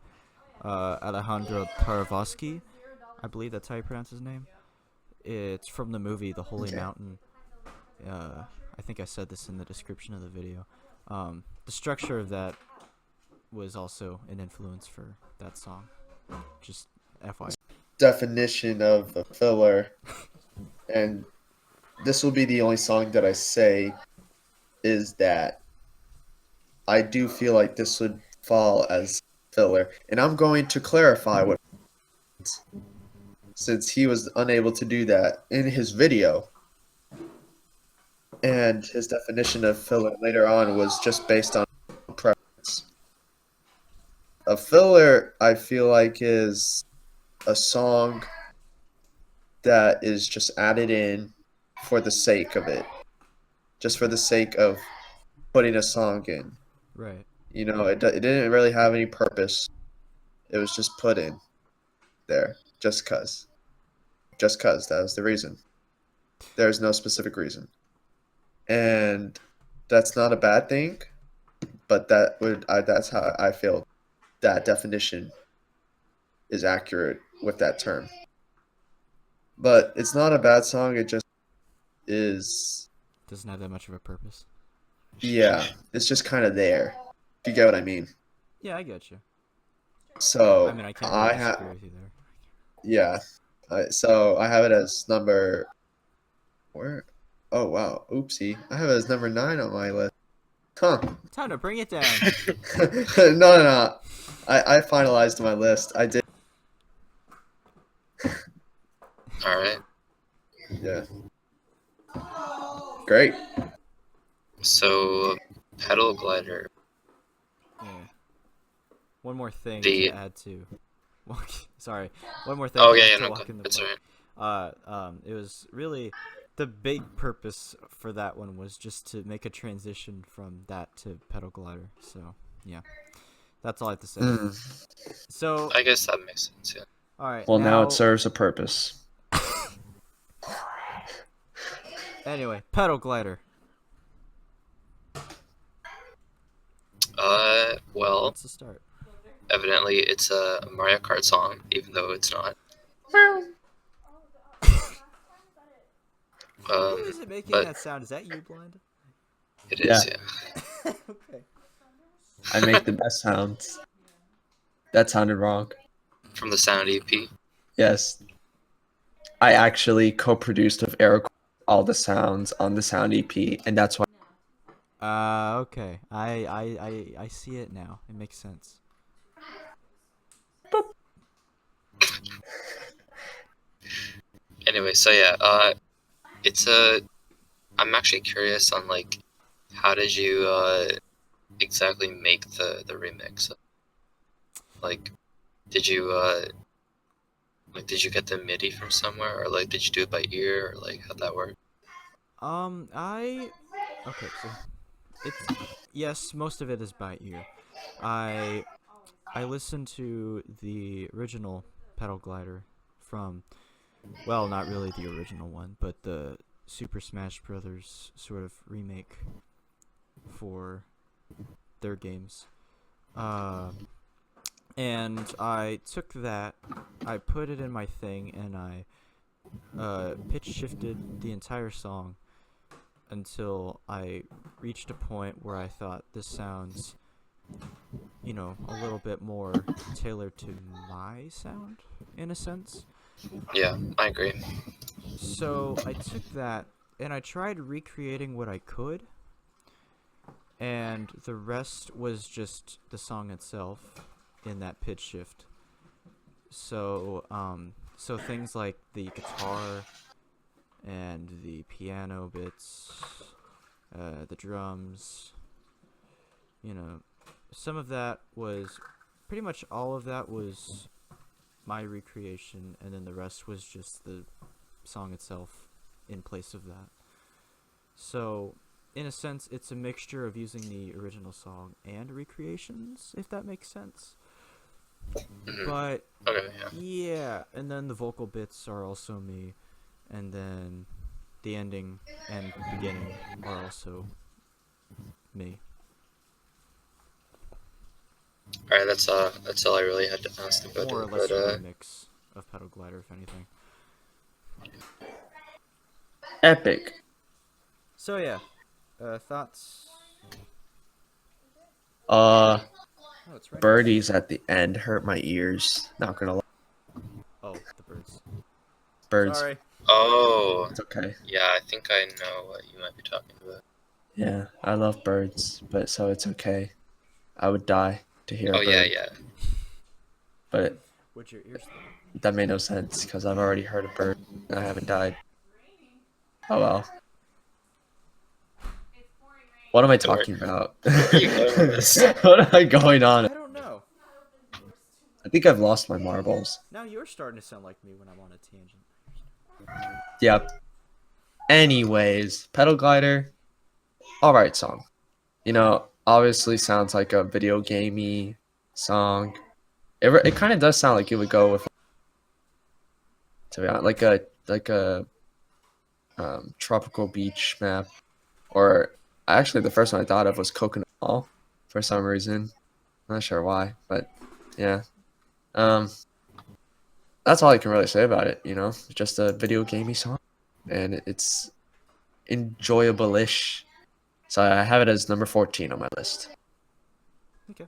Alejandro Paravosky. I believe that's how you pronounce his name. It's from the movie The Holy Mountain. I think I said this in the description of the video. The structure of that was also an influence for that song. Just FYI. Definition of a filler, and this will be the only song that I say, is that I do feel like this would fall as filler. And I'm going to clarify what, since he was unable to do that in his video. And his definition of filler later on was just based on preference. A filler, I feel like, is a song that is just added in for the sake of it. Just for the sake of putting a song in. Right. You know, it didn't really have any purpose. It was just put in there just cuz. Just cuz, that was the reason. There's no specific reason. And that's not a bad thing, but that's how I feel that definition is accurate with that term. But it's not a bad song, it just is, Doesn't have that much of a purpose. yeah, it's just kind of there. If you get what I mean. Yeah, I get you. So I mean, I can't really disagree with you there. yeah. So I have it as number, where? Oh wow, oopsie! I have it as number 9 on my list. Huh? Time to bring it down. No. I finalized my list. I did. All right. Yeah. Great. So, pedal glider. Yeah. One more thing The- to add to. Sorry. One more thing. Oh to yeah, add yeah, to no, Walk in the that's Park. alright. It was really the big purpose for that one was just to make a transition from that to pedal glider. So yeah, that's all I have to say. So I guess that makes sense. Yeah. all right. Well, now it serves a purpose. Anyway, pedal glider. Well, What's the start? evidently it's a Mario Kart song, even though it's not. Who is it making but- that sound? Is that you, Blind? It is, yeah. Okay. I make the best sounds. That sounded wrong. From the Sound EP. Yes. I actually co-produced with Eric all the sounds on the Sound EP, and that's why. Okay. I see it now. It makes sense. Anyway, so yeah, it's I'm actually curious on like how did you exactly make the remix? Like, did you like did you get the MIDI from somewhere, or like did you do it by ear, or like how'd that work? Okay, so it's yes, most of it is by ear. I I listened to the original pedal glider from, well, not really the original one, but the Super Smash Brothers sort of remake for their games. Uh, and I took that, I put it in my thing, and I pitch shifted the entire song until I reached a point where I thought this sounds, a little bit more tailored to my sound, in a sense. Yeah, I agree. So I took that and I tried recreating what I could, and the rest was just the song itself in that pitch shift. So things like the guitar and the piano bits, the drums, you know, some of that was, pretty much all of that was my recreation, and then the rest was just the song itself in place of that. So, in a sense, it's a mixture of using the original song and recreations, if that makes sense. Mhm. But Okay, yeah. yeah, and then the vocal bits are also me, and then the ending and beginning are also me. All right, that's all I really had to ask about More or it. less But a remix of Pedal Glider, if anything. Epic. So yeah, thoughts? Uh, Oh, it's right. birdies at the end hurt my ears. Not gonna lie. Oh, the birds. Birds. Sorry. oh, It's okay. yeah, I think I know what you might be talking about. Yeah, I love birds, but so it's okay. I would die to hear a Oh yeah, bird, yeah. but Would your ears though? that made no sense because I've already heard a bird and I haven't died. Oh well. What am I talking about? Where are you going with this? What am I going I on? don't know. I think I've lost my marbles. Now you're starting to sound like me when I'm on a tangent. Yep. Anyways, Pedal Glider, alright song. Obviously sounds like a video gamey song. It kind of does sound like it would go with, to be honest, like a tropical beach map, or actually the first one I thought of was Coconut Mall for some reason. I'm not sure why, but yeah. That's all I can really say about it. It's just a video gamey song, and it's enjoyable-ish. So I have it as number 14 on my list. Okay.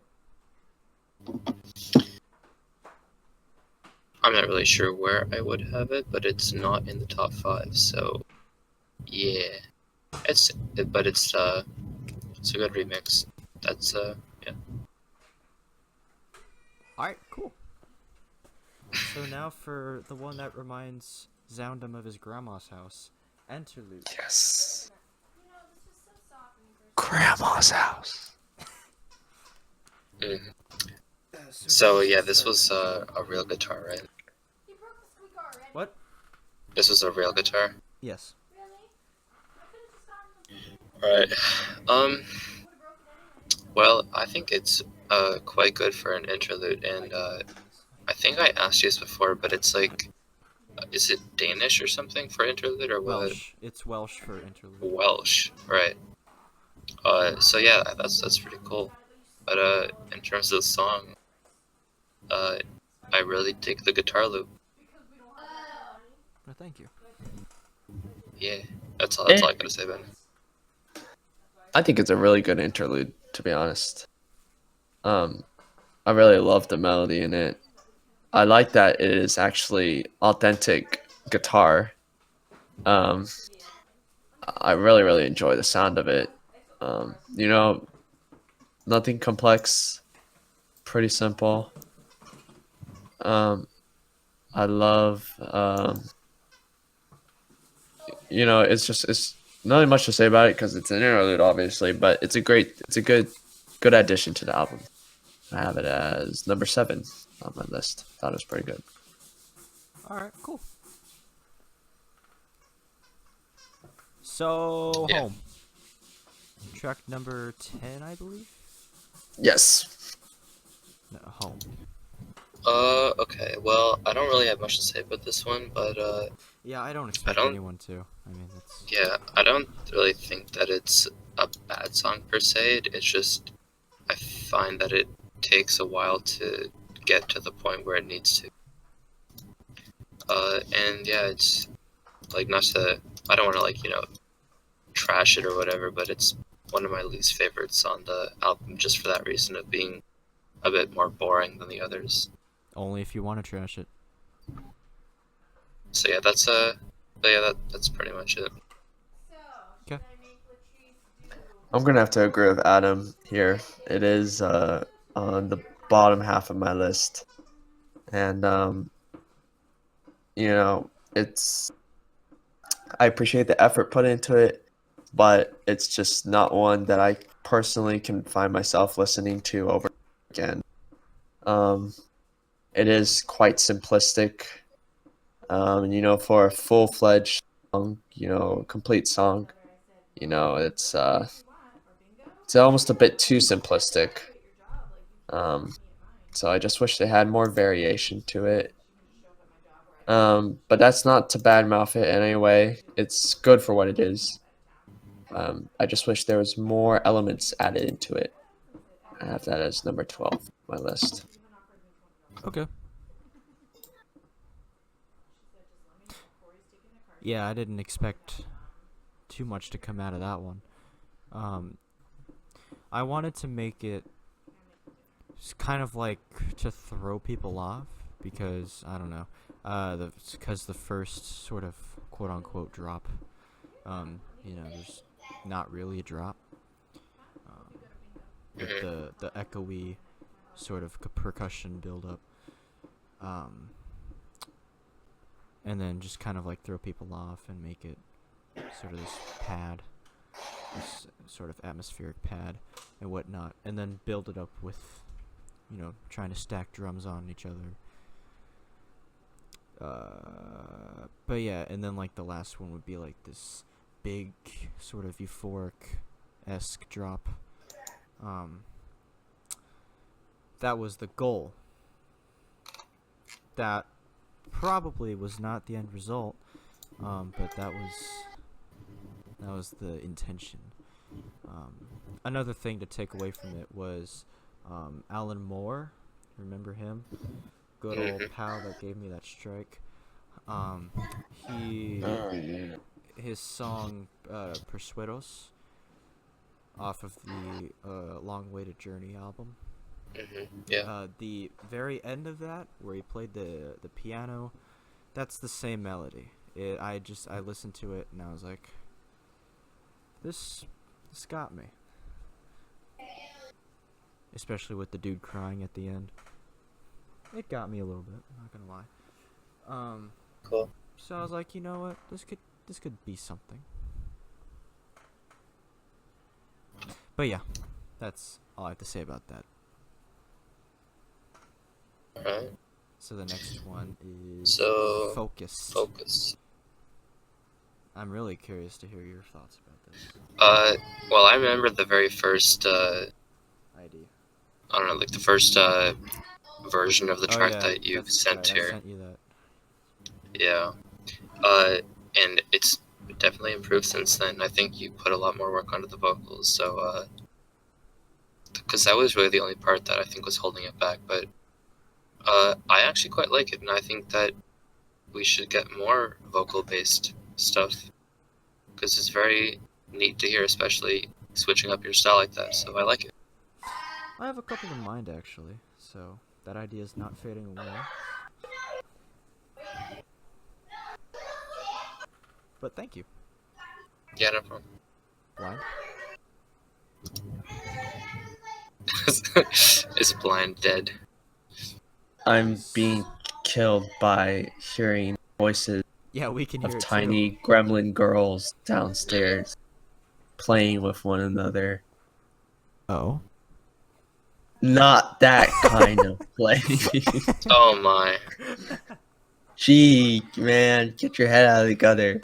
I'm not really sure where I would have it, but it's not in the top 5. So yeah, but it's a good remix. That's yeah. Alright, cool. So now for the one that reminds Zoundum of his grandma's house. Interlude. Yes. Grandma's house. Mhm. So yeah, this was a real guitar, right? What? This was a real guitar. Yes. Right. Well, I think it's quite good for an interlude, and I think I asked you this before, but it's like, is it Danish or something for interlude, or what? Welsh. It's Welsh for interlude. Welsh, right? So yeah, that's pretty cool. But in terms of the song, I really dig the guitar loop. Oh, thank you. Yeah, that's all I gotta say about it. I think it's a really good interlude, to be honest. I really love the melody in it. I like that it is actually authentic guitar. Um, I really, really enjoy the sound of it. You know, nothing complex, pretty simple. Um, I love, you know, it's not really much to say about it because it's an interlude, obviously, but it's a good addition to the album. I have it as number 7 on my list. Thought it was pretty good. All right, cool. So Yeah. home. Track number 10, I believe. Yes. No, home. Okay. Well, I don't really have much to say about this one, but Yeah, I don't I expect don't. anyone to. I mean, it's Yeah, I don't really think that it's a bad song per se. It's just I find that it takes a while to get to the point where it needs to. And yeah, it's like not to. I don't want to like trash it or whatever, but it's one of my least favorites on the album just for that reason of being a bit more boring than the others. only if you want to trash it. So yeah, that's pretty much it. Okay. I'm gonna have to agree with Adam here. It is on the bottom half of my list, and you know, it's I appreciate the effort put into it, but it's just not one that I personally can find myself listening to over again. Um, it is quite simplistic. You know, for a full-fledged song, you know, complete song, you know, it's almost a bit too simplistic. Um, so I just wish they had more variation to it. But that's not to badmouth it in any way. It's good for what it is. I just wish there was more elements added into it. I have that as number 12 on my list. Okay. Yeah, I didn't expect too much to come out of that one. I wanted to make it kind of like to throw people off because I don't know, because the first sort of quote unquote drop, there's not really a drop. With Mhm. the echoey sort of percussion build up, and then just kind of like throw people off and make it sort of this pad, this sort of atmospheric pad and whatnot, and then build it up with, trying to stack drums on each other. But yeah, and then like the last one would be like this big sort of euphoric-esque drop. That was the goal. That probably was not the end result, but that was the intention. Another thing to take away from it was Alan Moore. Remember him? Good old Mhm. pal that gave me that strike. He Yeah. his song Persuedos off of the Long-Awaited Journey album. Yeah. The very end of that, where he played the piano, that's the same melody. I listened to it and I was like, this got me. Especially with the dude crying at the end. It got me a little bit, I'm not gonna lie. Cool. So I was like, you know what, this could be something. But yeah, that's all I have to say about that. Alright. So the next one is So Focus. I'm really curious to hear your thoughts about this Well, I remember the very first idea. I don't know, like the first version of the Oh track yeah, that you that's sent right. I here. sent you that. Yeah. And it's definitely improved since then. I think you put a lot more work onto the vocals, so because that was really the only part that I think was holding it back. But I actually quite like it, and I think that we should get more vocal-based stuff because it's very neat to hear, especially switching up your style like that. So I like it. I have a couple in mind actually. So that idea is not fading away. But thank you. Yeah, no problem. Blind? Is blind dead? I'm being killed by hearing voices Yeah, we can hear of it tiny gremlin girls downstairs playing with one another. too. Oh. Not that kind of play. Oh my. Gee, man, get your head out of the gutter.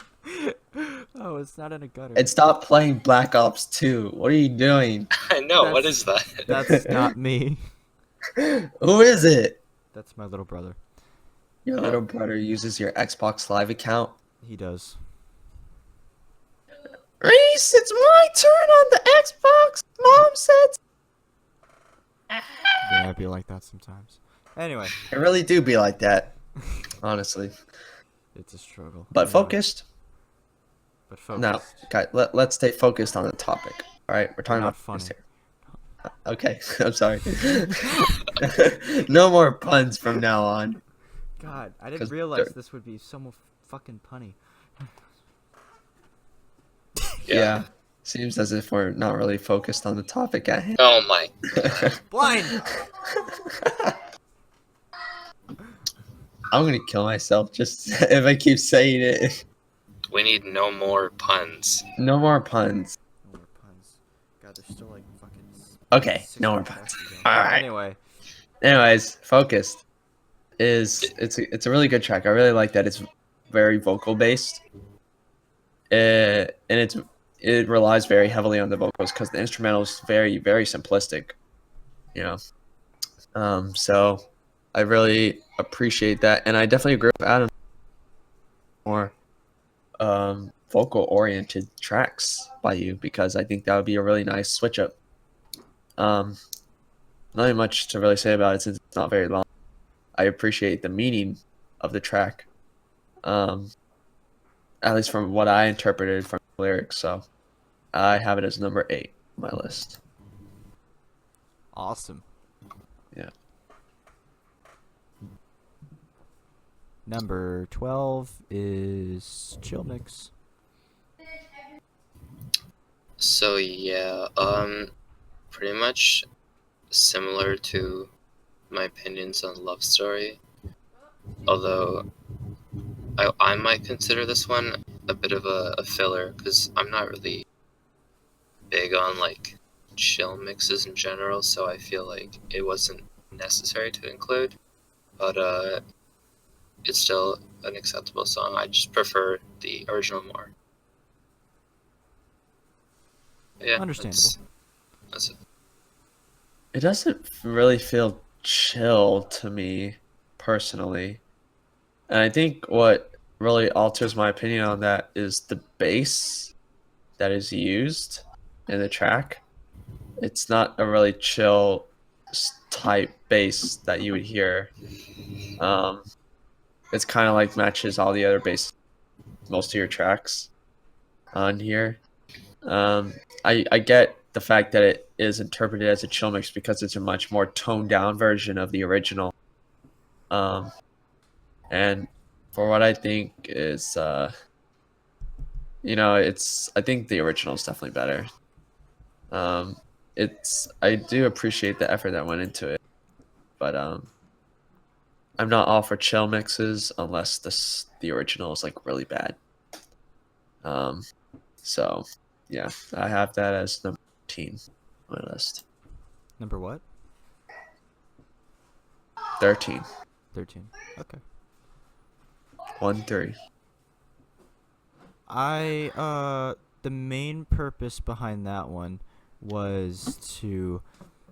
Oh, it's not in a gutter. And stop playing Black Ops 2. What are you doing? I know, what That's- is that? That's not me. Who is it? That's my little brother. Your little brother uses your Xbox Live account. He does. Reese, it's my turn on the Xbox. Mom said. Yeah, I'd be like that sometimes. Anyway, I really do be like that, honestly. it's a struggle. But Anyway, focused. But focused. No, guys, let's stay focused on the topic. All right, we're talking Not about funny. focus here. Okay, I'm sorry. No more puns from now on. God, I didn't 'Cause realize they're- this would be so fucking punny. Yeah. Seems as if we're not really focused on the topic at hand. Oh my. Blind! I'm gonna kill myself just if I keep saying it. We need no more puns. No more puns. No more puns. God, there's still like fucking. Okay, 60 no more podcasts puns. to go. All right. Anyway, Anyways, focused it's a really good track. I really like that it's very vocal based. And it relies very heavily on the vocals because the instrumental is very, very simplistic. You know. So I really appreciate that, and I definitely agree with Adam. More vocal oriented tracks by you because I think that would be a really nice switch up. Not much to really say about it since it's not very long. I appreciate the meaning of the track, at least from what I interpreted from the lyrics. So I have it as number 8 on my list. awesome. Yeah. Number 12 is Chill Mix. So yeah, pretty much similar to my opinions on Love Story. Although I might consider this one a bit of a filler because I'm not really big on like chill mixes in general, so I feel like it wasn't necessary to include. But it's still an acceptable song. I just prefer the original more. Yeah, Understandable. That's it. It doesn't really feel chill to me personally. And I think what really alters my opinion on that is the bass that is used in the track. It's not a really chill type bass that you would hear. It's kind of like matches all the other bass, most of your tracks on here. I get the fact that it is interpreted as a chill mix because it's a much more toned down version of the original. And for what I think is, I think the original is definitely better. I do appreciate the effort that went into it, but I'm not all for chill mixes unless the original is like really bad. So yeah, I have that as number 13 on my list. Number what? 13. 13. Okay. 1-3. The main purpose behind that one was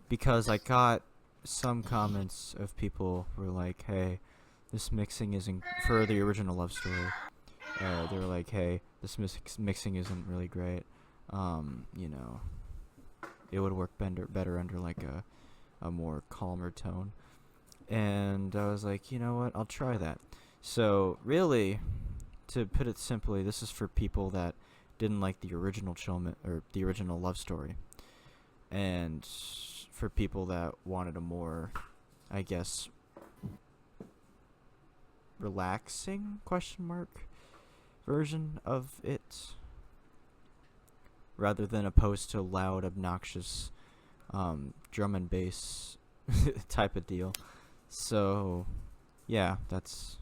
because I got some comments of people who were like, hey, this mixing isn't, for the original Love Story, they were like, hey, this mixing isn't really great. It would work better under like a more calmer tone. And I was like, you know what, I'll try that. So really, to put it simply, this is for people that didn't like the original or the original Love Story, and for people that wanted a more I guess, relaxing question mark version of it, rather than opposed to loud, obnoxious drum and bass type of deal. So, yeah, that's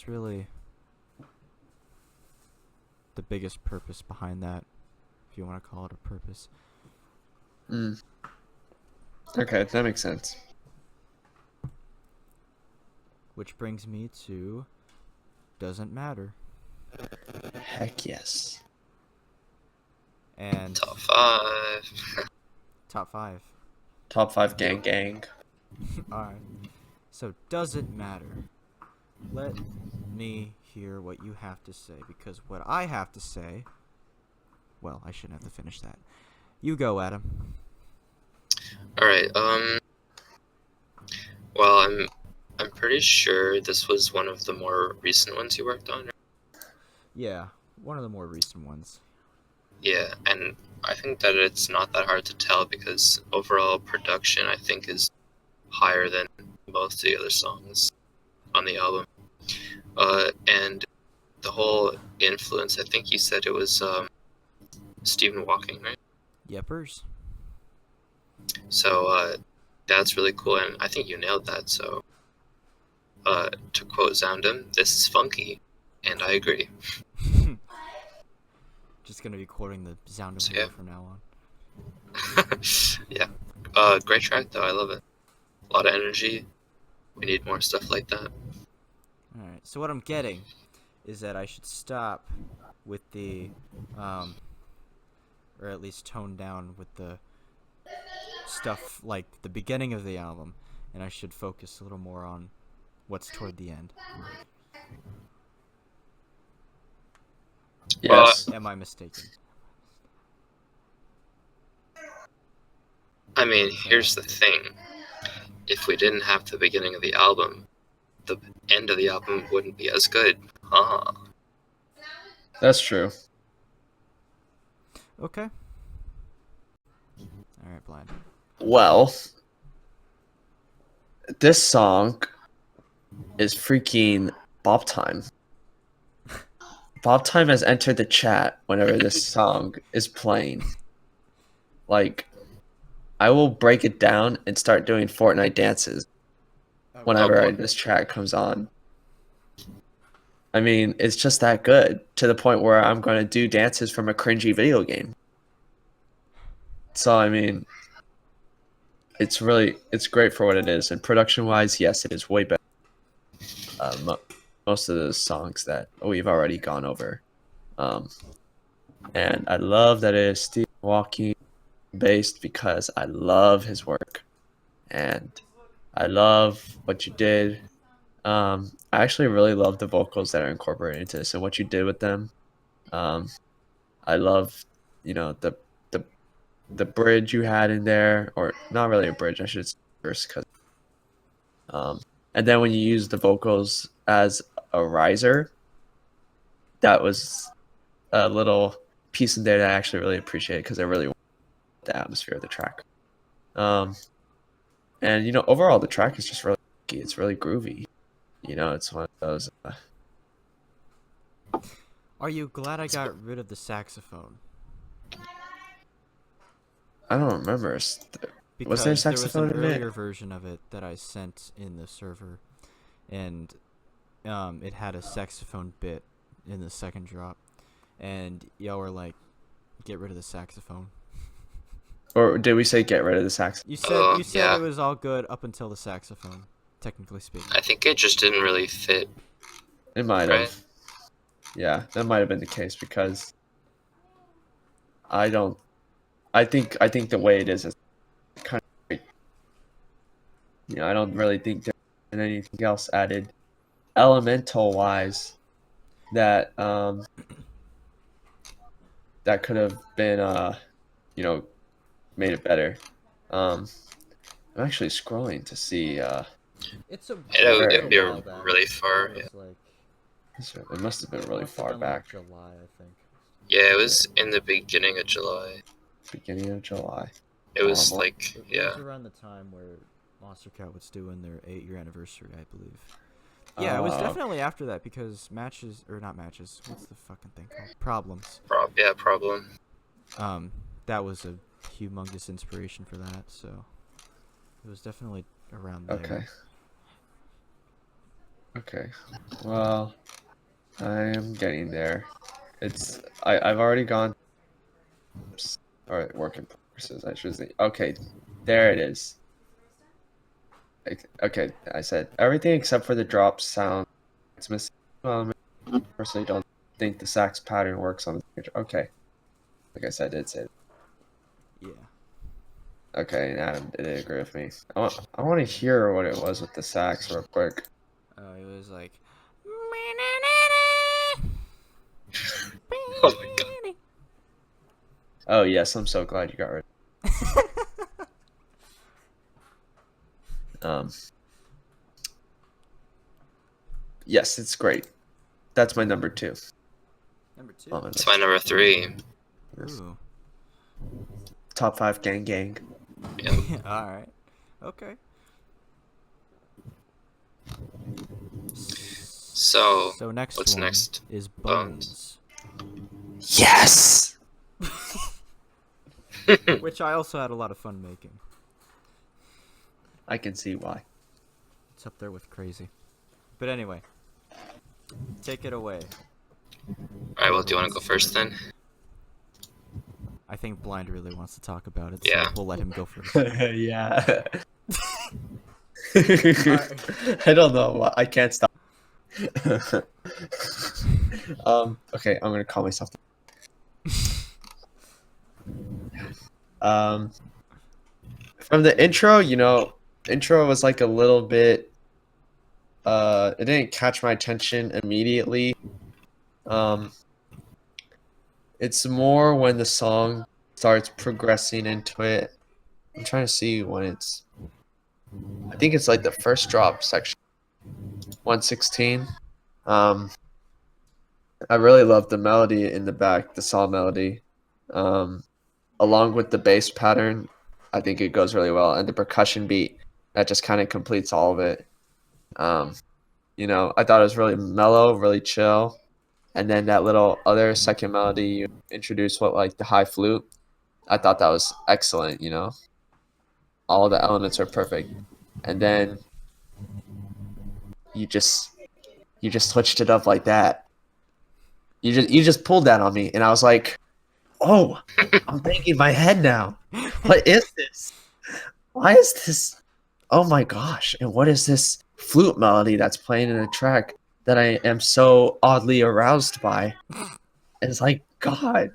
really the biggest purpose behind that, if you want to call it a purpose. Mm. Okay, that makes sense. Which brings me to Doesn't Matter. Heck yes. And Top 5. top 5. Top 5 gang gang. Alright. So, Doesn't Matter. Let me hear what you have to say, because what I have to say... Well, I shouldn't have to finish that. You go, Adam. Alright, well, I'm pretty sure this was one of the more recent ones you worked on. Yeah, one of the more recent ones. Yeah, and I think that it's not that hard to tell because overall production, I think, is higher than most of the other songs on the album. And the whole influence, I think you said it was Stephen Hawking, right? Yepers. So that's really cool, and I think you nailed that. So to quote Zoundham, this is funky, and I agree. Just gonna be quoting the sound of So, more yeah. from now on. Yeah. Great track, though. I love it. A lot of energy. We need more stuff like that. Alright, so what I'm getting is that I should stop with the, or at least tone down with the stuff like the beginning of the album, and I should focus a little more on what's toward the end. Yes. Am I mistaken? I mean, here's the thing. If we didn't have the beginning of the album, the end of the album wouldn't be as good. That's true. Okay. Alright, Blind. Well, this song is freaking Bob Time. Bob Time has entered the chat whenever this song is playing. Like, I will break it down and start doing Fortnite dances whenever boy. this track comes on. I mean, it's just that good to the point where I'm going to do dances from a cringy video game. So, I mean, it's great for what it is. And production-wise, yes, it is way better. Most of the songs that we've already gone over. And I love that it is Steve Hawking based because I love his work. And I love what you did. I actually really love the vocals that are incorporated into this and what you did with them. I love, the bridge you had in there, or not really a bridge, I should say verse, because and then when you use the vocals as a riser, that was a little piece in there that I actually really appreciate because I really want the atmosphere of the track. And overall the track is just really funky. It's really groovy. It's one of those. Are you glad I got rid of the saxophone? I don't remember. Because Was there a there saxophone was an in it? earlier version of it that I sent in the server, and it had a saxophone bit in the second drop, and y'all were like, "Get rid of the saxophone." Or did we say get rid of the saxophone? You said Yeah. it was all good up until the saxophone, technically speaking. I think it just didn't really fit. It might Right. have. Yeah, that might have been the case because I think the way it is kind of great. I don't really think there's anything else added elemental wise that that could have been made it better. I'm actually scrolling to see It's a It'd be while back. really far. It Yeah. was like it must have been really must have far been like back. July, I think. Yeah, it was in the beginning of July. Beginning of July. It was Normal. like, It yeah. was around the time where Monster Cat was doing their 8-year anniversary, I believe. Yeah, it was definitely after that because not matches. What's the fucking thing called? Problems. Problem. That was a humongous inspiration for that. So it was definitely around there. Okay. Okay. Well, I am getting there. I've already gone. All right, work in progress. I should say. Okay, there it is. Okay, I said everything except for the drop sound. It's missing. I personally don't think the sax pattern works on the stage. Okay, like I said, I did say it. Yeah. Okay, and Adam did agree with me. I want to hear what it was with the sax real quick. It was like. Oh my god. Oh yes, I'm so glad you got rid. Yes, it's great. That's my number 2. Number 2. Oh, It's my number 3. Ooh. Top 5 gang. Yeah. All right. Okay. So next what's one next? is Bones. Bones, Yes. which I also had a lot of fun making. I can see why. It's up there with Crazy. But anyway, take it away. Alright, well, do you want to go first then? I think Blind really wants to talk about it, Yeah. so we'll let him go first. Yeah. I don't know why. I can't stop. Okay, I'm gonna call myself. From the intro, intro was like a little bit. It didn't catch my attention immediately. It's more when the song starts progressing into it. I'm trying to see when it's. I think it's like the first drop section, 116. I really love the melody in the back, the saw melody, along with the bass pattern. I think it goes really well, and the percussion beat that just kind of completes all of it. I thought it was really mellow, really chill, and then that little other second melody you introduced, like the high flute. I thought that was excellent. All the elements are perfect, and then you just switched it up like that. You just pulled that on me, and I was like, "Oh, I'm thinking in my head now. What is this? Why is this? Oh my gosh! And what is this flute melody that's playing in a track that I am so oddly aroused by?" And it's like, God,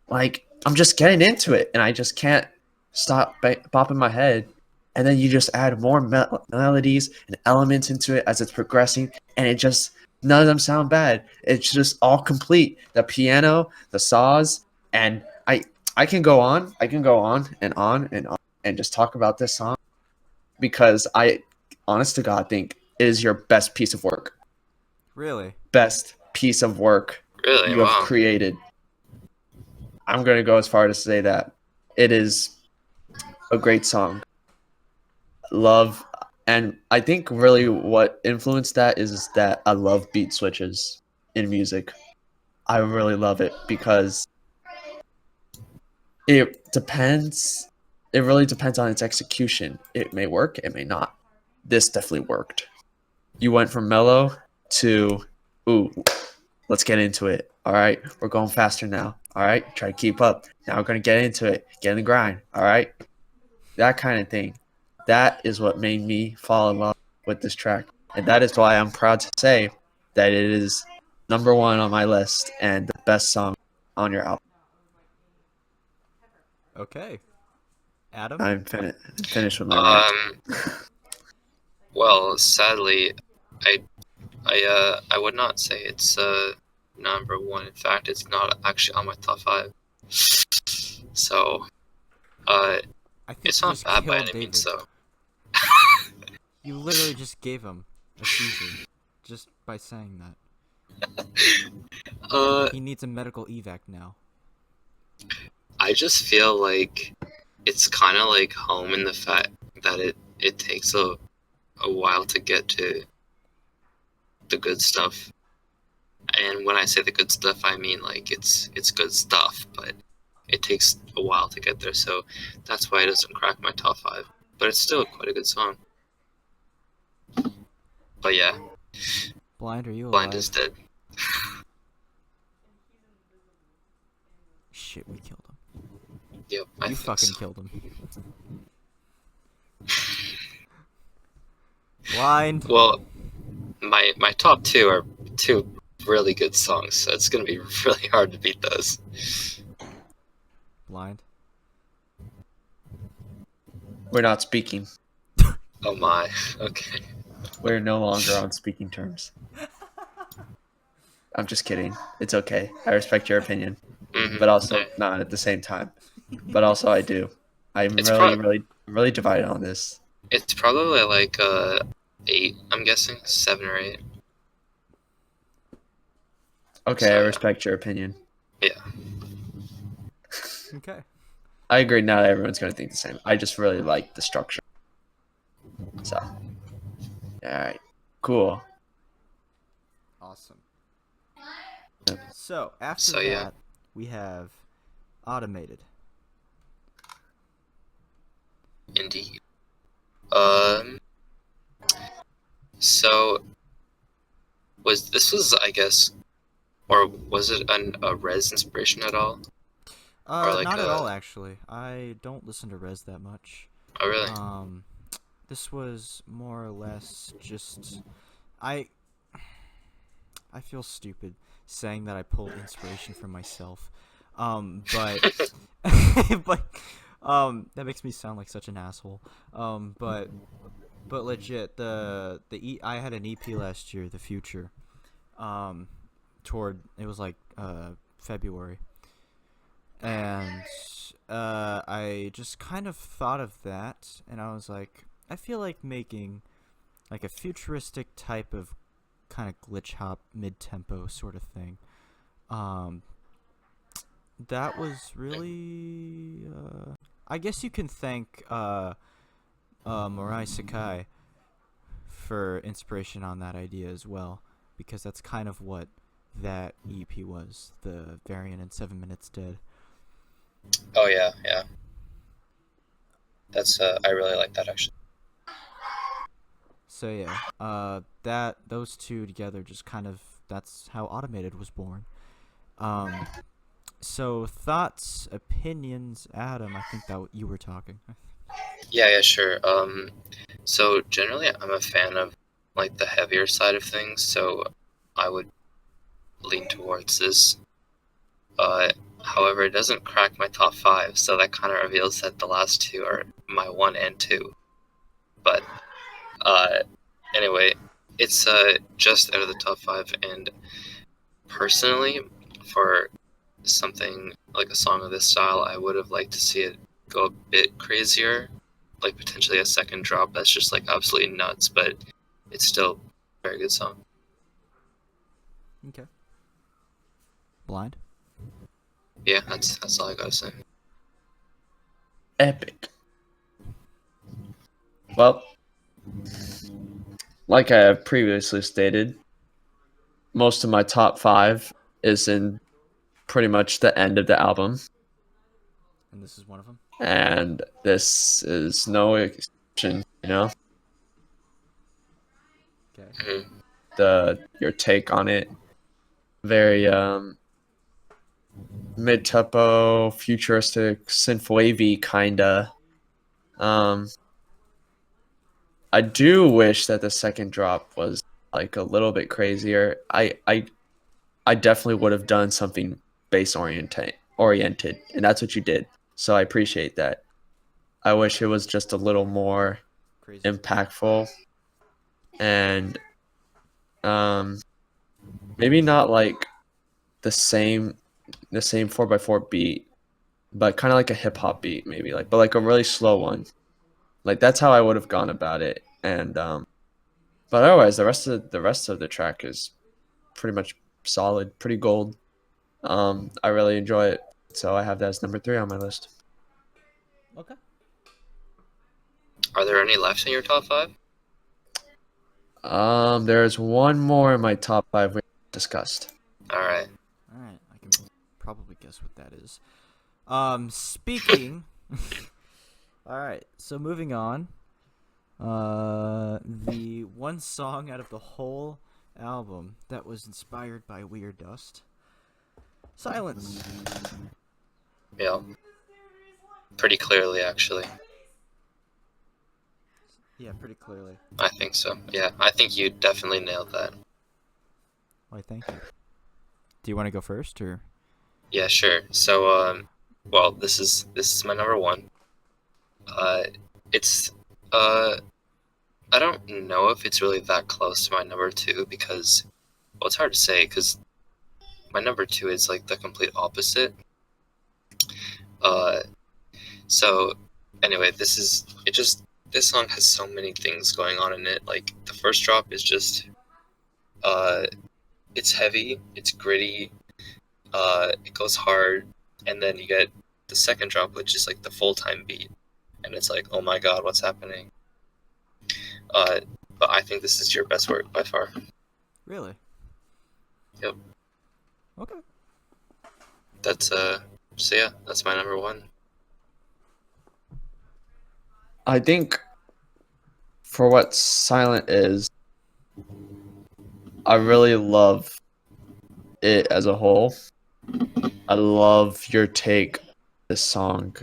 like I'm just getting into it, and I just can't stop bopping my head. And then you just add more melodies and elements into it as it's progressing, and it just none of them sound bad. It's just all complete. The piano, the saws, and I can go on. I can go on and on and on and just talk about this song because I, honest to God, think it is your best piece of work. Really? Best piece of work Really? you have Wow. created. I'm going to go as far to say that it is a great song. Love, and I think really what influenced that is that I love beat switches in music. I really love it because it depends. It really depends on its execution. It may work, it may not. This definitely worked. You went from mellow to, ooh, let's get into it. All right, we're going faster now. All right, try to keep up. Now we're gonna get into it, get in the grind. All right, that kind of thing. That is what made me fall in love with this track, and that is why I'm proud to say that it is number 1 on my list and the best song on your album. Okay. Adam? I'm finished with my rant. Well, sadly, I would not say it's number 1. In fact, it's not actually on my top 5. So, I think it's you not just bad by killed any means. David. So, You literally just gave him a seizure just by saying that. He needs a medical evac now. I just feel like it's kind of like home in the fact that it takes a while to get to the good stuff. And when I say the good stuff, I mean like it's good stuff, but it takes a while to get there. So that's why it doesn't crack my top 5. But it's still quite a good song. But yeah, Blind, are you Blind alive? is dead. Shit, we killed him. Yep, I You think fucking so. killed him. Blind. Well, my top 2 are 2 really good songs, so it's gonna be really hard to beat those. Blind. We're not speaking. Oh my. Okay. We're no longer on speaking terms. I'm just kidding. It's okay. I respect your opinion, but also not at the same time. But also I do. I'm It's really divided on this. It's probably like 8. I'm guessing 7 or 8. Okay, So, I yeah. respect your opinion. Yeah. Okay. I agree. Not everyone's going to think the same. I just really like the structure. So, all right, cool. Awesome. Yep. So after So, that, yeah. we have Automated. Indeed. So was I guess, or was it a Res inspiration at all? Or like Not at all actually. I don't listen to Res that much. Oh really? This was more or less just I feel stupid saying that I pulled inspiration from myself. But but that makes me sound like such an asshole. But legit, I had an EP last year, The Future. It was like February. And I just kind of thought of that, and I was like, I feel like making like a futuristic type of kind of glitch hop mid-tempo sort of thing. That was really I guess you can thank Morai Sakai for inspiration on that idea as well, because that's kind of what that EP was, the variant in 7 Minutes Dead. Oh yeah. That's I really like that actually. So yeah, those two together just kind of, that's how Automated was born. So thoughts, opinions, Adam, I think that you were talking. Yeah, sure. So generally I'm a fan of like the heavier side of things, so I would lean towards this. However, it doesn't crack my top 5, so that kind of reveals that the last 2 are my 1 and 2. But anyway, it's just out of the top 5, and personally, for something like a song of this style, I would have liked to see it go a bit crazier, like potentially a second drop that's just like absolutely nuts, but it's still a very good song. Okay. Blind? Yeah, that's all I gotta say. Epic. Well, like I have previously stated, most of my top 5 is in pretty much the end of the album, And this is one of them? and this is no exception. Okay. Your take on it, very mid-tempo, futuristic, synth-wavy kinda. I do wish that the second drop was like a little bit crazier. I definitely would have done something bass oriented, and that's what you did. So I appreciate that. I wish it was just a little more Crazy. impactful, and maybe not like the same 4x4 beat, but kind of like a hip hop beat, maybe but like a really slow one. Like that's how I would have gone about it. And but otherwise, the rest of the track is pretty much solid, pretty gold. I really enjoy it, so I have that as number 3 on my list. Okay. Are there any left in your top 5? There's one more in my top 5 we discussed. All right. All right, I can probably guess what that is. Speaking. All right, so moving on. The one song out of the whole album that was inspired by Weird Dust. Silence. Yeah. Pretty clearly, actually. Yeah, pretty clearly. I think so. Yeah, I think you definitely nailed that. Why, thank you. Do you want to go first, or? Yeah, sure. So, well, this is my number 1. Uh, it's I don't know if it's really that close to my number 2 because, well, it's hard to say because my number 2 is like the complete opposite. Uh, so anyway, this song has so many things going on in it. Like the first drop is just, uh, it's heavy, it's gritty, it goes hard, and then you get the second drop, which is like the full time beat, and it's like, oh my god, what's happening? Uh, but I think this is your best work by far. Really? Yep. Okay. So yeah, that's my number 1. I think for what Silent is, I really love it as a whole. I love your take on this song.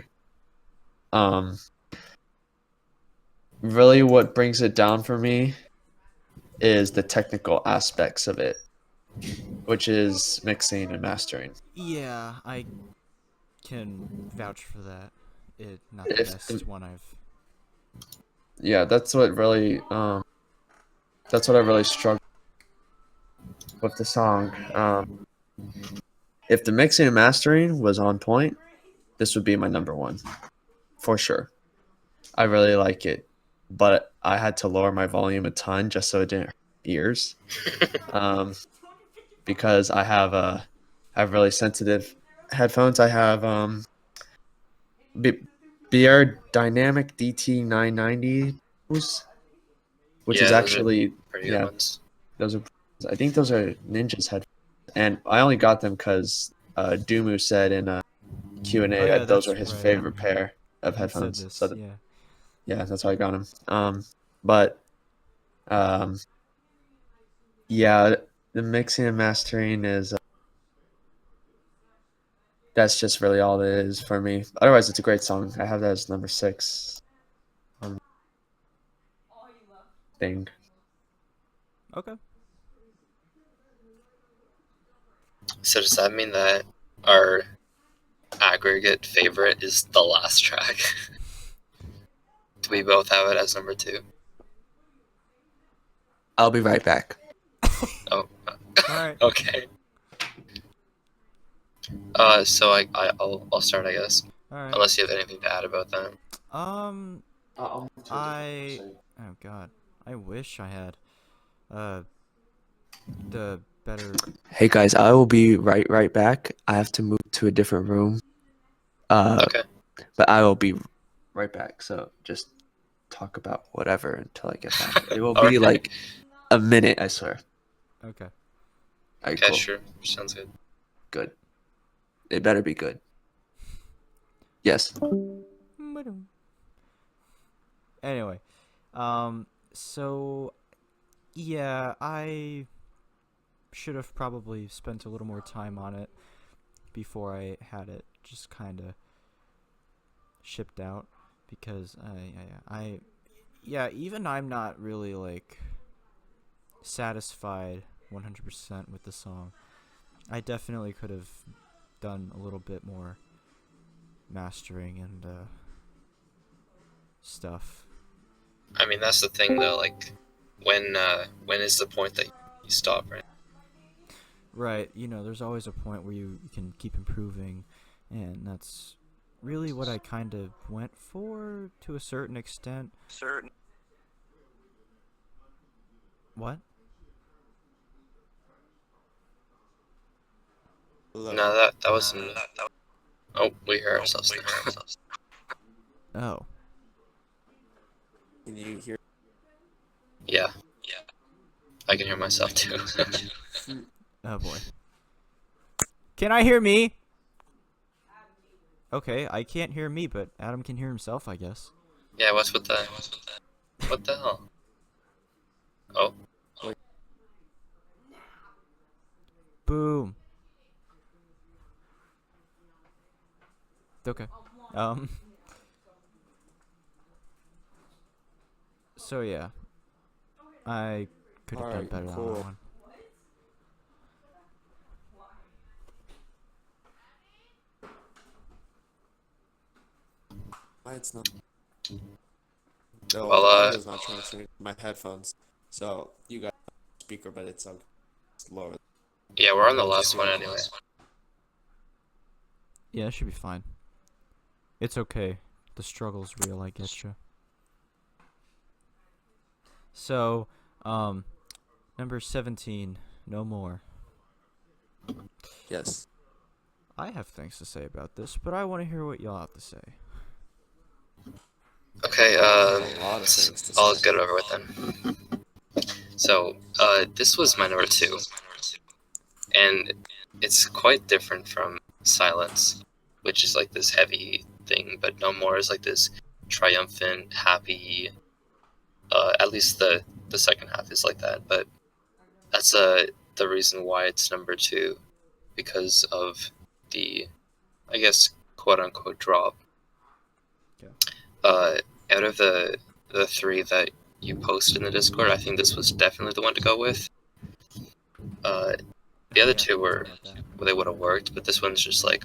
Really what brings it down for me is the technical aspects of it, which is mixing and mastering. Yeah, I can vouch for that. It not the If best the- one I've. Yeah, that's what I really struggle with the song. If the mixing and mastering was on point, this would be my number 1 for sure. I really like it, but I had to lower my volume a ton just so it didn't hurt my ears. Because I have really sensitive headphones. I have BR Dynamic DT990, which is Yeah, those are actually pretty good ones. those are I think those are Ninja's headphones, and I only got them because Dumu said in a Q&A Oh, yeah, that those that's are his right. favorite pair of He said headphones. this. So Yeah. yeah, that's why I got them. But yeah, the mixing and mastering is that's just really all it is for me. Otherwise, it's a great song. I have that as number 6 thing. Okay. So does that mean that our aggregate favorite is the last track? Do we both have it as number 2? I'll be right back. Oh, All right. okay. So I'll start, I guess. All right. Unless you have anything to add about that. I. Oh God. I wish I had. The better. Hey guys, I will be right back. I have to move to a different room. Okay. But I will be right back. So just talk about whatever until I get back. It will be Okay. like a minute, I swear. Okay. All right, Okay, cool. sure. Sounds good. Good. It better be good. Yes. Anyway, so yeah, I should have probably spent a little more time on it before I had it just kind of shipped out because even I'm not really like satisfied 100% with the song. I definitely could have done a little bit more mastering and stuff. I mean, that's the thing though. Like, when is the point that you stop? Right. Right, there's always a point where you can keep improving, and that's really what I kind of went for to a certain extent. What? No, that wasn't. Oh, we hear ourselves now. Oh. Can you hear? Yeah. I can hear myself too. Oh boy. Can I hear me? Okay, I can't hear me, but Adam can hear himself, I guess. Yeah, what's with that? What the hell? Oh, Boom. Okay. Um. So yeah, I could have done Alright, better on cool. that one. Why it's not? No, well, the audio's not transferring to my headphones. So you got speaker, but it's lower. yeah, we're on the last one anyway. Yeah, it should be fine. It's okay. The struggle's real, I getcha. So, number 17, No More. Yes. I have things to say about this, but I want to hear what y'all have to say. Okay, A lot of things to I'll say. get it over with then. So, this was my number 2, and it's quite different from Silence, which is like this heavy thing, but No More is like this triumphant, happy. At least the second half is like that, but that's the reason why it's number 2, because of the, I guess, quote unquote drop. Yeah. Out of the 3 that you posted in the Discord, I think this was definitely the one to go with. The other 2 were they would have worked, but this one's just like,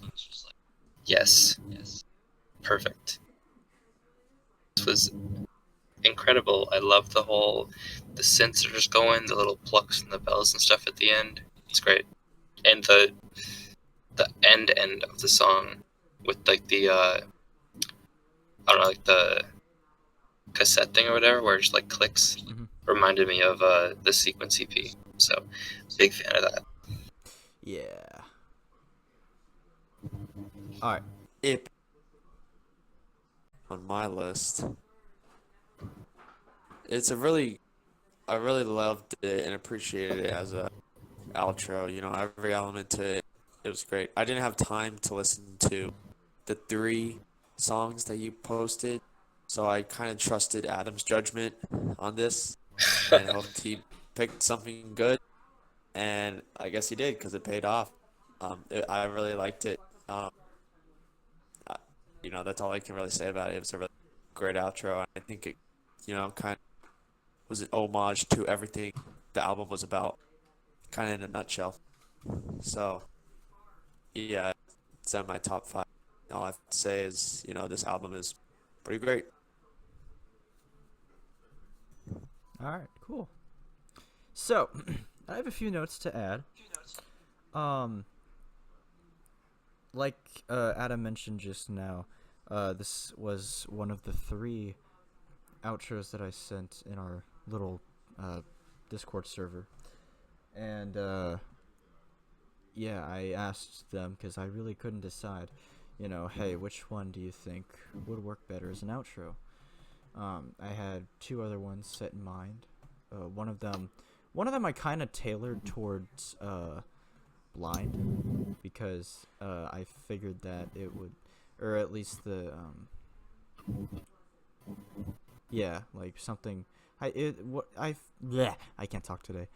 yes, perfect. This was incredible. I love the synths are just going, the little plucks and the bells and stuff at the end. It's great, and the end of the song with like the I don't know, like the cassette thing or whatever, where it just like clicks, reminded me of the Sequence EP. So, big fan of that. Yeah. Alright. It on my list. It's I really loved it and appreciated it as a outro. You know, every element to it, it was great. I didn't have time to listen to the 3 songs that you posted, so I kind of trusted Adam's judgment on this and hoped he picked something good. And I guess he did because it paid off. I really liked it. I- you know, that's all I can really say about it. It was a really great outro. I think it, you know, kind of was an homage to everything the album was about, kind of in a nutshell. So, yeah, it's in my top 5. All I have to say is, you know, this album is pretty great. Alright, cool. So, I have a few notes to add. Like Adam mentioned just now, this was one of the 3 outros that I sent in our little Discord server. And yeah, I asked them because I really couldn't decide, you know, hey, which one do you think would work better as an outro? I had 2 other ones set in mind. One of them I kind of tailored towards Blind, because I figured that it would, or at least the yeah, like something I can't talk today.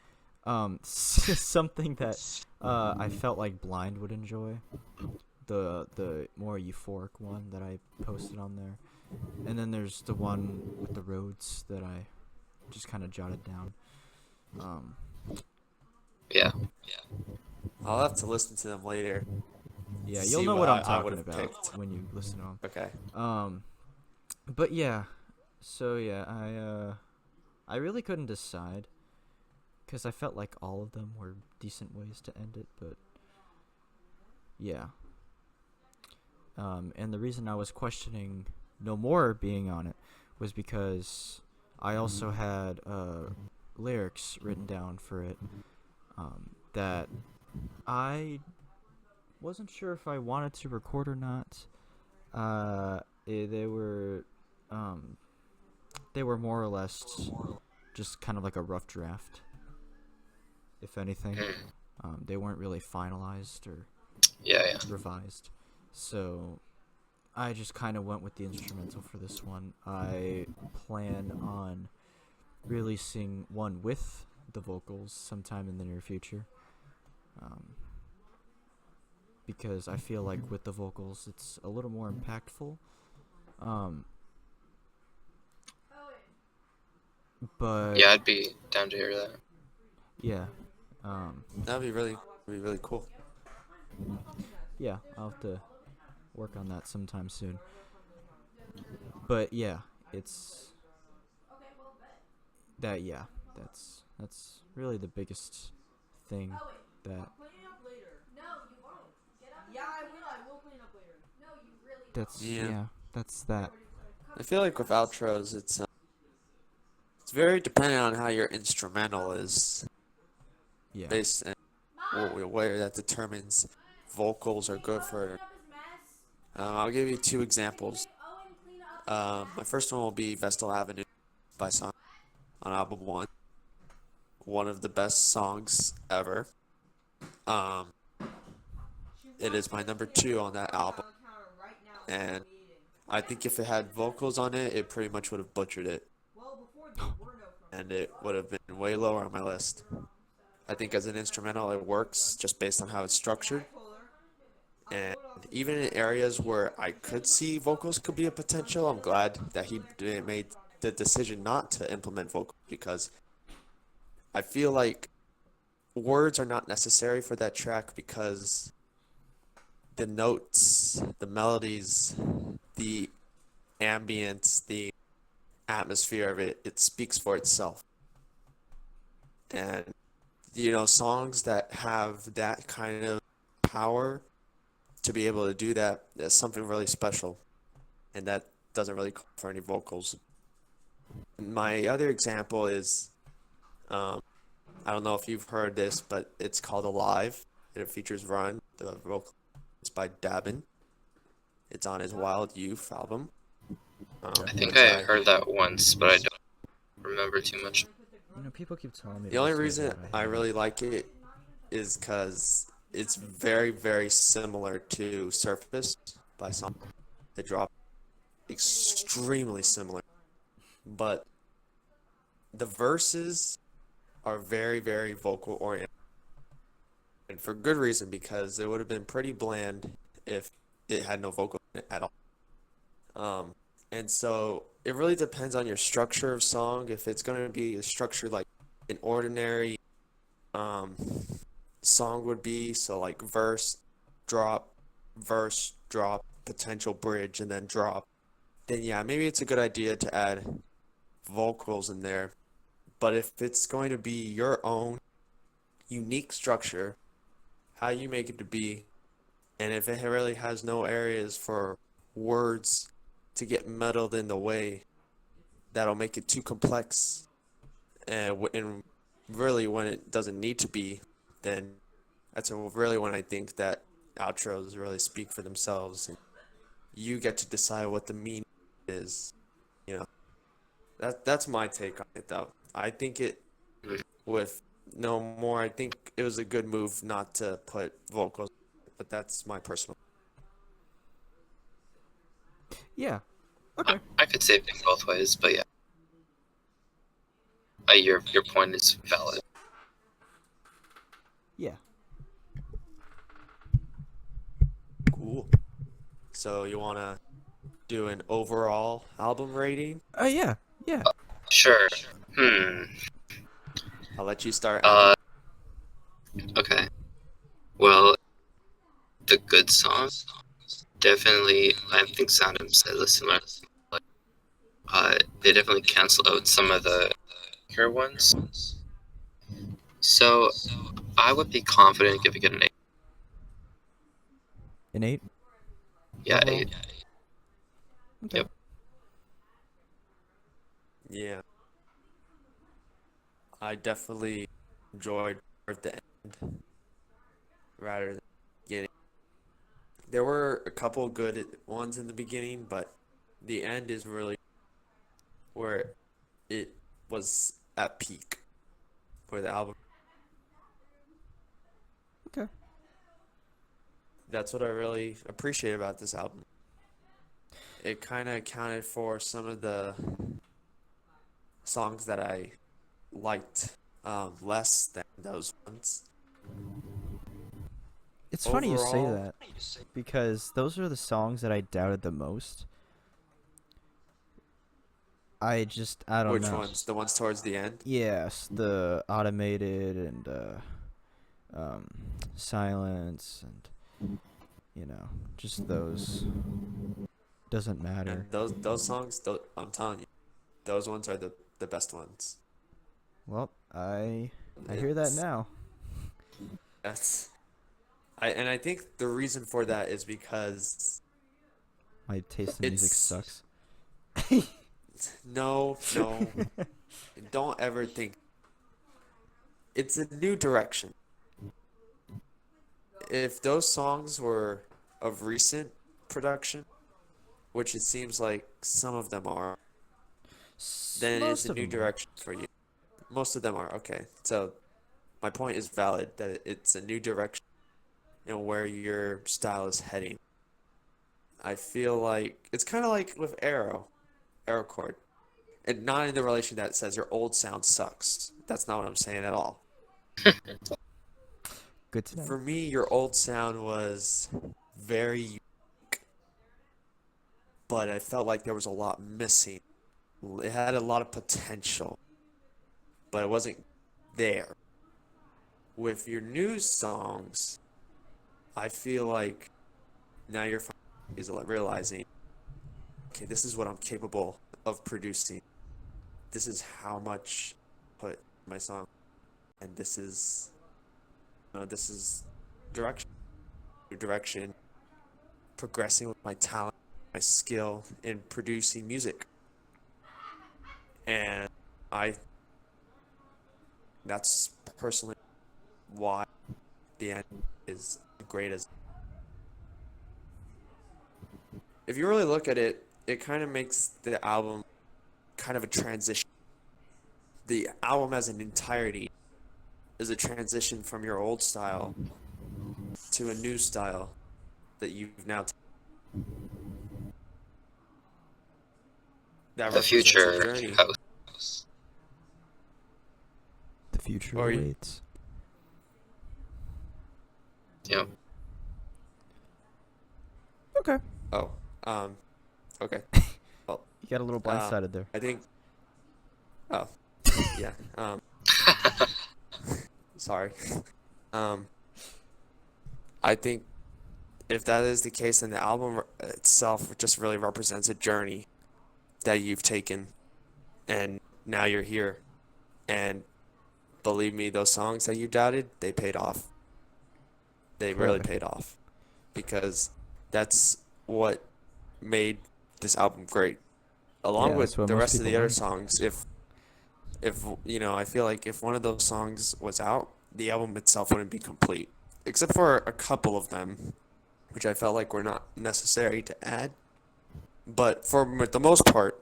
Something that I felt like Blind would enjoy. The more euphoric one that I posted on there. And then there's the one with the roads that I just kind of jotted down. Yeah. I'll have to listen to them later. Yeah, to you'll see know what I'm I talking would've about picked. when you listen to them. Okay. But yeah, so yeah, I really couldn't decide because I felt like all of them were decent ways to end it, but yeah. And the reason I was questioning No More being on it was because I also had lyrics written down for it that I wasn't sure if I wanted to record or not. They were they were more or less just kind of like a rough draft, if anything. Mm. They weren't really finalized or Yeah, yeah. revised. So I just kind of went with the instrumental for this one. I plan on releasing one with the vocals sometime in the near future. Because I feel like with the vocals, it's a little more impactful. But Yeah, I'd be down to hear that. yeah, That'd be really cool. yeah, I'll have to work on that sometime soon. But yeah, it's that. Yeah, that's really the biggest thing that that's Yeah. yeah, that's that. I feel like with outros, it's very dependent on how your instrumental is, Yeah, based on where that determines vocals are good for. I'll give you two examples. My first one will be Vestal Avenue by Song on album one. One of the best songs ever. Um, it is my number two on that album, and I think if it had vocals on it, it pretty much would have butchered it, and it would have been way lower on my list. I think as an instrumental, it works just based on how it's structured. And even in areas where I could see vocals could be a potential, I'm glad that he made the decision not to implement vocals, because I feel like words are not necessary for that track, because the notes, the melodies, the ambience, the atmosphere of it, it speaks for itself. And songs that have that kind of power to be able to do that, that's something really special, and that doesn't really call for any vocals. My other example is, I don't know if you've heard this, but it's called Alive. It features Run. The vocal is by Dabin. It's on his Wild Youth album. I think which I heard that once, but I don't remember too much. people keep telling me. The only reason I really like it is because it's very, very similar to Surface by Song. They drop extremely similar, but the verses are very, very vocal oriented, and for good reason, because it would have been pretty bland if it had no vocal in it at all. And so it really depends on your structure of song. If it's going to be a structure like an ordinary song would be, so like verse, drop, potential bridge, and then drop, then yeah, maybe it's a good idea to add vocals in there. But if it's going to be your own unique structure, how you make it to be, and if it really has no areas for words to get muddled in the way, that'll make it too complex. And really, when it doesn't need to be, then that's really when I think that outros really speak for themselves, and you get to decide what the meaning is. You know, that's my take on it, though. I think it with no more. I think it was a good move not to put vocals, but that's my personal. Yeah. Okay. I could say it both ways, but yeah. Your point is valid. Yeah. Cool. So you want to do an overall album rating? Yeah. Yeah. Sure. I'll let you start. Adam. Okay. Well, the good songs, definitely, I think Soundham said this similar. They definitely cancel out some of the weaker ones. So I would be confident giving it an 8. An 8. Yeah, Overall? 8. Okay. Yep. Yeah. I definitely enjoyed the end rather than the beginning. There were a couple good ones in the beginning, but the end is really where it was at peak for the album. Okay. That's what I really appreciate about this album. It kind of accounted for some of the songs that I liked less than those ones. It's funny you say Overall, that because those are the songs that I doubted the most. I don't which know. ones? The ones towards the end? Yes, the automated and um, silence and just those doesn't matter. And those songs, I'm telling you, those ones are the best ones. Well, I hear that It's now. that's I think the reason for that is because My taste in music it's sucks. no, no, don't ever think it's a new direction. If those songs were of recent production, which it seems like some of them are, then it's Most a of new them are. direction for you. Most of them are. Okay. So my point is valid that it's a new direction in where your style is heading. I feel like it's kind of like with Arrow chord. And not in the relation that says your old sound sucks. That's not what I'm saying at all. Good to know. For me, your old sound was very unique, but I felt like there was a lot missing. It had a lot of potential, but it wasn't there. With your new songs, I feel like now you're is realizing, okay, this is what I'm capable of producing. This is how much I put in my song, and this is direction, direction, progressing with my talent, my skill in producing music, and I. That's personally why the end is great as. If you really look at it, it kind of makes the album kind of a transition. The album as an entirety is a transition from your old style to a new style that you've now that The represents a future journey. house. The future Or awaits. Yep. Okay. oh, okay. Well, You got a little uh, blindsided there. I think. Oh, yeah. Sorry. Um, I think if that is the case, then the album itself just really represents a journey that you've taken, and now you're here. And believe me, those songs that you doubted, they paid off. They really Clearly. paid off because that's what made this album great. Along Yeah, that's with what the most rest of people the other want. songs, if I feel like if one of those songs was out, the album itself wouldn't be complete, except for a couple of them, which I felt like were not necessary to add. But for the most part,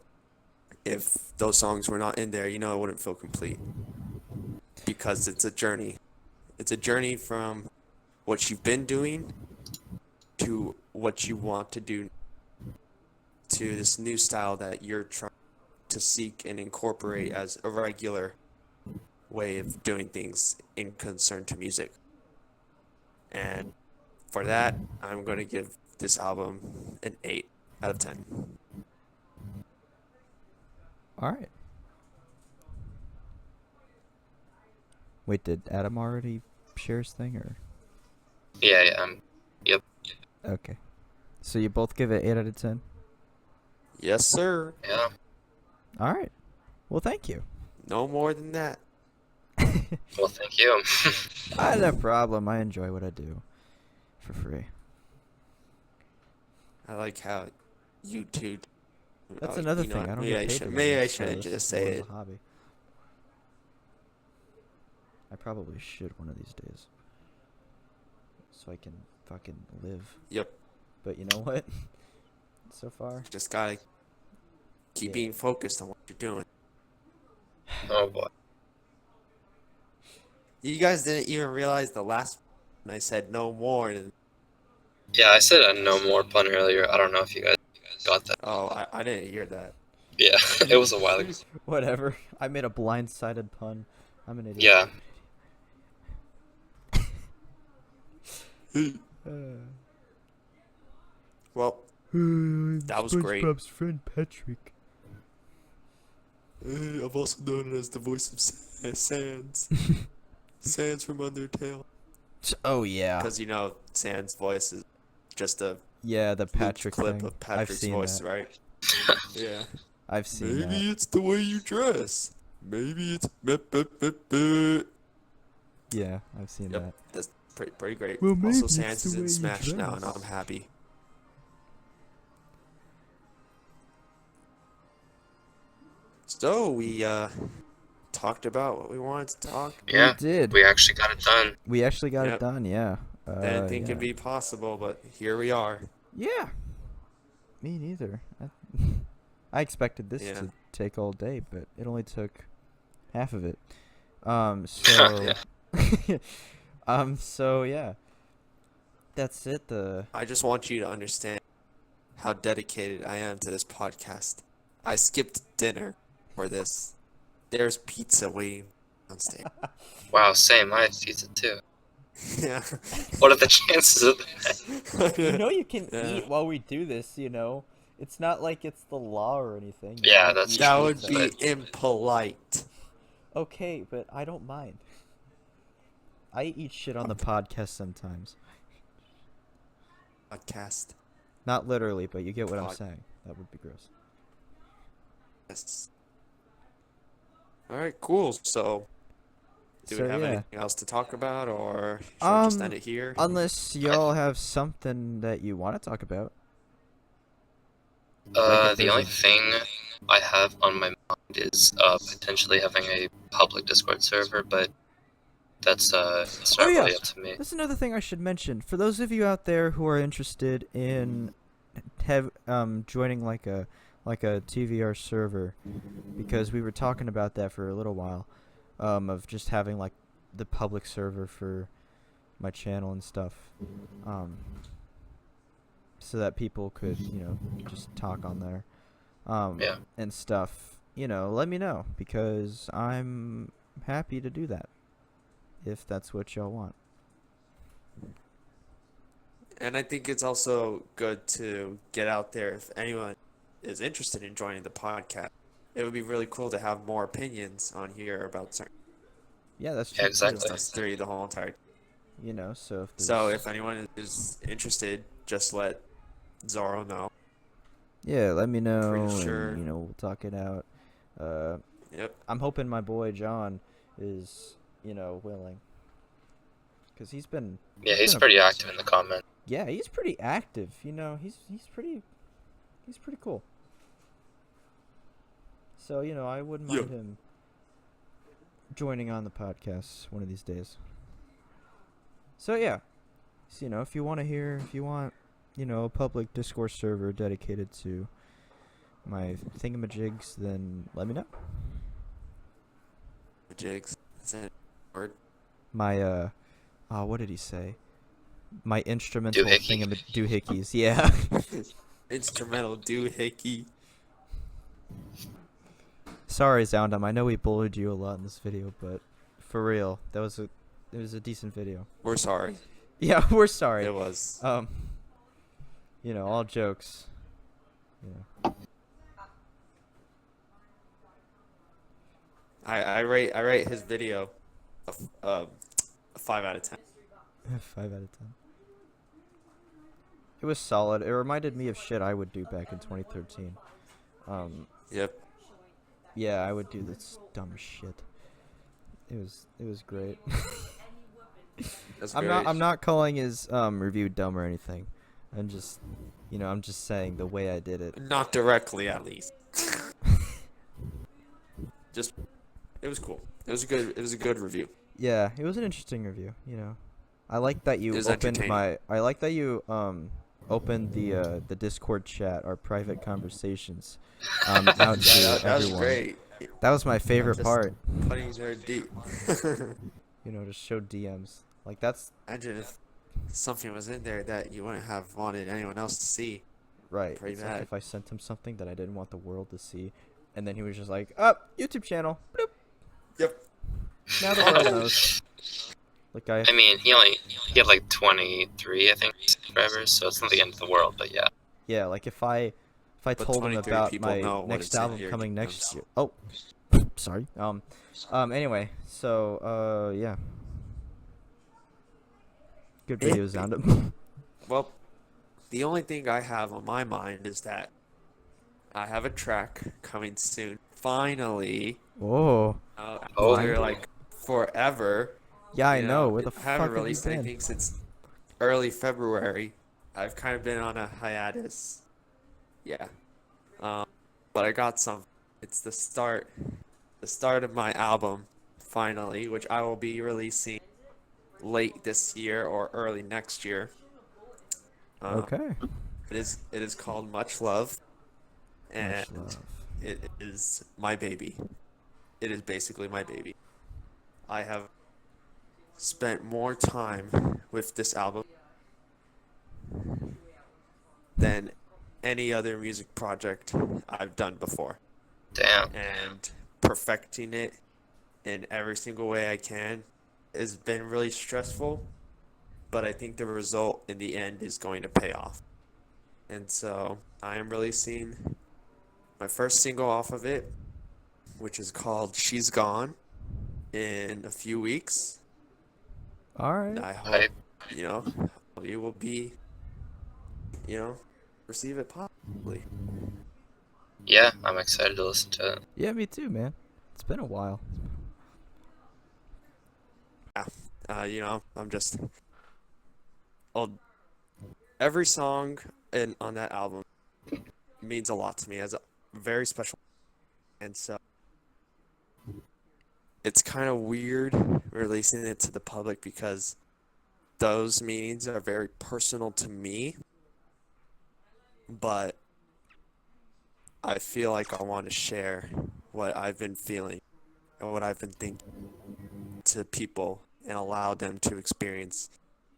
if those songs were not in there, it wouldn't feel complete because it's a journey. It's a journey from what you've been doing to what you want to do to this new style that you're trying to seek and incorporate as a regular way of doing things in concern to music. And for that, I'm going to give this album an 8 out of 10. All right. Wait, did Adam already share his thing or? Yeah, yep. Okay. So you both give it 8 out of 10? Yes, sir. Yeah. All right. Well, thank you. No more than that. Well, thank you. No problem. I enjoy what I do for free. I like how you two. That's another you know thing. what, I don't maybe get I paid should. to Maybe do I this, so shouldn't this just is more say of it. a hobby. I probably should one of these days, so I can fucking live. Yep. But you know what? So far, Just gotta keep Yeah. being focused on what you're doing. Oh boy. You guys didn't even realize the last one I said no more. And, Yeah, I said a no more pun earlier. I don't know if you guys got that. oh, I didn't hear that. Yeah, it was a while ago. Whatever. I made a blindsided pun. I'm an idiot. Yeah. Well, that was great. SpongeBob's friend Patrick. I'm also known as the voice of Sans. Sans from Undertale. Oh yeah. Because, you know, Sans' voice is just a Yeah, the looped Patrick clip thing. of I've Patrick's seen voice, that. right? Yeah. I've seen Maybe that. it's the way you dress. Maybe it's... Yep, Yeah, I've seen that. that's pretty great. Well, maybe Also, it's Sans the is way in you Smash now, and dress. I'm happy. So, we talked about what we wanted to talk. Yeah. We did. We actually got it done. We actually got Yep. it done, yeah. Didn't think yeah. it'd be possible, but here we are. Yeah. Me neither. I expected this Yeah. to take all day, but it only took half of it. So yeah. That's it. I just want you to understand how dedicated I am to this podcast. I skipped dinner for this. There's pizza waiting downstairs. Wow, same. I had pizza too. Yeah. What are the chances of that? You know you can Yeah. eat while we do this, you know. It's not like it's the law or anything. You Yeah, can that's eat That true, would pizza. be but- impolite. Okay, but I don't mind. I eat shit on the podcast sometimes. Podcast. Not literally, but you get what I'm Pod- saying. That would be gross. Yes. Alright, cool. So, do So, we have yeah. anything else to talk about, or should we just end it here? Unless y'all have something that you want to talk about. Like if The there's only a- thing I have on my mind is potentially having a public Discord server, but that's it's not Oh, yeah. really up to me. That's another thing I should mention. For those of you out there who are interested in joining like a TVR server, because we were talking about that for a little while, of just having like the public server for my channel and stuff, so that people could, you know, just talk on there, Yeah. and stuff. You know, let me know, because I'm happy to do that if that's what y'all want. And I think it's also good to get out there if anyone is interested in joining the podcast. It would be really cool to have more opinions on here about certain Yeah, that's Yeah, true. too. exactly. us three the whole entire. You know, so if there's, So if anyone is interested, just let Zoro know. yeah, let me know, Pretty sure. and, you know, we'll talk it out. Yep. I'm hoping my boy John is, you know, willing, because he's been, Yeah, he's been a- pretty active in the comments. yeah, he's pretty active. You know, he's pretty cool. So, you know, I wouldn't mind him joining on the podcast one of these days. So yeah, so, you know, if you want, you know, a public Discord server dedicated to my thingamajigs, then let me know. Jigs. Is that a word? My what did he say? My instrumental Doohickey. doohickeys. Yeah. Instrumental doohickey. Sorry, Zoundum. I know we bullied you a lot in this video, but for real, it was a decent video. We're sorry. Yeah, we're sorry. It was. You know, all jokes. You know. I rate his video a 5 out of 10. 5 out of 10. It was solid. It reminded me of shit I would do back in 2013. Yep. Yeah, I would do this dumb shit. It was great. That's I'm great. not calling his review dumb or anything. I'm just, you know, I'm just saying the way I did it. Not directly, at least. Just, it was cool. It was a good review. Yeah, it was an interesting review. You know, I like that you It was opened entertaining. I like that you opened the Discord chat, our private conversations, out to That was everyone. great. That was my favorite just part. putting their deep. You know, just show DMs. Like that's Imagine if something was in there that you wouldn't have wanted anyone else to see. right. Pretty It's like bad. if I sent him something that I didn't want the world to see, and then he was just like, "Oh, YouTube channel." Bloop. Yep. Now the world knows. Like I mean, he had like 23, I think, subscribers, so it's not the end of the world, but yeah. yeah, like if I But told him 23 about people my know what next it's in album your coming next DMs. year. Oh, sorry. Anyway, so yeah. Good videos, Zound. Well, the only thing I have on my mind is that I have a track coming soon. Finally. Whoa. Oh. After like forever. Yeah, I You know. Where the I haven't fuck have you released been? anything since early February. I've kind of been on a hiatus. Yeah. But I got some. It's the start of my album, finally, which I will be releasing late this year or early next year. Okay. It is called Much Love, and Much love. it is my baby. It is basically my baby. I have spent more time with this album than any other music project I've done before. Damn. And perfecting it in every single way I can has been really stressful, but I think the result in the end is going to pay off. And so I am releasing my first single off of it, which is called She's Gone, in a few weeks. All And right. I hope, Hype. you will be, receive it positively. Yeah, I'm excited to listen to it. Yeah, me too, man. It's been a while. I'm just, every song on that album means a lot to me, as a very special, and so it's kind of weird releasing it to the public because those meanings are very personal to me, but I feel like I want to share what I've been feeling and what I've been thinking to people and allow them to experience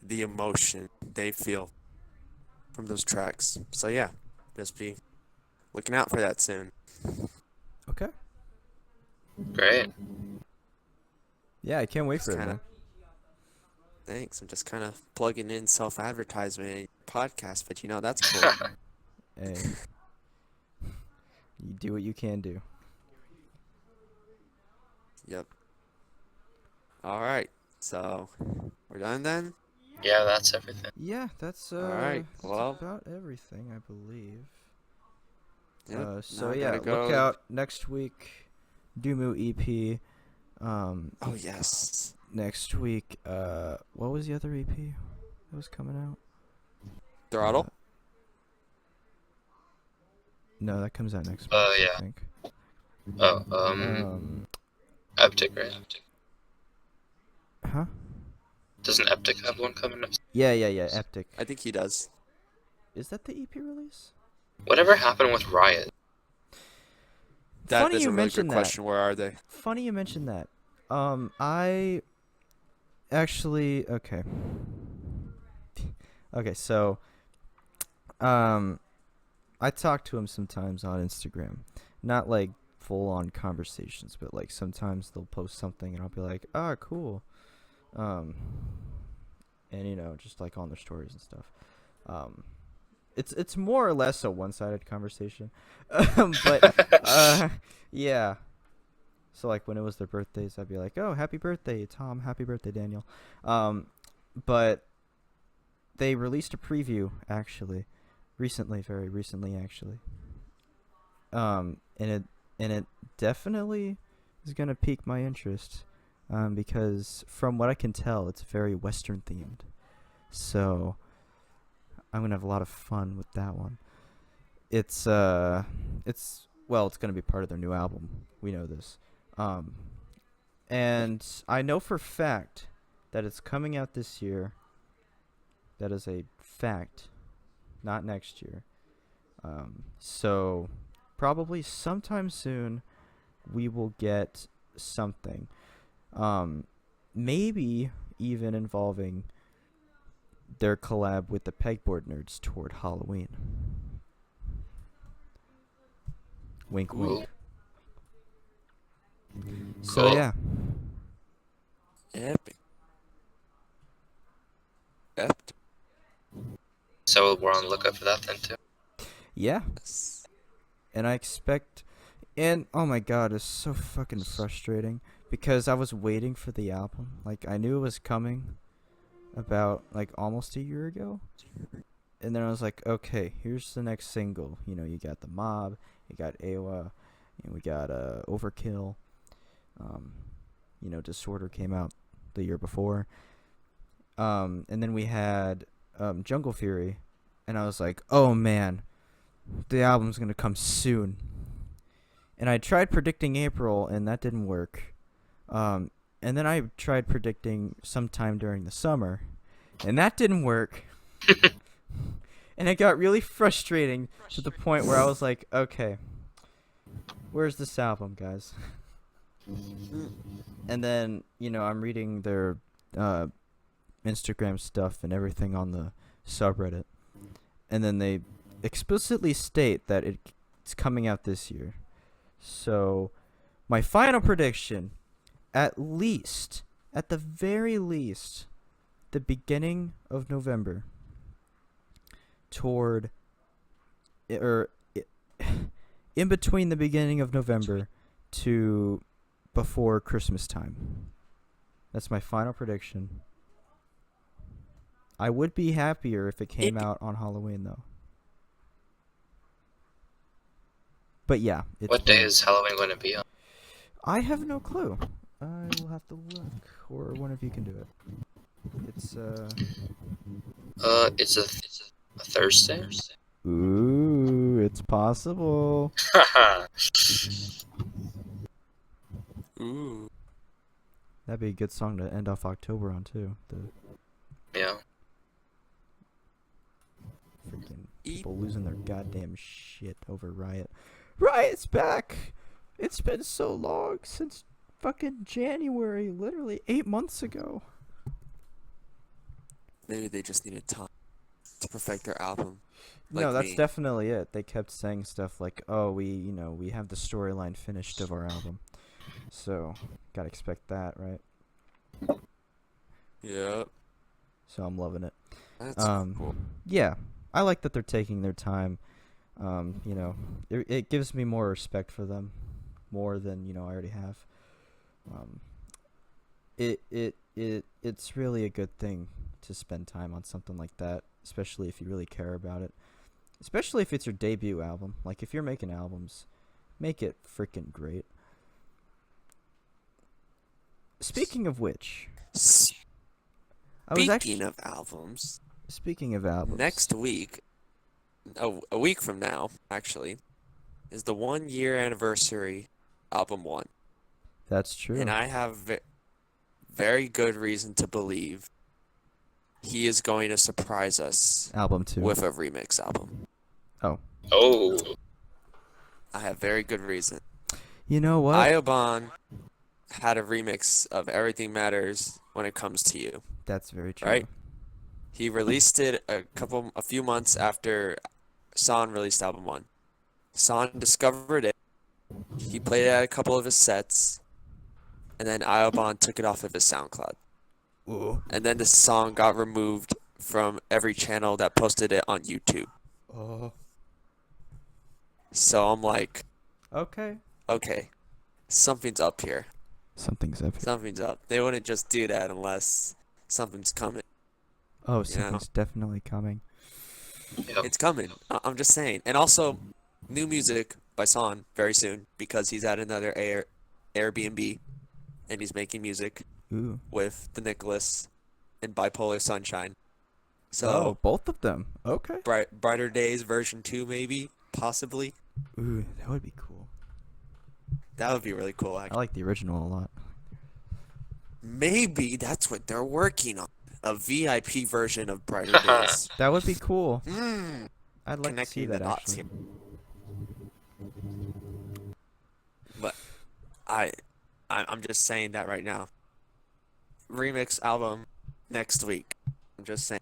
the emotion they feel from those tracks. So yeah, just be looking out for that soon. Okay. Great. Yeah, I can't wait Just for it, kinda- man. Thanks. I'm just kind of plugging in self-advertisement in your podcast, but that's cool. Hey. You do what you can do. Yep. All right. So we're done then. Yeah, that's everything. Yeah, that's right, that's well- about everything, I believe. Yep. So now I yeah, gotta look go. out next week, Dumu EP. Oh yes. Next week, what was the other EP that was coming out? Throttle. No, that comes out next week. Yeah. I think. Oh, Eptic, right? Huh? Doesn't Eptic have one coming up? Yeah, Eptic. I think he does. Is that the EP release? Whatever happened with Riot? That Funny is you a really mentioned good that. question. Where are they? Funny you mentioned that. I actually okay. Okay, so I talk to him sometimes on Instagram. Not like full on conversations, but like sometimes they'll post something and I'll be like, "Ah, cool." And just like on their stories and stuff. It's more or less a one-sided conversation. But yeah. So like when it was their birthdays, I'd be like, "Oh, happy birthday, Tom. Happy birthday, Daniel." But they released a preview actually, very recently actually. And it definitely is gonna pique my interest, because from what I can tell, it's very Western themed. So I'm gonna have a lot of fun with that one. It's gonna be part of their new album. We know this. And I know for a fact that it's coming out this year. That is a fact, not next year. So probably sometime soon, we will get something. Maybe even involving their collab with the Pegboard Nerds toward Halloween. Wink, Ooh. wink. So Cool. yeah, Epic. Epic. So we're on the lookout for that then too. yeah, and I expect, and oh my god, it's so fucking frustrating because I was waiting for the album. Like I knew it was coming about like almost a year ago, and then I was like, okay, here's the next single. You know, you got the Mob, you got Awa, and we got Overkill. You know, Disorder came out the year before. And then we had Jungle Fury, and I was like, oh man, the album's gonna come soon. And I tried predicting April, and that didn't work. And then I tried predicting sometime during the summer, and that didn't work. And it got really frustrating to the point where I was like, okay, where's this album, guys? And then, you know, I'm reading their Instagram stuff and everything on the subreddit, and then they explicitly state that it's coming out this year. So my final prediction, at the very least, the beginning of November, toward or in between the beginning of November to before Christmas time. That's my final prediction. I would be happier if it came out on Halloween, though. But yeah. What day is Halloween going to be on? I have no clue. I will have to look, or one of you can do it. It's a Thursday. Ooh, it's possible. Ooh. That'd be a good song to end off October on, too. Yeah. Freaking people losing their goddamn shit over Riot. Riot's back! It's been so long since fucking January, literally 8 months ago. Maybe they just needed time to perfect their album. No, Like that's me. definitely it. They kept saying stuff like, "Oh, we have the storyline finished of our album." So, gotta expect that, right? Yep. So I'm loving it. That's cool. Yeah, I like that they're taking their time. You know, it gives me more respect for them, more than I already have. It's really a good thing to spend time on something like that, especially if you really care about it. Especially if it's your debut album. Like, if you're making albums, make it freaking great. Speaking of which, Speaking of albums, Speaking of albums, next week, a week from now, actually, is the 1 year anniversary album 1. That's true. And I have very good reason to believe he is going to surprise us Album 2. with a remix album. Oh. I have very good reason. You know what? Ioban had a remix of Everything Matters When It Comes to You. That's very true. Right? He released it a few months after San released album 1. San discovered it. He played it at a couple of his sets, and then Ioban took it off of his SoundCloud. Ooh. And then the song got removed from every channel that posted it on YouTube. Oh. So I'm like, Okay. okay, something's up here. Something's up here. Something's up. They wouldn't just do that unless something's coming. Oh, know. something's definitely coming. Yep. It's coming. I'm just saying. And also, new music by San very soon because he's at another Airbnb and he's making music Ooh. with the Nicholas and Bipolar Sunshine. Oh, So, both of them. Okay. Brighter Days version 2 maybe, possibly. Ooh, that would be cool. That would be really cool, I actually. like the original a lot. Maybe that's what they're working on. A VIP version of Brighter Days. That would be cool. Hmm. I'd like to see Connecting that the dots actually. here. But I'm just saying that right now. Remix album next week. I'm just saying.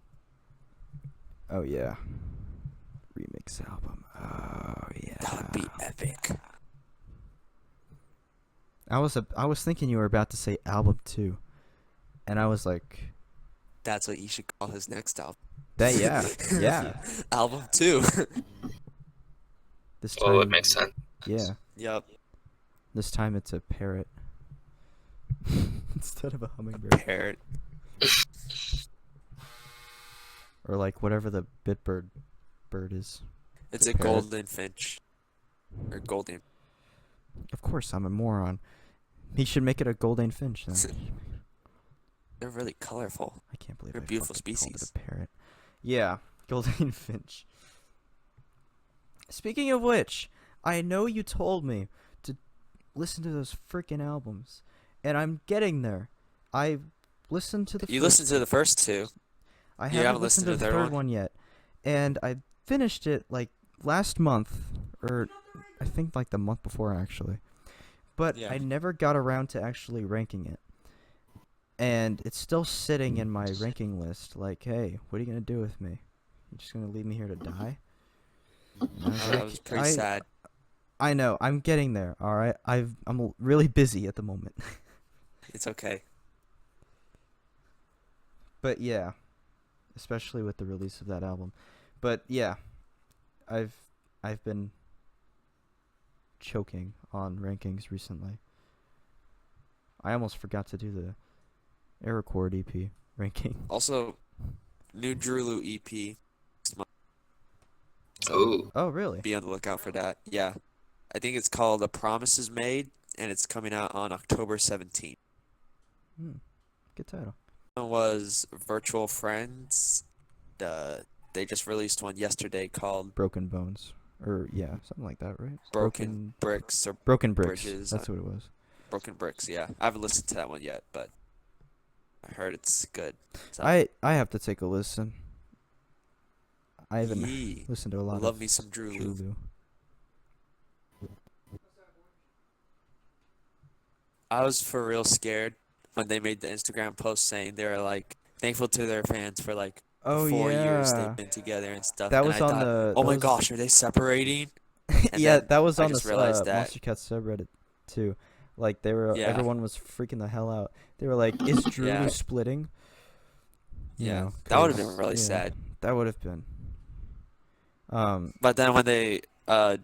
Oh yeah. Remix album. Oh yeah. That would be epic. I was thinking you were about to say album 2. And I was like, That's what you should call his next album. that yeah. Album 2. This Oh, it time makes sense. yeah. Yep. This time it's a parrot. Instead of a hummingbird. Parrot. Or like whatever the bitbird bird is. It's The a parrot. golden finch. Or golden. Of course, I'm a moron. He should make it a golden finch then. They're really colorful. I can't believe They're I beautiful fucking called it species. a parrot. Yeah, golden finch. Speaking of which, I know you told me to listen to those freaking albums, and I'm getting there. I listened to the. You first listened to the first two. I You haven't listened to the third one? one yet, and I finished it like last month, or I think like the month before actually. But Yeah. I never got around to actually ranking it, and it's still sitting in my ranking list. Like, hey, what are you gonna do with me? You just gonna leave me here to die? And I was That was pretty sad. I know. I'm getting there. All right. I'm really busy at the moment. It's okay. But yeah, especially with the release of that album. But yeah, I've been choking on rankings recently. I almost forgot to do the Air Record EP ranking. Also, new Drulu EP. Ooh. Oh, really? Be on the lookout for that. Yeah. I think it's called A Promise Is Made, and it's coming out on October 17th. Good title. One was Virtual Friends. They just released one yesterday called Broken Bones. Or yeah, something like that, right? Broken Bricks or Broken Bricks. Bridges. That's what it was. Broken Bricks, yeah. I haven't listened to that one yet, but I heard it's good. So, I have to take a listen. I haven't Yee. listened to a lot love of me some Drulu. Drulu. I was for real scared when they made the Instagram post saying they were like thankful to their fans for like the Oh 4 years yeah. they've been together and stuff. That and was I on thought, the. oh that my was- gosh, are they separating? And yeah, then that was I on the just realized that. Monster Cat subreddit too. Like they were, Yeah. everyone was freaking the hell out. They were like, "Is Drew Yeah. splitting?" You Yeah, know, that would have 'cause- been really yeah, sad. That would have been. But then when they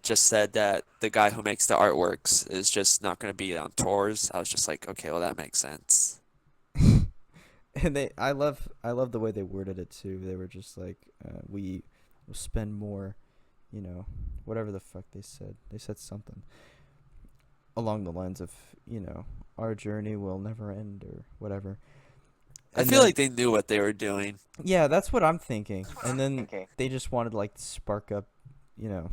just said that the guy who makes the artworks is just not going to be on tours, I was just like, okay, well that makes sense. And I love the way they worded it too. They were just like, "We will spend more," you know, whatever the fuck they said. They said something along the lines of, you know, our journey will never end or whatever. I And feel then- like they knew what they were doing. Yeah, that's what I'm thinking. And then they just wanted like to spark up, you know,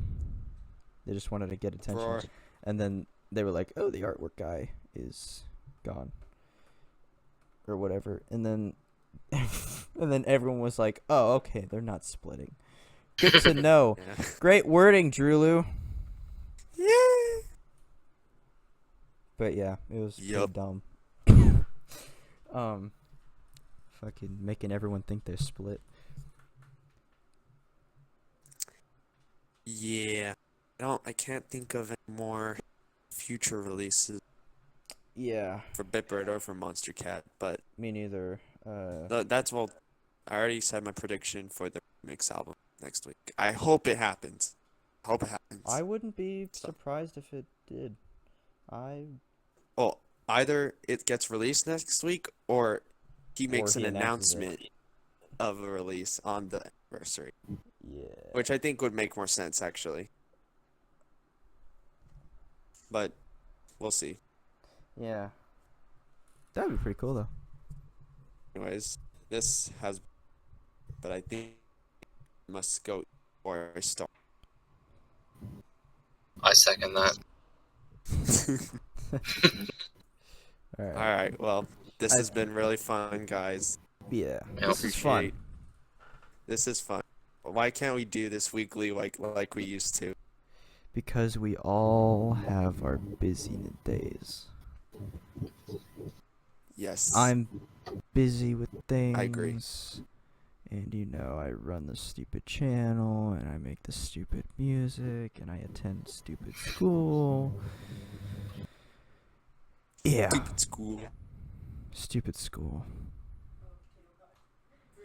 they just wanted to get attention. Roar. And then they were like, "Oh, the artwork guy is gone." Or whatever. And then and then everyone was like, "Oh, okay, they're not splitting." Good to know. Yeah. Great wording, Drulu. Yeah. But yeah, it was pretty Yup. dumb. Fucking making everyone think they're split. Yeah. I can't think of any more future releases Yeah, for Bitbird or for Monster Cat, but me neither. that's well, I already said my prediction for the remix album next week. I hope it happens. Hope it happens. I wouldn't be So- surprised if it did. Well, either it gets released next week or he makes he an announces it. announcement of a release on the anniversary, Yeah. which I think would make more sense actually. But we'll see. Yeah. That'd be pretty cool though. Anyways, this has, but I think we must go or start. I second that. All All right. right. Well, this has been really fun, guys. Yeah. Yeah. This is fun. Appreciate- This is fun. Why can't we do this weekly like we used to? Because we all have our busy days. Yes. I'm busy with things. I agree. And I run the stupid channel, and I make the stupid music, and I attend stupid school. Yeah. Stupid school. Stupid school.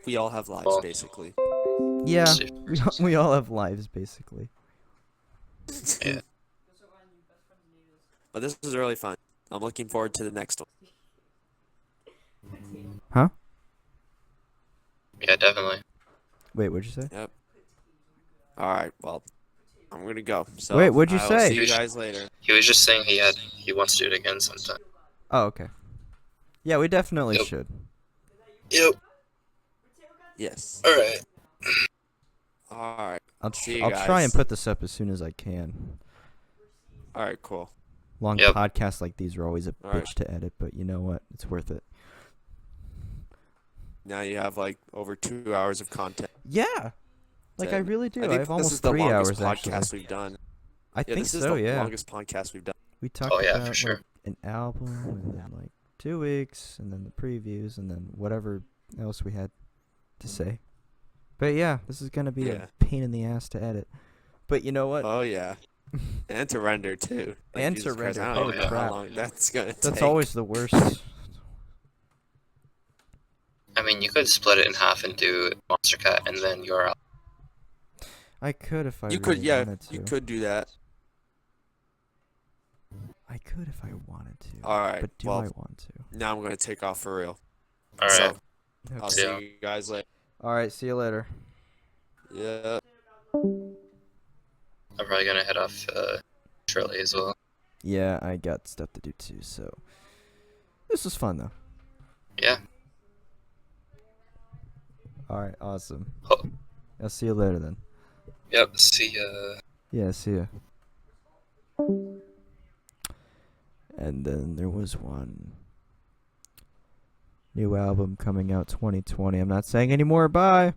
We all have lives, Well, basically. Yeah, Stupid. we all have lives, basically. Yeah. But this was really fun. I'm looking forward to the next one. Huh? Yeah, definitely. Wait, what'd you say? Yep. All right. Well, I'm gonna go. So Wait, what'd you I will say? see you guys later. He was just saying he wants to do it again sometime. Oh, okay. Yeah, we definitely Yep. should. Yep. Yes. All right. All right. I'll See you I'll try and guys. put this up as soon as I can. All right. Cool. Long Yep. podcasts like these are always a All right. bitch to edit, but you know what? It's worth it. Now you have like over 2 hours of content. Yeah. Like, I really do. I I think have this almost is the 3 longest hours, podcast actually. we've done. I think this is so, the yeah. longest podcast we've done. We talked Oh, yeah, about for sure. like, an album, and then like 2 weeks, and then the previews, and then whatever else we had to say. But yeah, this is gonna be Yeah. a pain in the ass to edit. But you know what? Oh yeah, and to render too. Like, And Jesus to Christ, render, I don't holy even know crap. how long that's gonna take. That's always the worst. I mean, you could split it in half and do Monster Cat and then your album. I could if I You really could, yeah, wanted to. you could do that. I could if I wanted to. All right, But do well, I want to? Now I'm gonna take off for real. All right. So I'll Okay. see Yeah. you guys later. All right. See you later. Yeah. I'm probably gonna head off shortly as well. Yeah, I got stuff to do too. So this was fun though. Yeah. All right. Awesome. Oh. I'll see you later then. Yep. See ya. Yeah. See ya. And then there was one new album coming out 2020. I'm not saying anymore. Bye.